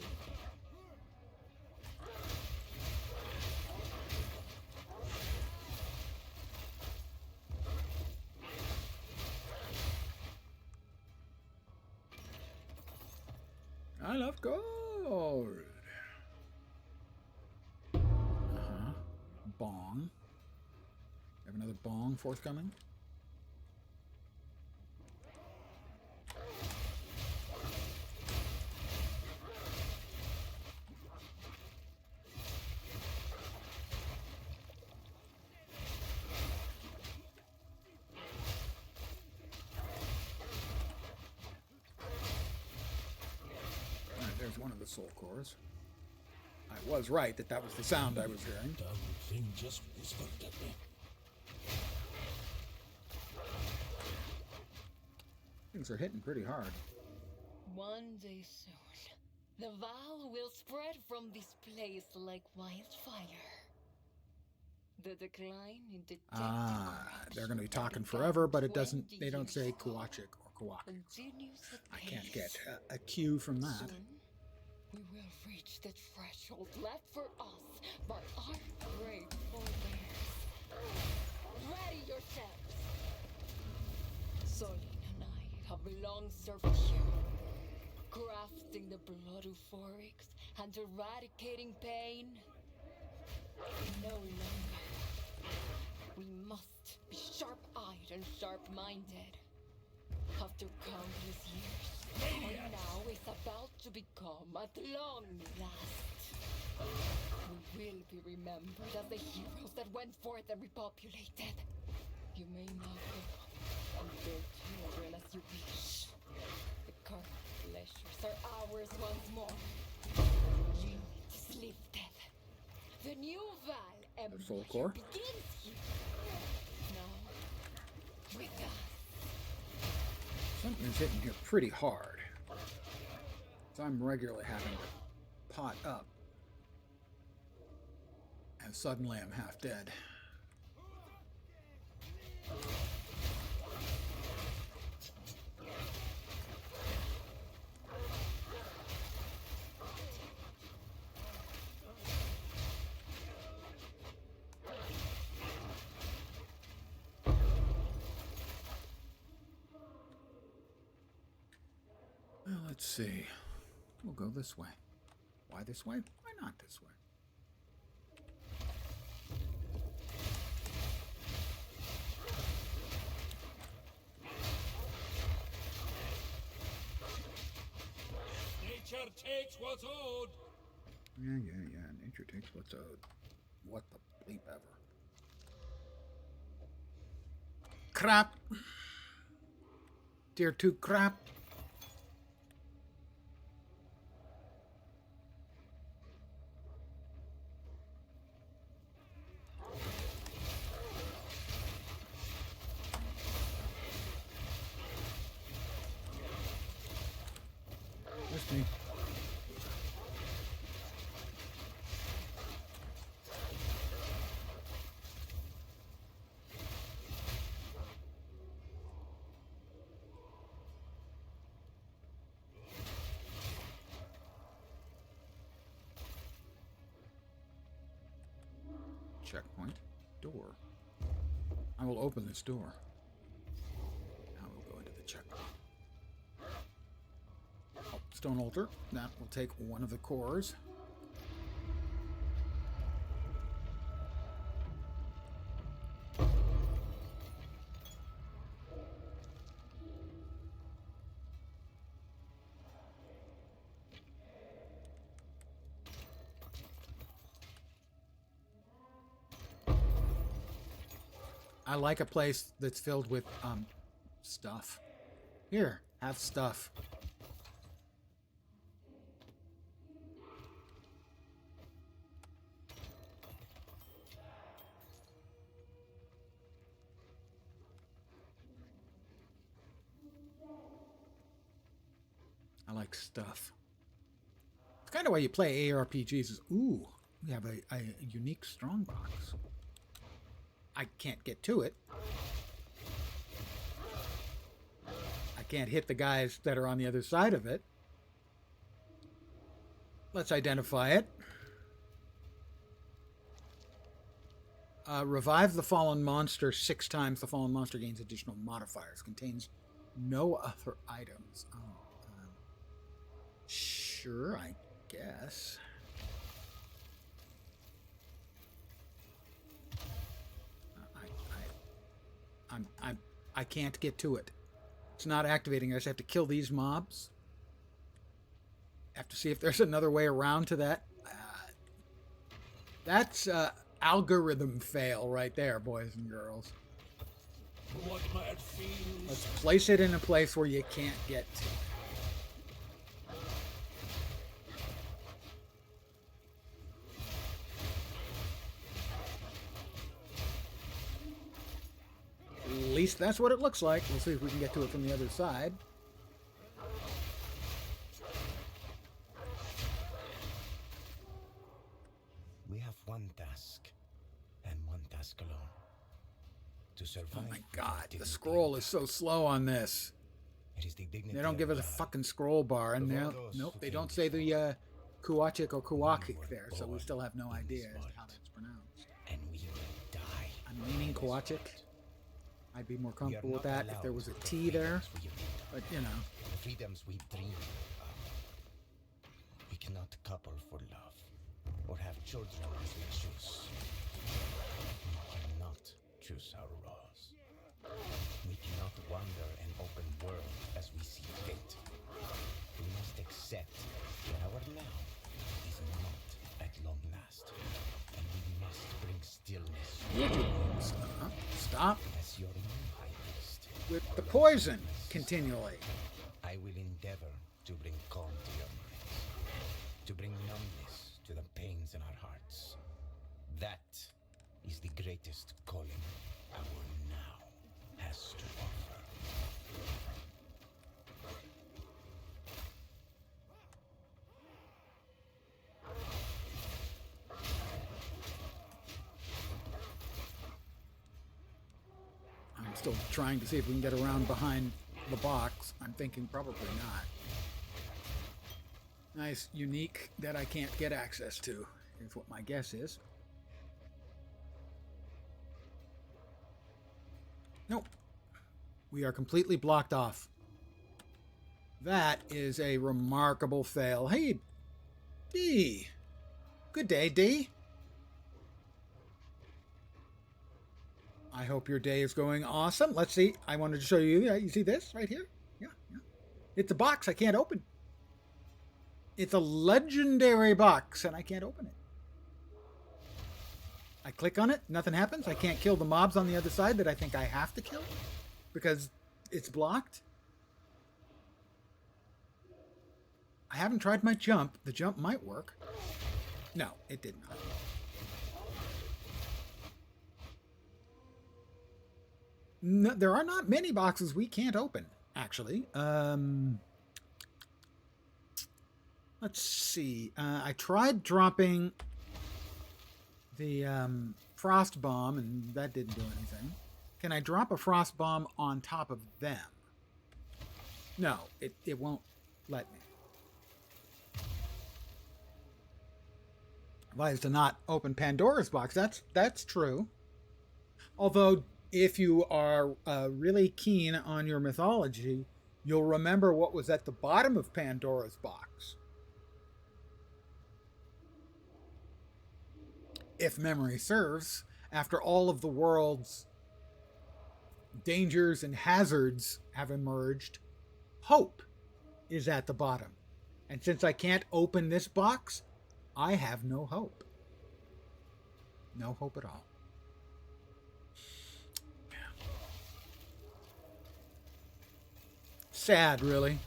S1: I love gold. Bong. Have another bong forthcoming? There's one of the soul cores. I was right that that was the sound I was hearing.
S3: Damn thing just whispered at me.
S1: Things are hitting pretty hard.
S6: One day soon, the vow will spread from this place like wildfire. The decline in the
S1: They're going to be talking forever, but it doesn't. They don't say Kowachik or Kowak. I can't get a cue from that.
S6: Soon, we will reach the threshold left for us by our great forebears. Ready yourselves! Solin and I have long served you, crafting the blood euphorics and eradicating pain. No longer. We must be sharp-eyed and sharp-minded. After countless years, what now is about to become at long last. We will be remembered as the heroes that went forth and repopulated. You may now go and bear children as you wish. The current pleasures are ours once more. Limit is lifted. The new Val
S1: Soul Core
S6: begins here. Now, with us.
S1: Something's hitting here pretty hard. So I'm regularly having to pot up. And suddenly I'm half dead. Well, let's see. We'll go this way. Why this way? Why not this way?
S3: Nature takes what's owed.
S1: Yeah. Nature takes what's owed. What the bleep ever. Crap. Tier 2 crap. Me. Checkpoint. Door. I will open this door. Now we'll go into the checkpoint. Stone altar. That will take one of the cores. I like a place that's filled with stuff. Here, have stuff. I like stuff. It's kind of why you play ARPGs. Is, ooh, we have a unique strongbox. I can't get to it. I can't hit the guys that are on the other side of it. Let's identify it. Revive the fallen monster 6 times. The fallen monster gains additional modifiers. Contains no other items. Oh, sure, I guess. I can't get to it. It's not activating. I just have to kill these mobs. Have to see if there's another way around to that. That's algorithm fail right there, boys and girls.
S3: What mad fiends?
S1: Let's place it in a place where you can't get to it. At least that's what it looks like. We'll see if we can get to it from the other side.
S8: We have one task, and one task alone. To survive.
S1: Oh my god, the scroll is so slow on this.
S8: It is the dignity
S1: They don't give us a fucking scroll bar, and nope, they don't say the Kuachik or Kuwakik there, so we still have no idea as to how that's pronounced.
S8: And we will die.
S1: I'm leaning Kuachik. I'd be more comfortable with that if there was a T there, but you know.
S8: The freedoms we dream of. We cannot couple for love, or have children as we choose. We cannot choose our roles. We cannot wander an open world as we see fit. We must accept that our now is not at long last, and we must bring stillness
S1: Stop
S8: as your new high priest.
S1: with the poison continually.
S8: I will endeavor to bring calm to your minds, to bring numbness to the pains in our hearts. That is the greatest calling our now has to offer.
S1: I'm still trying to see if we can get around behind the box. I'm thinking probably not. Nice, unique that I can't get access to, is what my guess is. Nope. We are completely blocked off. That is a remarkable fail. Hey, D. Good day, D. I hope your day is going awesome. Let's see. I wanted to show you. You see this right here? Yeah. It's a box I can't open. It's a legendary box, and I can't open it. I click on it, nothing happens. I can't kill the mobs on the other side that I think I have to kill because it's blocked. I haven't tried my jump. The jump might work. No, it did not. No, there are not many boxes we can't open, actually. Let's see. I tried dropping the frost bomb, and that didn't do anything. Can I drop a frost bomb on top of them? No, it won't let me. Advised to not open Pandora's box. That's true. Although, if you are really keen on your mythology, you'll remember what was at the bottom of Pandora's box. If memory serves, after all of the world's dangers and hazards have emerged, hope is at the bottom. And since I can't open this box, I have no hope. No hope at all. Sad, really.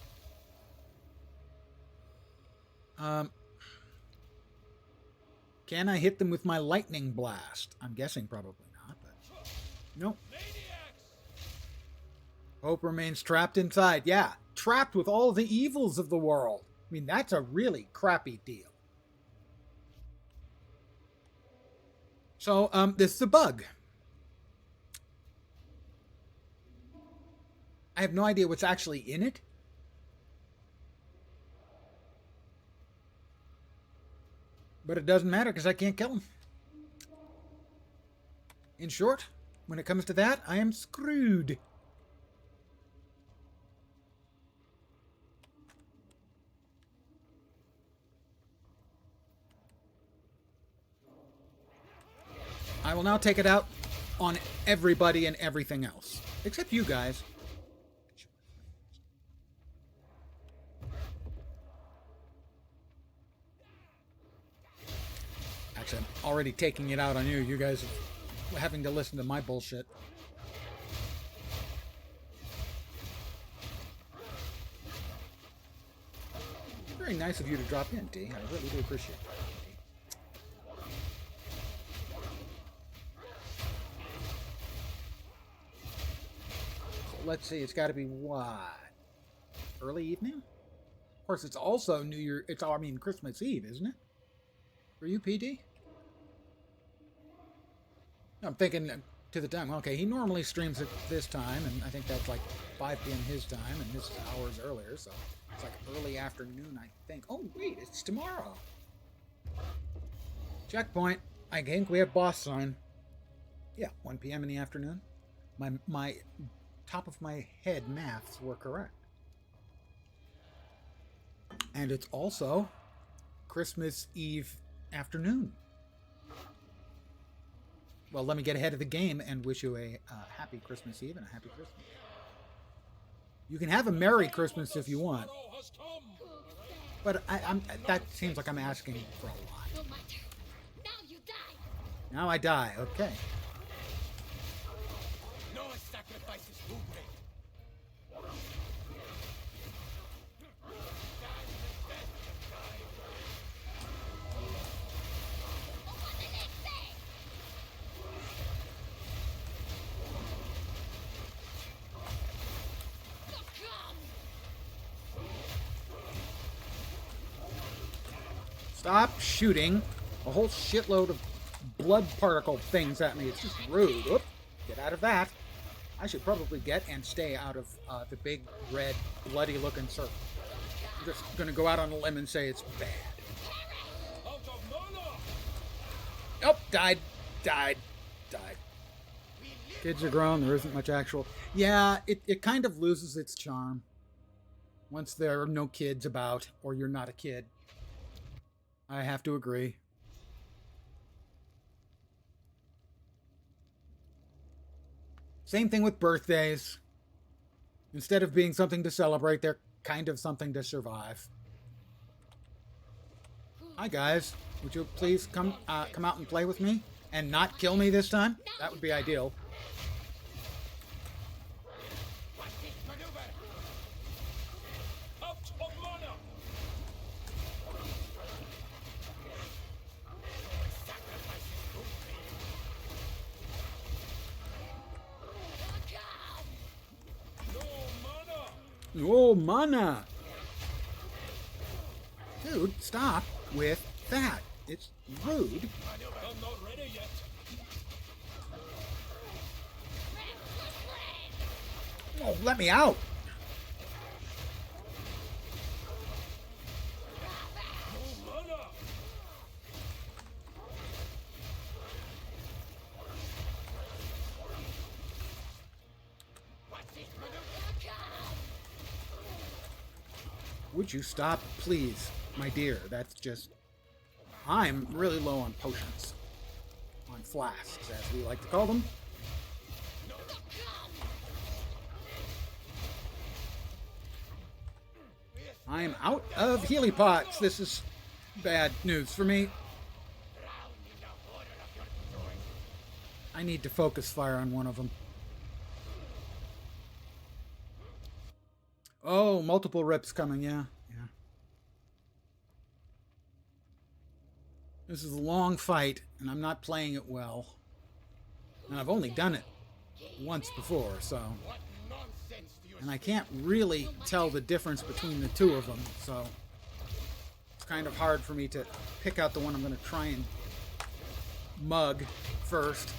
S1: Can I hit them with my lightning blast? I'm guessing probably not, but nope. Hope remains trapped inside. Yeah, trapped with all the evils of the world. I mean, that's a really crappy deal. So, this is a bug. I have no idea what's actually in it. But it doesn't matter because I can't kill him. In short, when it comes to that, I am screwed. I will now take it out on everybody and everything else. Except you guys. Actually, I'm already taking it out on you. You guys are having to listen to my bullshit. Very nice of you to drop in, D. I really do appreciate it. Let's see, it's got to be what? Early evening? Of course, it's also New Year. Christmas Eve, isn't it? For you, PD? I'm thinking to the time. Okay, he normally streams at this time, and I think that's like 5 p.m. his time, and this is hours earlier, so it's like early afternoon, I think. Oh, wait, it's tomorrow. Checkpoint. I think we have boss sign. Yeah, 1 p.m. in the afternoon. My top of my head maths were correct. And it's also Christmas Eve afternoon. Well, let me get ahead of the game and wish you a happy Christmas Eve and a happy Christmas. You can have a Merry Christmas if you want. But that seems like I'm asking for a lot.
S6: No matter. Now you die.
S1: Now I die, okay.
S3: No sacrifices too great.
S1: Stop shooting a whole shitload of blood particle things at me. It's just rude. Oop, get out of that. I should probably get and stay out of the big, red, bloody-looking circle. I'm just going to go out on a limb and say it's bad. Nope, died. Kids are grown. There isn't much actual... Yeah, it kind of loses its charm once there are no kids about or you're not a kid. I have to agree. Same thing with birthdays. Instead of being something to celebrate, they're kind of something to survive. Hi guys, would you please come out and play with me and not kill me this time? That would be ideal. Oh, mana! Dude, stop with that. It's rude.
S3: I'm not ready yet.
S1: Oh, let me out. Would you stop, please, my dear? That's just... I'm really low on potions. On flasks, as we like to call them. I'm out of Healy pots. This is bad news for me. I need to focus fire on one of them. Oh, multiple rips coming, yeah. This is a long fight, and I'm not playing it well. And I've only done it once before, so... And I can't really tell the difference between the two of them, so... It's kind of hard for me to pick out the one I'm going to try and mug first.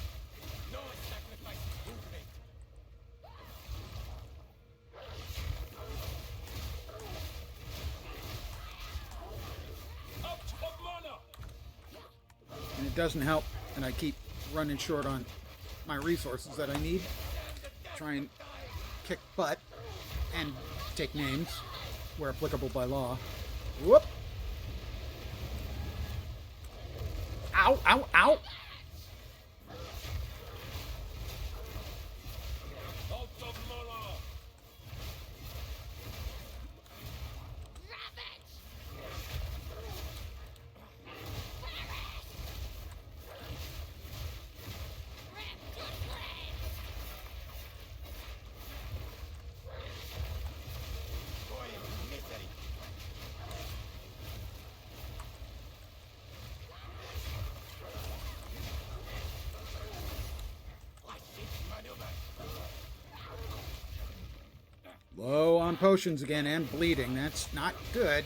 S1: doesn't help, and I keep running short on my resources that I need. Try and kick butt and take names where applicable by law. Whoop! Ow, ow, ow! Low on potions again and bleeding. That's not good.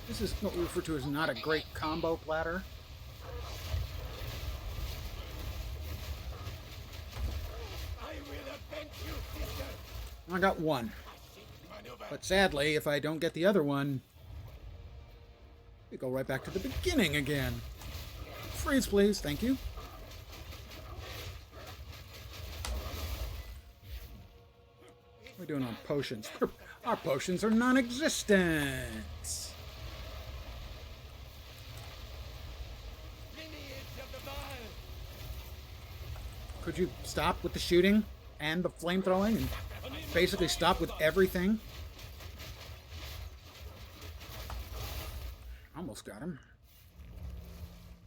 S1: This is what we refer to as not a great combo platter. I got one. But sadly, if I don't get the other one, we go right back to the beginning again. Freeze, please. Thank you. What are we doing on potions? Our potions are non-existent. Could you stop with the shooting and the flame throwing and basically stop with everything? Almost got him.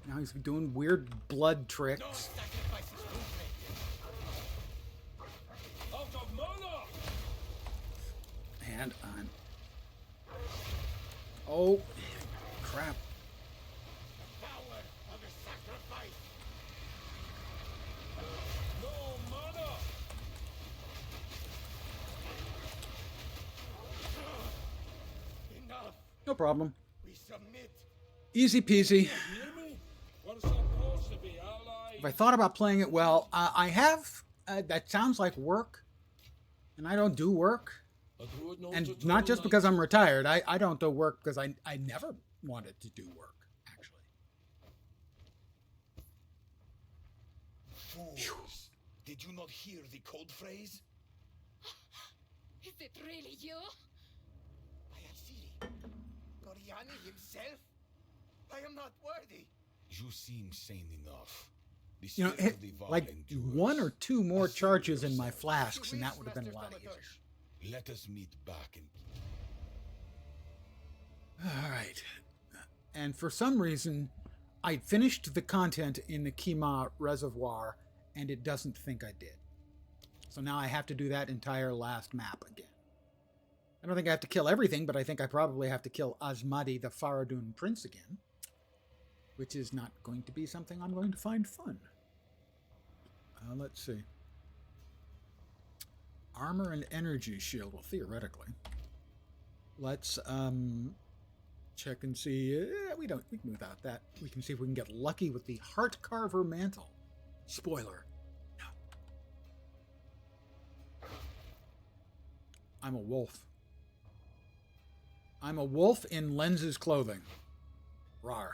S1: Now he's doing weird blood tricks. And I'm... Oh, crap. No problem. Easy peasy. If I thought about playing it well, I have. That sounds like work, and I don't do work. And not just because I'm retired. I don't do work because I never wanted to do work, actually.
S3: Fools. Did you not hear the code phrase?
S6: Is it really you?
S3: I am Siri. Goriani himself? I am not worthy. You seem sane enough.
S1: You know, like one or two more charges in my flasks, and that would have been a lot easier.
S3: Let us meet back in...
S1: All right. And for some reason, I finished the content in the Kima Reservoir, and it doesn't think I did. So now I have to do that entire last map again. I don't think I have to kill everything, but I think I probably have to kill Asmadi, the Faradun Prince again, which is not going to be something I'm going to find fun. Let's see. Armor and energy shield. Well, theoretically. Let's check and see. We can do without that. We can see if we can get lucky with the Heart Carver Mantle. Spoiler. No. I'm a wolf. I'm a wolf in Lens's clothing. Rawr.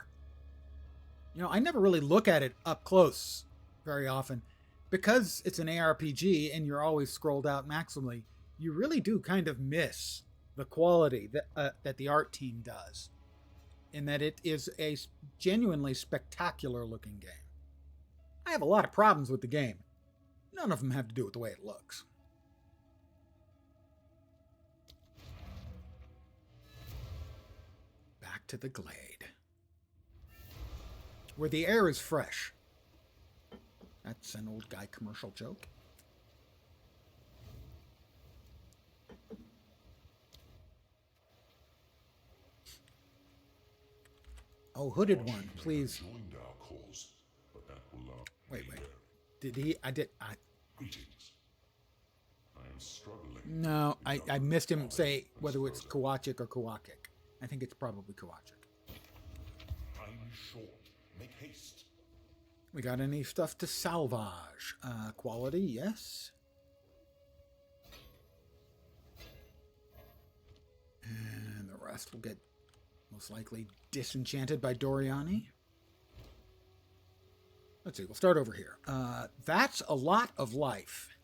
S1: You know, I never really look at it up close very often. Because it's an ARPG and you're always scrolled out maximally, you really do kind of miss the quality that the art team does. In that it is a genuinely spectacular looking game. I have a lot of problems with the game. None of them have to do with the way it looks. Back to the glade. Where the air is fresh. That's an old guy commercial joke. Oh, hooded one, please. Wait. Did he? I did.
S7: Greetings. I am struggling.
S1: No, I missed him say whether it's Kawachik or Kawakik. I think it's probably Kawachik.
S7: Time is short. Make haste.
S1: We got any stuff to salvage? Quality, yes. And the rest will get most likely disenchanted by Doriani. Let's see, we'll start over here. That's a lot of life.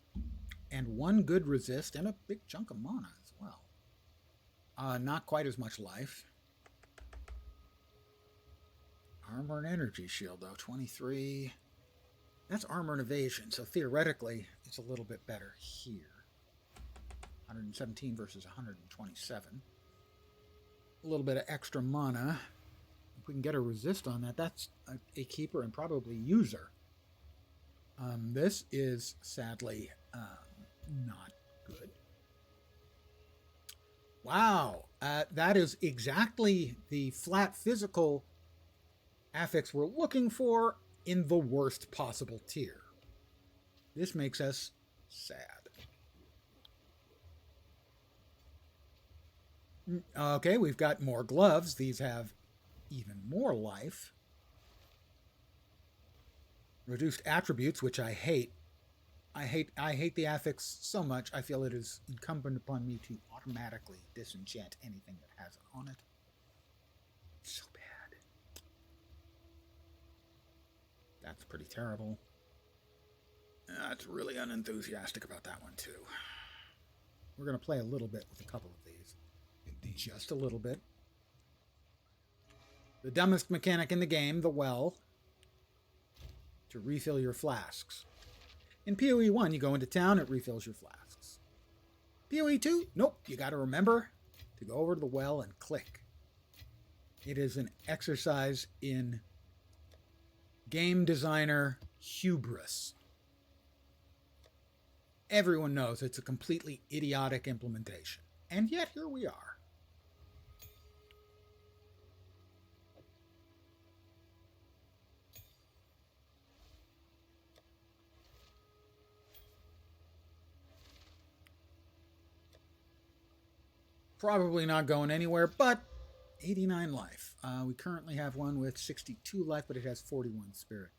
S1: And one good resist and a big chunk of mana as well. Not quite as much life. Armor and energy shield, though. 23. That's armor and evasion, so theoretically, it's a little bit better here. 117 versus 127. A little bit of extra mana. If we can get a resist on that, that's a keeper and probably user. This is sadly not good. Wow, that is exactly the flat physical affix we're looking for in the worst possible tier. This makes us sad. Okay, we've got more gloves. These have even more life. Reduced attributes, which I hate. I hate the affix so much. I feel it is incumbent upon me to automatically disenchant anything that has it on it. So bad. That's pretty terrible. That's really unenthusiastic about that one too. We're going to play a little bit with a couple of these.
S3: Indeed.
S1: Just a little bit. The dumbest mechanic in the game, the well, to refill your flasks. In PoE 1, you go into town, it refills your flasks. PoE 2, nope, you got to remember to go over to the well and click. It is an exercise in game designer hubris. Everyone knows it's a completely idiotic implementation. And yet, here we are. Probably not going anywhere, but 89 life. We currently have one with 62 life, but it has 41 spirit.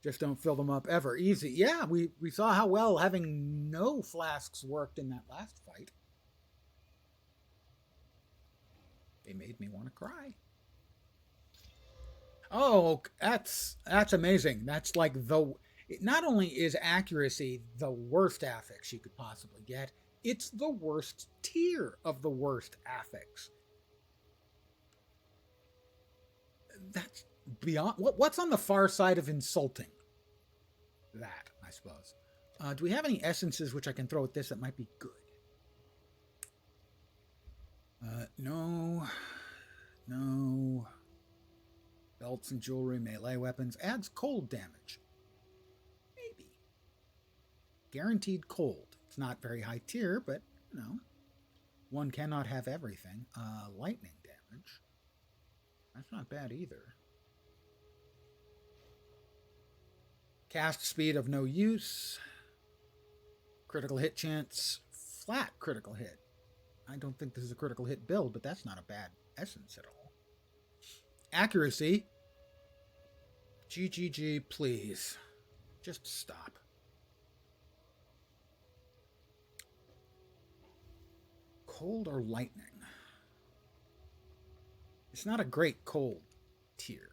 S1: Just don't fill them up ever. Easy. Yeah, we saw how well having no flasks worked in that last fight. They made me want to cry. Oh, that's amazing. That's like not only is accuracy the worst affix you could possibly get, it's the worst tier of the worst affix. That's beyond... What's on the far side of insulting? That, I suppose. Do we have any essences which I can throw at this that might be good? No. No. Belts and jewelry, melee weapons. Adds cold damage. Maybe. Guaranteed cold. It's not very high tier, but, you know, one cannot have everything. Lightning damage. That's not bad either. Cast speed of no use. Critical hit chance. Flat critical hit. I don't think this is a critical hit build, but that's not a bad essence at all. Accuracy. GGG, please. Just stop. Cold or lightning? It's not a great cold tier.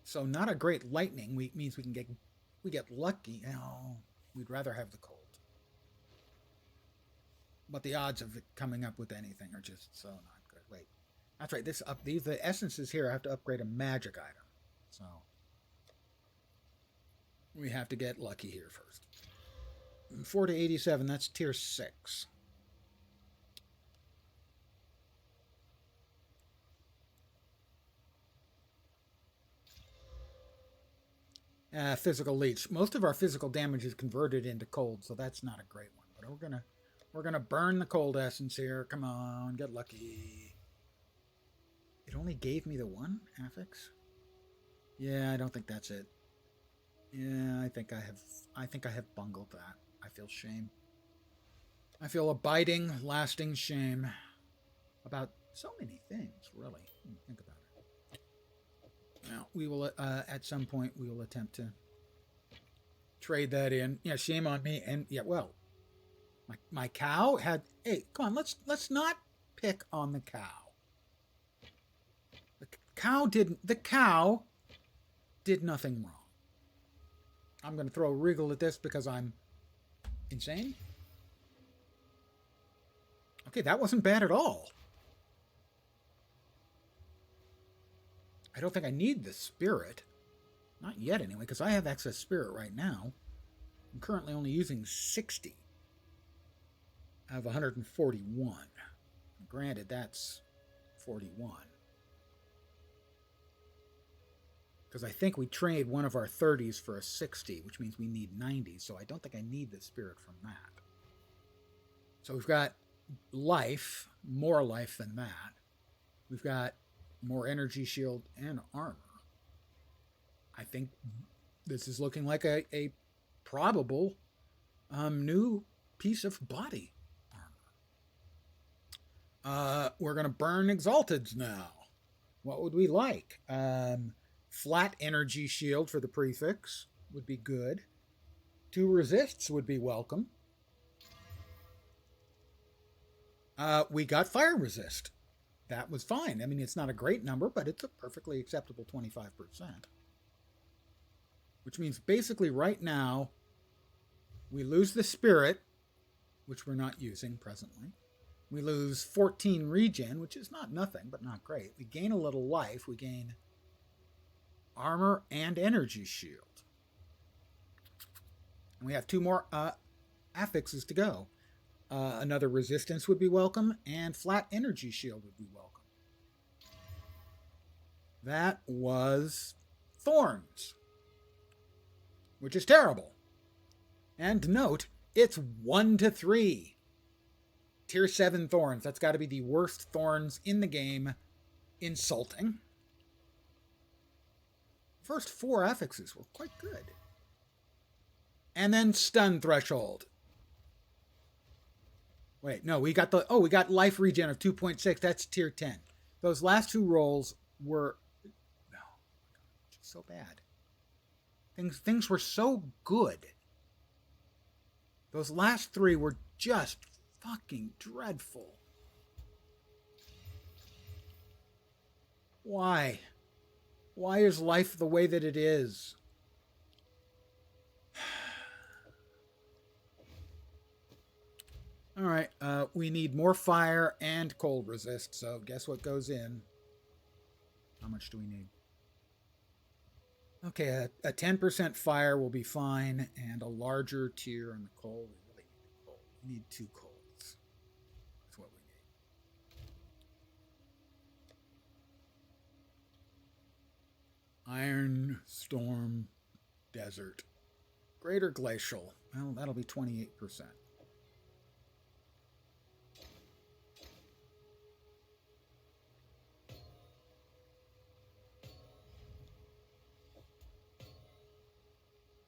S1: So not a great lightning means we get lucky. No, we'd rather have the cold. But the odds of it coming up with anything are just so not good. Wait, that's right. The essences here have to upgrade a magic item. So we have to get lucky here first. 4 to 87, that's tier 6. Physical leech. Most of our physical damage is converted into cold, so that's not a great one. But we're gonna burn the cold essence here. Come on, get lucky. It only gave me the one affix. Yeah, I don't think that's it. Yeah, I think I have bungled that. I feel shame. I feel abiding, lasting shame about so many things, really. Think about it. Now, we will, at some point, we will attempt to trade that in. Yeah, shame on me. And, yeah, well, my cow had... Hey, come on, let's not pick on the cow. The The cow did nothing wrong. I'm going to throw a wriggle at this because I'm insane. Okay, that wasn't bad at all. I don't think I need the spirit. Not yet, anyway, because I have excess spirit right now. I'm currently only using 60 out of 141. Granted, that's 41. Because I think we trade one of our 30s for a 60, which means we need 90. So I don't think I need the spirit from that. So we've got life, more life than that. We've got more energy shield and armor. I think this is looking like a probable new piece of body armor. We're going to burn Exalteds now. What would we like? Flat energy shield for the prefix would be good. 2 resists would be welcome. We got fire resist. That was fine. I mean, it's not a great number, but it's a perfectly acceptable 25%. Which means basically right now, we lose the spirit, which we're not using presently. We lose 14 regen, which is not nothing, but not great. We gain a little life. We gain armor and energy shield. And we have 2 more affixes to go. Another resistance would be welcome, and flat energy shield would be welcome. That was Thorns, which is terrible. And note, it's 1 to 3. Tier 7 Thorns. That's got to be the worst Thorns in the game. Insulting. First 4 affixes were quite good. And then Stun Threshold. Wait, no, we got life regen of 2.6. That's tier 10. Those last 2 rolls were just so bad. Things were so good. Those last 3 were just fucking dreadful. Why? Why is life the way that it is? All right, we need more fire and cold resist, so guess what goes in? How much do we need? Okay, a 10% fire will be fine, and a larger tier on the cold. We really need cold. We need 2 colds. That's what we need. Iron, Storm, Desert. Greater Glacial. Well, that'll be 28%.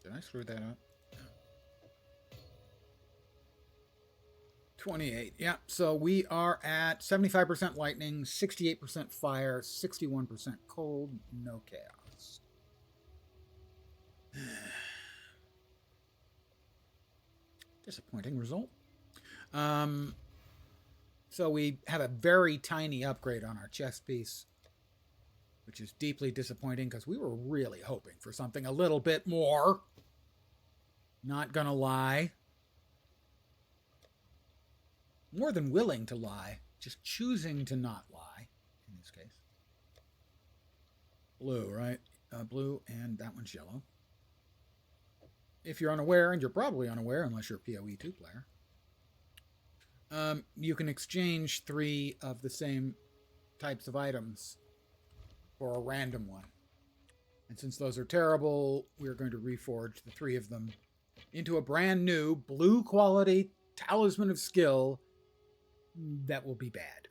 S1: Did I screw that up? 28. Yeah, so we are at 75% lightning, 68% fire, 61% cold, no chaos. Disappointing result. So we have a very tiny upgrade on our chest piece, which is deeply disappointing because we were really hoping for something a little bit more. Not gonna lie. More than willing to lie, just choosing to not lie in this case. Blue, right? Blue, and that one's yellow. If you're unaware, and you're probably unaware unless you're a PoE 2 player, you can exchange 3 of the same types of items for a random one. And since those are terrible, we're going to reforge the 3 of them into a brand new blue quality Talisman of Skill that will be bad.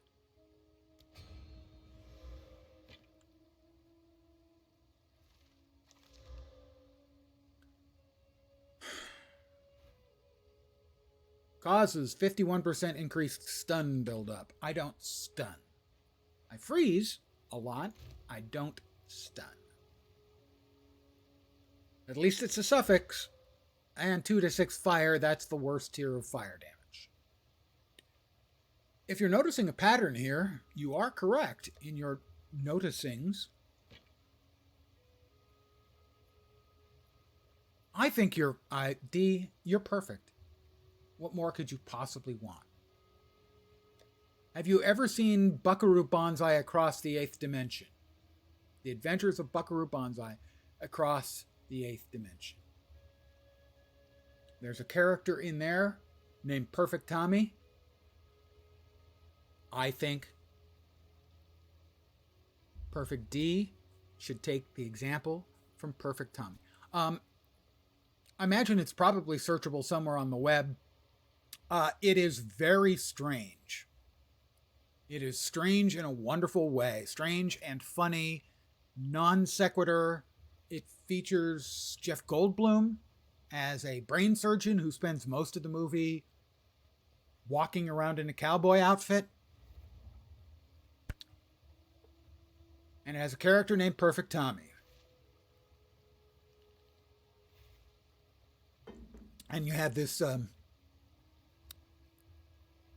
S1: Causes 51% increased stun buildup. I don't stun. I freeze a lot. I don't stun. At least it's a suffix. And 2 to 6 fire, that's the worst tier of fire damage. If you're noticing a pattern here, you are correct in your noticings. I think you're perfect. What more could you possibly want? Have you ever seen Buckaroo Banzai Across the Eighth Dimension? The Adventures of Buckaroo Banzai Across the Eighth Dimension. There's a character in there named Perfect Tommy. I think Perfect D should take the example from Perfect Tommy. I imagine it's probably searchable somewhere on the web. It is very strange. It is strange in a wonderful way. Strange and funny, non sequitur. It features Jeff Goldblum as a brain surgeon who spends most of the movie walking around in a cowboy outfit. And it has a character named Perfect Tommy. And you have this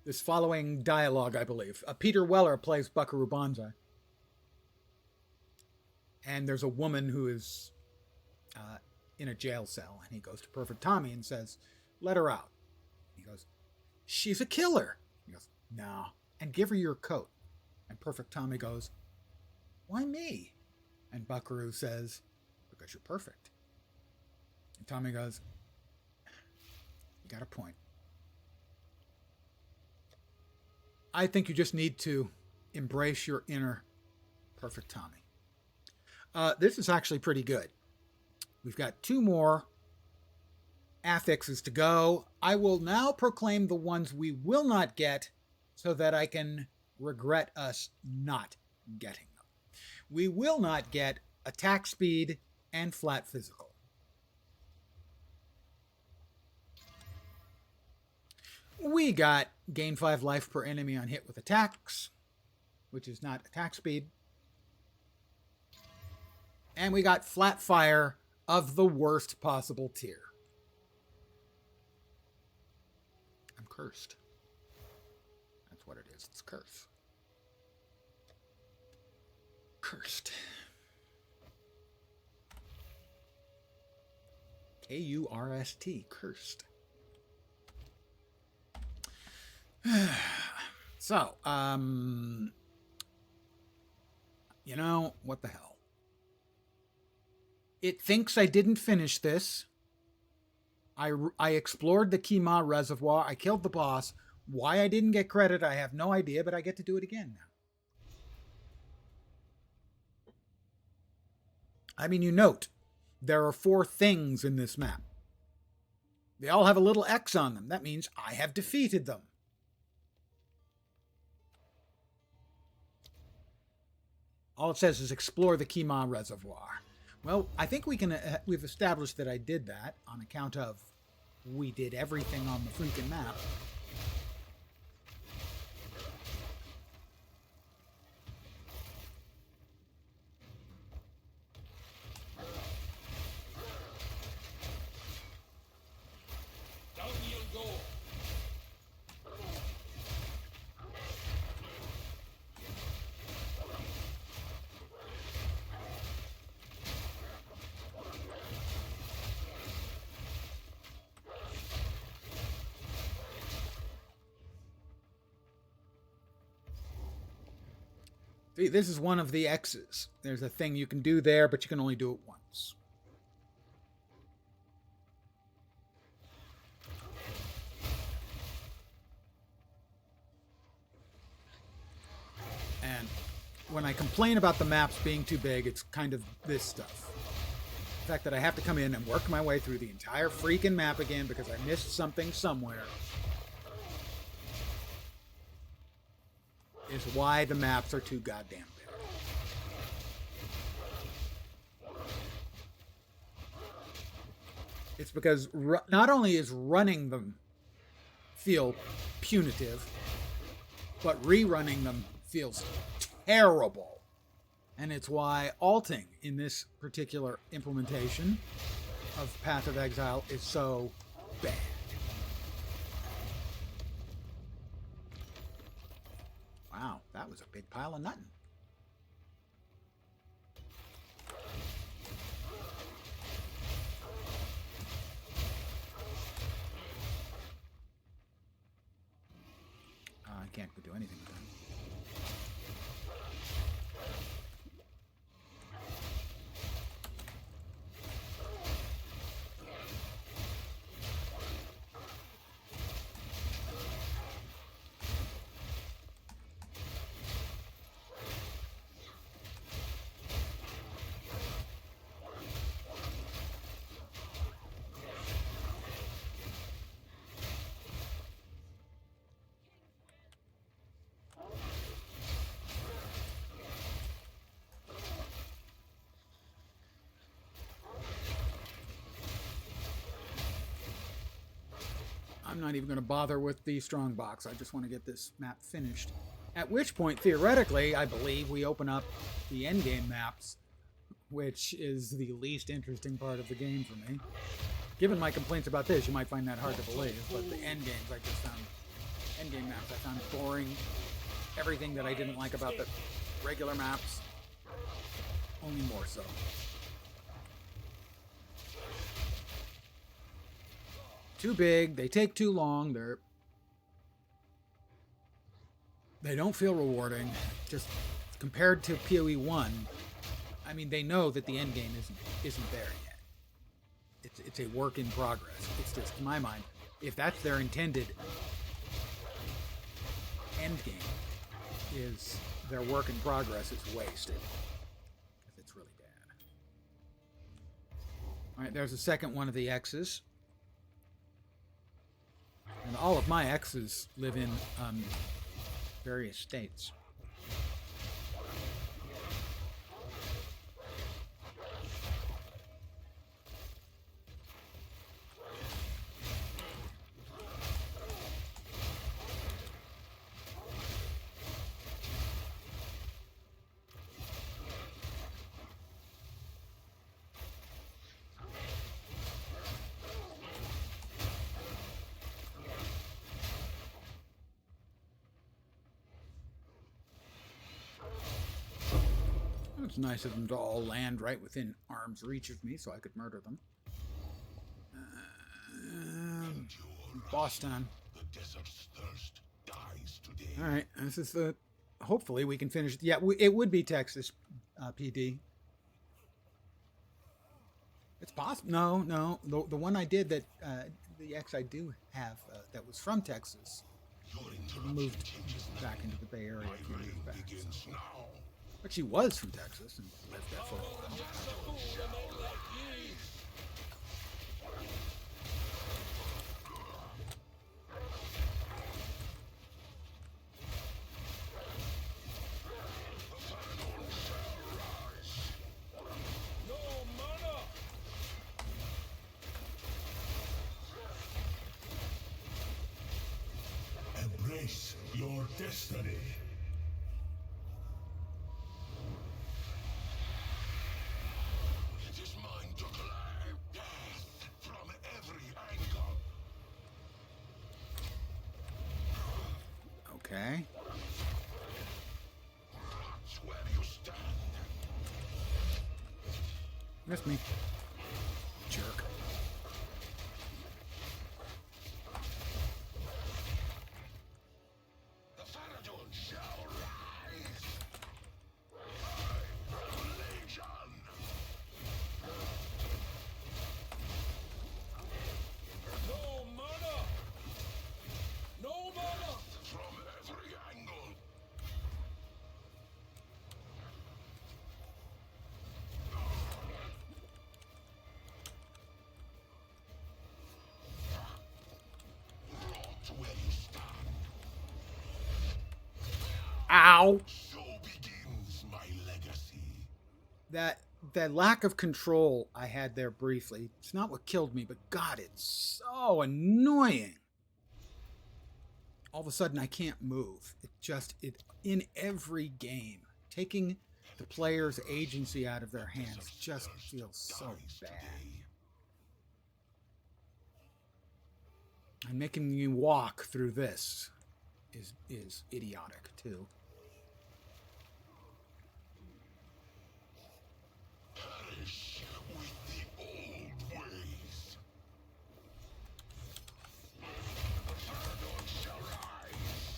S1: this following dialogue, I believe. Peter Weller plays Buckaroo Banzai. And there's a woman who is in a jail cell. And he goes to Perfect Tommy and says, let her out. He goes, she's a killer. He goes, no. And give her your coat. And Perfect Tommy goes, why me? And Buckaroo says, because you're perfect. And Tommy goes, you got a point. I think you just need to embrace your inner Perfect Tommy. This is actually pretty good. We've got 2 more affixes to go. I will now proclaim the ones we will not get so that I can regret us not getting them. We will not get attack speed and flat physical. We got gain 5 life per enemy on hit with attacks, which is not attack speed. And we got flat fire of the worst possible tier. I'm cursed. That's what it is. It's curse. Cursed. K-U-R-S-T. Cursed. So, you know, what the hell? It thinks I didn't finish this. I explored the Kima Reservoir. I killed the boss. Why I didn't get credit, I have no idea, but I get to do it again now. I mean, you note, there are 4 things in this map. They all have a little X on them. That means I have defeated them. All it says is explore the Kima Reservoir. Well, I think we've established that I did that on account of we did everything on the freaking map.
S2: Down you'll go.
S1: See, this is one of the X's. There's a thing you can do there, but you can only do it once. And when I complain about the maps being too big, it's kind of this stuff. The fact that I have to come in and work my way through the entire freaking map again because I missed something somewhere is why the maps are too goddamn big. It's because not only is running them feel punitive, but rerunning them feels terrible. And it's why alting in this particular implementation of Path of Exile is so bad. Wow, that was a big pile of nothing. can't do anything with them. I'm not even going to bother with the strongbox. I just want to get this map finished. At which point, theoretically, I believe we open up the endgame maps, which is the least interesting part of the game for me. Given my complaints about this, you might find that hard to believe, but the endgames I just found, endgame maps I found boring. Everything that I didn't like about the regular maps, only more so. Too big, they take too long, they don't feel rewarding. Just compared to PoE 1, I mean, they know that the end game isn't there yet. It's a work in progress. It's just, in my mind, if that's their intended end game, is their work in progress, it's wasted. Because it's really bad. Alright, there's a second one of the X's. And all of my X's live in various states. It's nice of them to all land right within arm's reach of me so I could murder them. Boss time. Alright, this is the... Hopefully we can finish... Yeah, it would be Texas, PD. It's possible. No. The one I did that... the X I do have that was from Texas moved back into the Bay Area a few years back. So. But she was from Texas and lived there for a while.
S7: Embrace your destiny.
S1: Okay. Missed me. Jerk.
S7: The Faradon shall rise. Revelation.
S2: No mana! No mana!
S7: From every angle. Rot where you stand.
S1: Ow!
S7: So begins my legacy.
S1: That lack of control I had there briefly, it's not what killed me, but God, it's so annoying. All of a sudden I can't move. It in every game, taking the player's agency out of their hands just feels so bad. And making you walk through this is idiotic too.
S7: Perish with the old ways. The Faradon shall rise.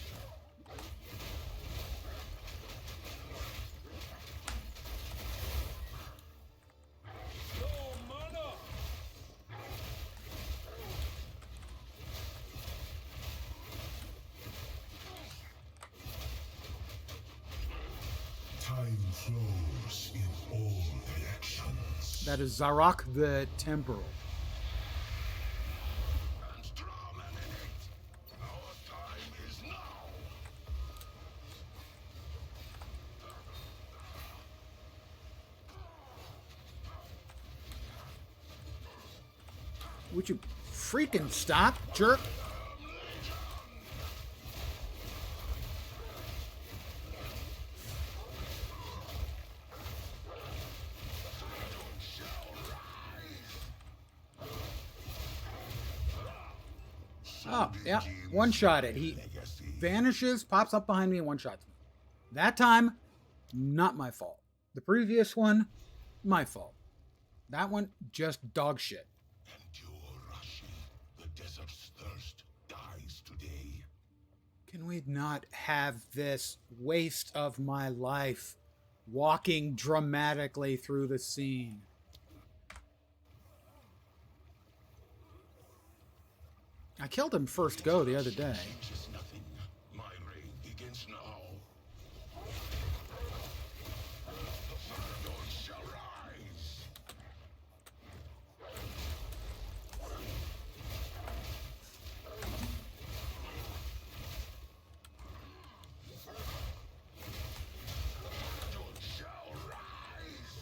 S7: Time flows in all directions.
S1: That is Zarok the Temporal.
S7: Our time is now.
S1: Would you freaking stop, jerk? Oh, yeah. One shot it. He vanishes, pops up behind me, and one shots me. That time, not my fault. The previous one, my fault. That one, just dog shit.
S7: Endure, Rashi. The desert's thirst dies today.
S1: Can we not have this waste of my life walking dramatically through the scene? I killed him first go the other day.
S7: Changes nothing. My reign begins now. The Farador shall rise. Farador shall rise.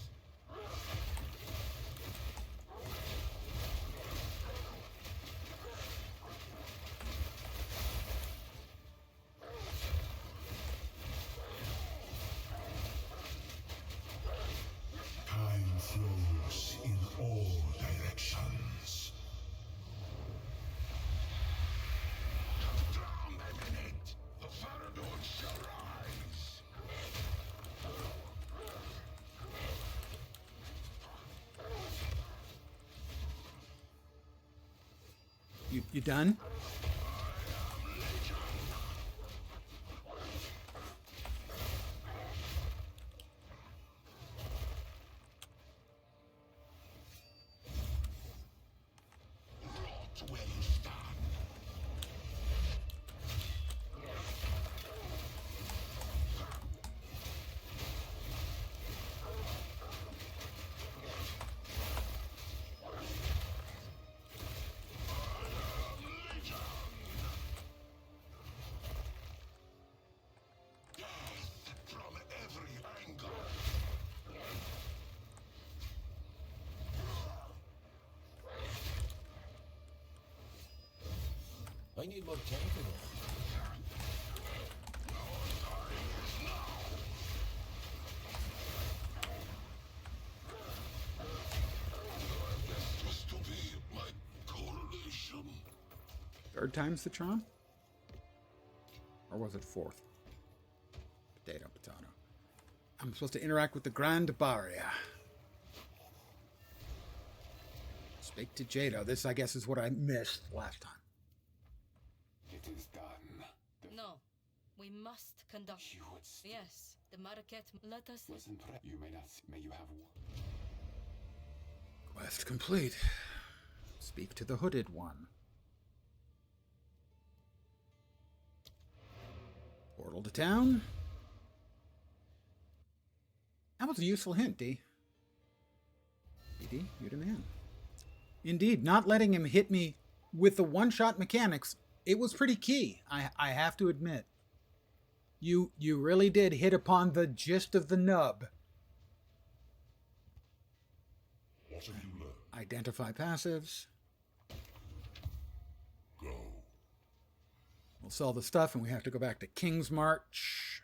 S7: Time flows in all directions. Drown them in it. The Farador shall rise.
S1: You done?
S7: Not well done. From every angle.
S8: I need more tentacles.
S7: Just to be my coronation.
S1: Third time's the charm? Or was it fourth? Potato, potato. I'm supposed to interact with the Grand Barrier. Speak to Jado. This, I guess, is what I missed last time.
S5: It is done.
S6: No, we must conduct.
S5: You would still
S6: Yes, the Marquette. Let us.
S5: wasn't you may not. May you have one.
S1: Quest complete. Speak to the Hooded One. Portal to town. That was a useful hint, D. BD, you demand. Indeed, not letting him hit me with the one-shot mechanics, it was pretty key, I have to admit. You really did hit upon the gist of the nub.
S7: What have you learned?
S1: Identify passives.
S7: Go.
S1: We'll sell the stuff and we have to go back to King's March.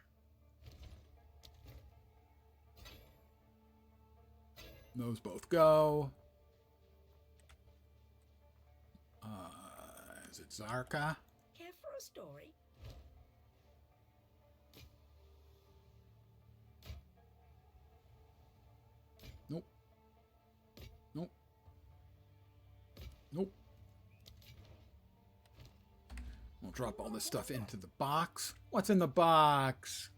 S1: Those both go. Is it Zarka?
S9: Care for a story?
S1: Nope. Nope. Nope. We'll drop all this stuff into the box. What's in the box?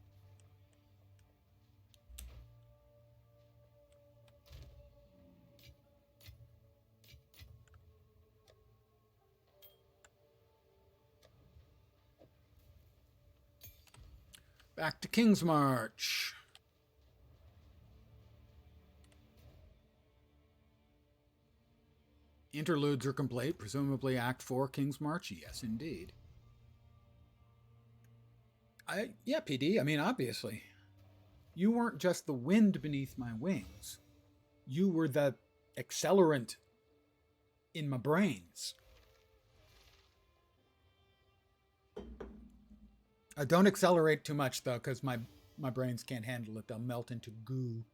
S1: Back to King's March. Interludes are complete, presumably Act 4, King's March. Yes, indeed. Yeah, PD, I mean, obviously. You weren't just the wind beneath my wings. You were the accelerant in my brains. Don't accelerate too much, though, because my brains can't handle it. They'll melt into goo.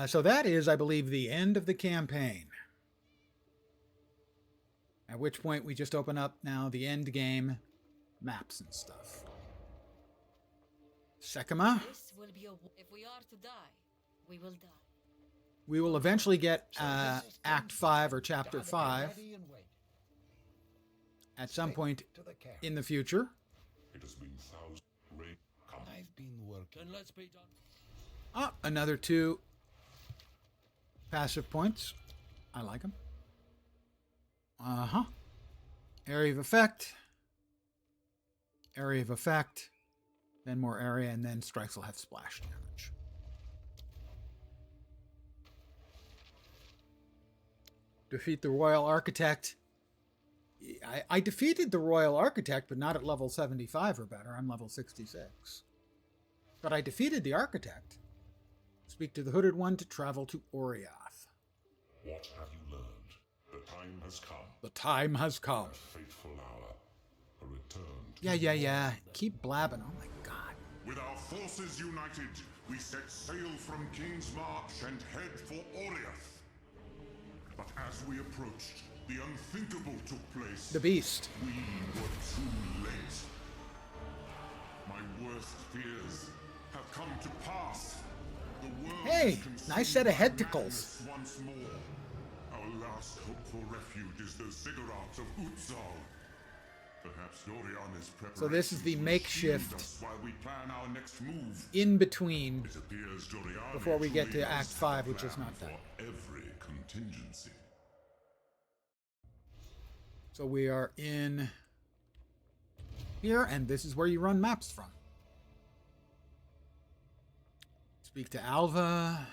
S1: So that is, I believe, the end of the campaign. At which point we just open up now the end game maps and stuff. Sekima.
S6: This will be if we are to die, we will die.
S1: We will eventually get Act 5 or Chapter 5 at some point in the future.
S7: It has been thousands.
S2: I've been working. Let's be done.
S1: Another 2 passive points. I like them. Area of effect. Area of effect. Then more area, and then strikes will have splash damage. Defeat the Royal Architect. I defeated the Royal Architect, but not at level 75 or better. I'm level 66. But I defeated the Architect. Speak to the Hooded One to travel to Orioth.
S7: What have you learned? The time has come.
S1: The time has come.
S7: A fateful hour. A return.
S1: Yeah. Keep blabbing. Oh my god.
S7: With our forces united, we set sail from King's March and head for Orioth. But as we approached, the unthinkable took place.
S1: The Beast.
S7: We were too late. My worst fears have come to pass. The world
S1: Hey,
S7: is consumed
S1: nice set of
S7: by
S1: headticles.
S7: madness once more. Our last hope for refuge is the ziggurats of Utzal. Perhaps Doriana's preparations
S1: So this is the
S7: will
S1: makeshift
S7: shield us while we plan our next move.
S1: in between
S7: It appears Doriana
S1: before we get
S7: truly
S1: to Act
S7: does
S1: 5,
S7: have a
S1: which is
S7: plan
S1: not done.
S7: for every contingency.
S1: So we are in here, and this is where you run maps from. Speak to Alva.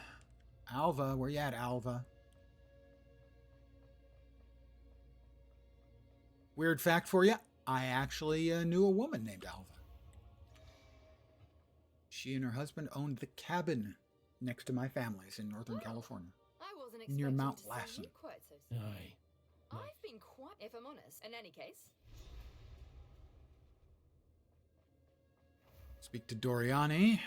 S1: Alva, where you at, Alva? Weird fact for you, I actually knew a woman named Alva. She and her husband owned the cabin next to my family's in Northern California.
S4: I wasn't
S1: Near
S4: expecting
S1: Mount
S4: to see
S1: Lassen.
S4: you quite so soon.
S2: Aye.
S4: I've been quite, if I'm honest. In any case,
S1: Speak to Doriani.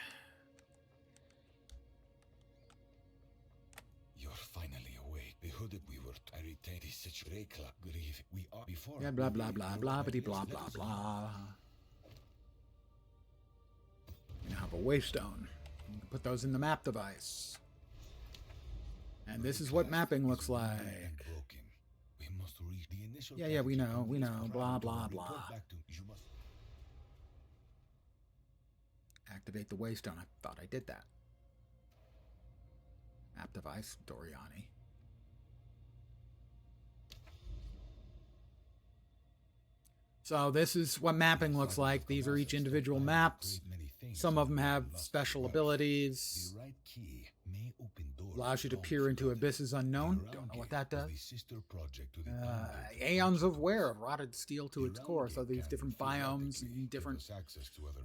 S8: You're finally awake. The hooded we were irritated such Wraeclast grieve. We are before.
S1: Yeah, blah, blah, blah, blah, bitty, blah, blah, blah. You now have a waystone. You can put those in the map device. And this is what mapping looks like.
S8: We must reach the initial
S1: Yeah, we know, blah, blah, blah. Activate the waystone. I thought I did that. Map device, Doriani. So this is what mapping looks like. These are each individual maps. Some of them have special abilities.
S8: The right key may open doors.
S1: Allows you to peer into abysses unknown. Don't know what that does. Aeons of wear of rotted steel to its core. So these different biomes and different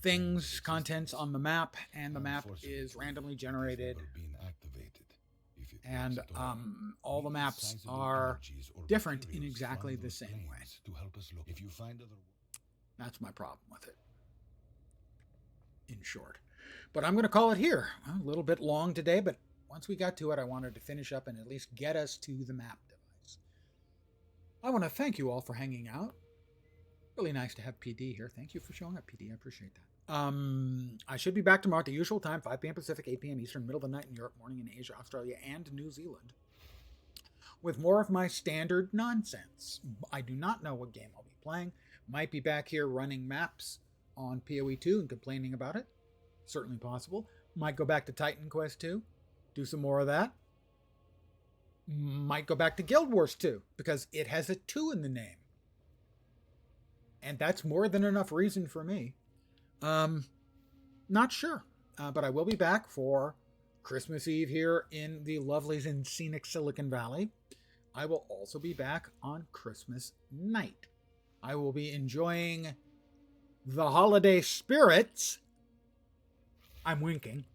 S1: things, contents on the map, and the map is randomly generated. And all the maps are different in exactly the same way. That's my problem with it, in short. But I'm going to call it here. A little bit long today, but once we got to it, I wanted to finish up and at least get us to the map device. I want to thank you all for hanging out. Really nice to have PD here. Thank you for showing up, PD. I appreciate that. I should be back tomorrow at the usual time, 5 p.m. Pacific, 8 p.m. Eastern, middle of the night in Europe, morning in Asia, Australia, and New Zealand, with more of my standard nonsense. I do not know what game I'll be playing. Might be back here running maps on PoE 2 and complaining about it. Certainly possible. Might go back to Titan Quest 2. Do some more of that. Might go back to Guild Wars 2 because it has a 2 in the name. And that's more than enough reason for me. Not sure. But I will be back for Christmas Eve here in the lovely and scenic Silicon Valley. I will also be back on Christmas night. I will be enjoying the holiday spirits. I'm winking.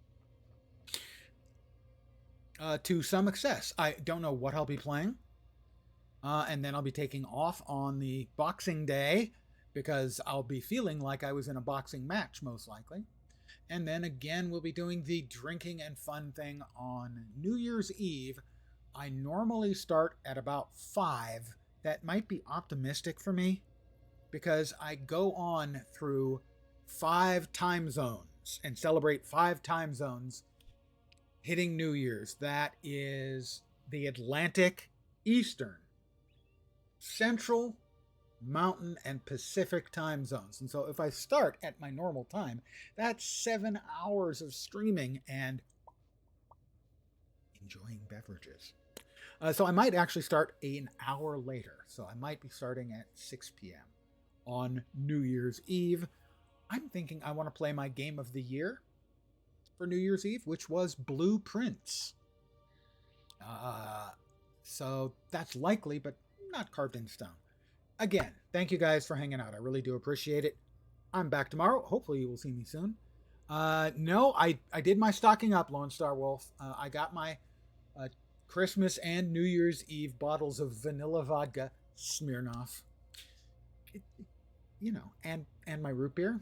S1: To some excess. I don't know what I'll be playing. And then I'll be taking off on the Boxing Day because I'll be feeling like I was in a boxing match, most likely. And then again, we'll be doing the drinking and fun thing on New Year's Eve. I normally start at about 5. That might be optimistic for me because I go on through 5 time zones and celebrate 5 time zones hitting New Year's. That is the Atlantic, Eastern, Central, Mountain, and Pacific time zones. And so if I start at my normal time, that's 7 hours of streaming and enjoying beverages. So I might actually start an hour later. So I might be starting at 6 p.m. on New Year's Eve. I'm thinking I want to play my game of the year for New Year's Eve, which was Blueprints. So that's likely, but not carved in stone. Again, thank you guys for hanging out. I really do appreciate it. I'm back tomorrow. Hopefully you will see me soon. No, I did my stocking up, Lone Star Wolf. I got my Christmas and New Year's Eve bottles of vanilla vodka, Smirnoff. And my root beer.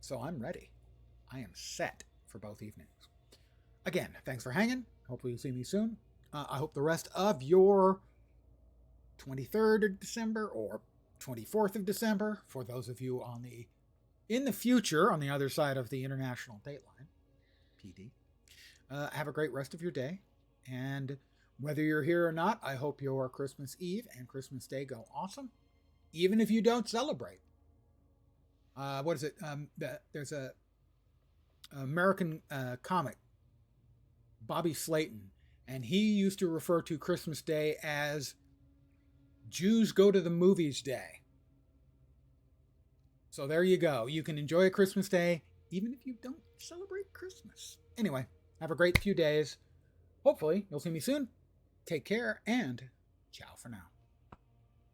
S1: So I'm ready. I am set for both evenings. Again, thanks for hanging. Hopefully you'll see me soon. I hope the rest of your 23rd of December or 24th of December, for those of you in the future on the other side of the international date line, PD, have a great rest of your day. And whether you're here or not, I hope your Christmas Eve and Christmas Day go awesome, even if you don't celebrate. What is it? There's a American comic, Bobby Slayton, and he used to refer to Christmas Day as Jews go to the movies day. So there you go. You can enjoy a Christmas Day even if you don't celebrate Christmas. Anyway, have a great few days. Hopefully you'll see me soon. Take care and ciao for now.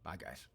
S1: Bye, guys.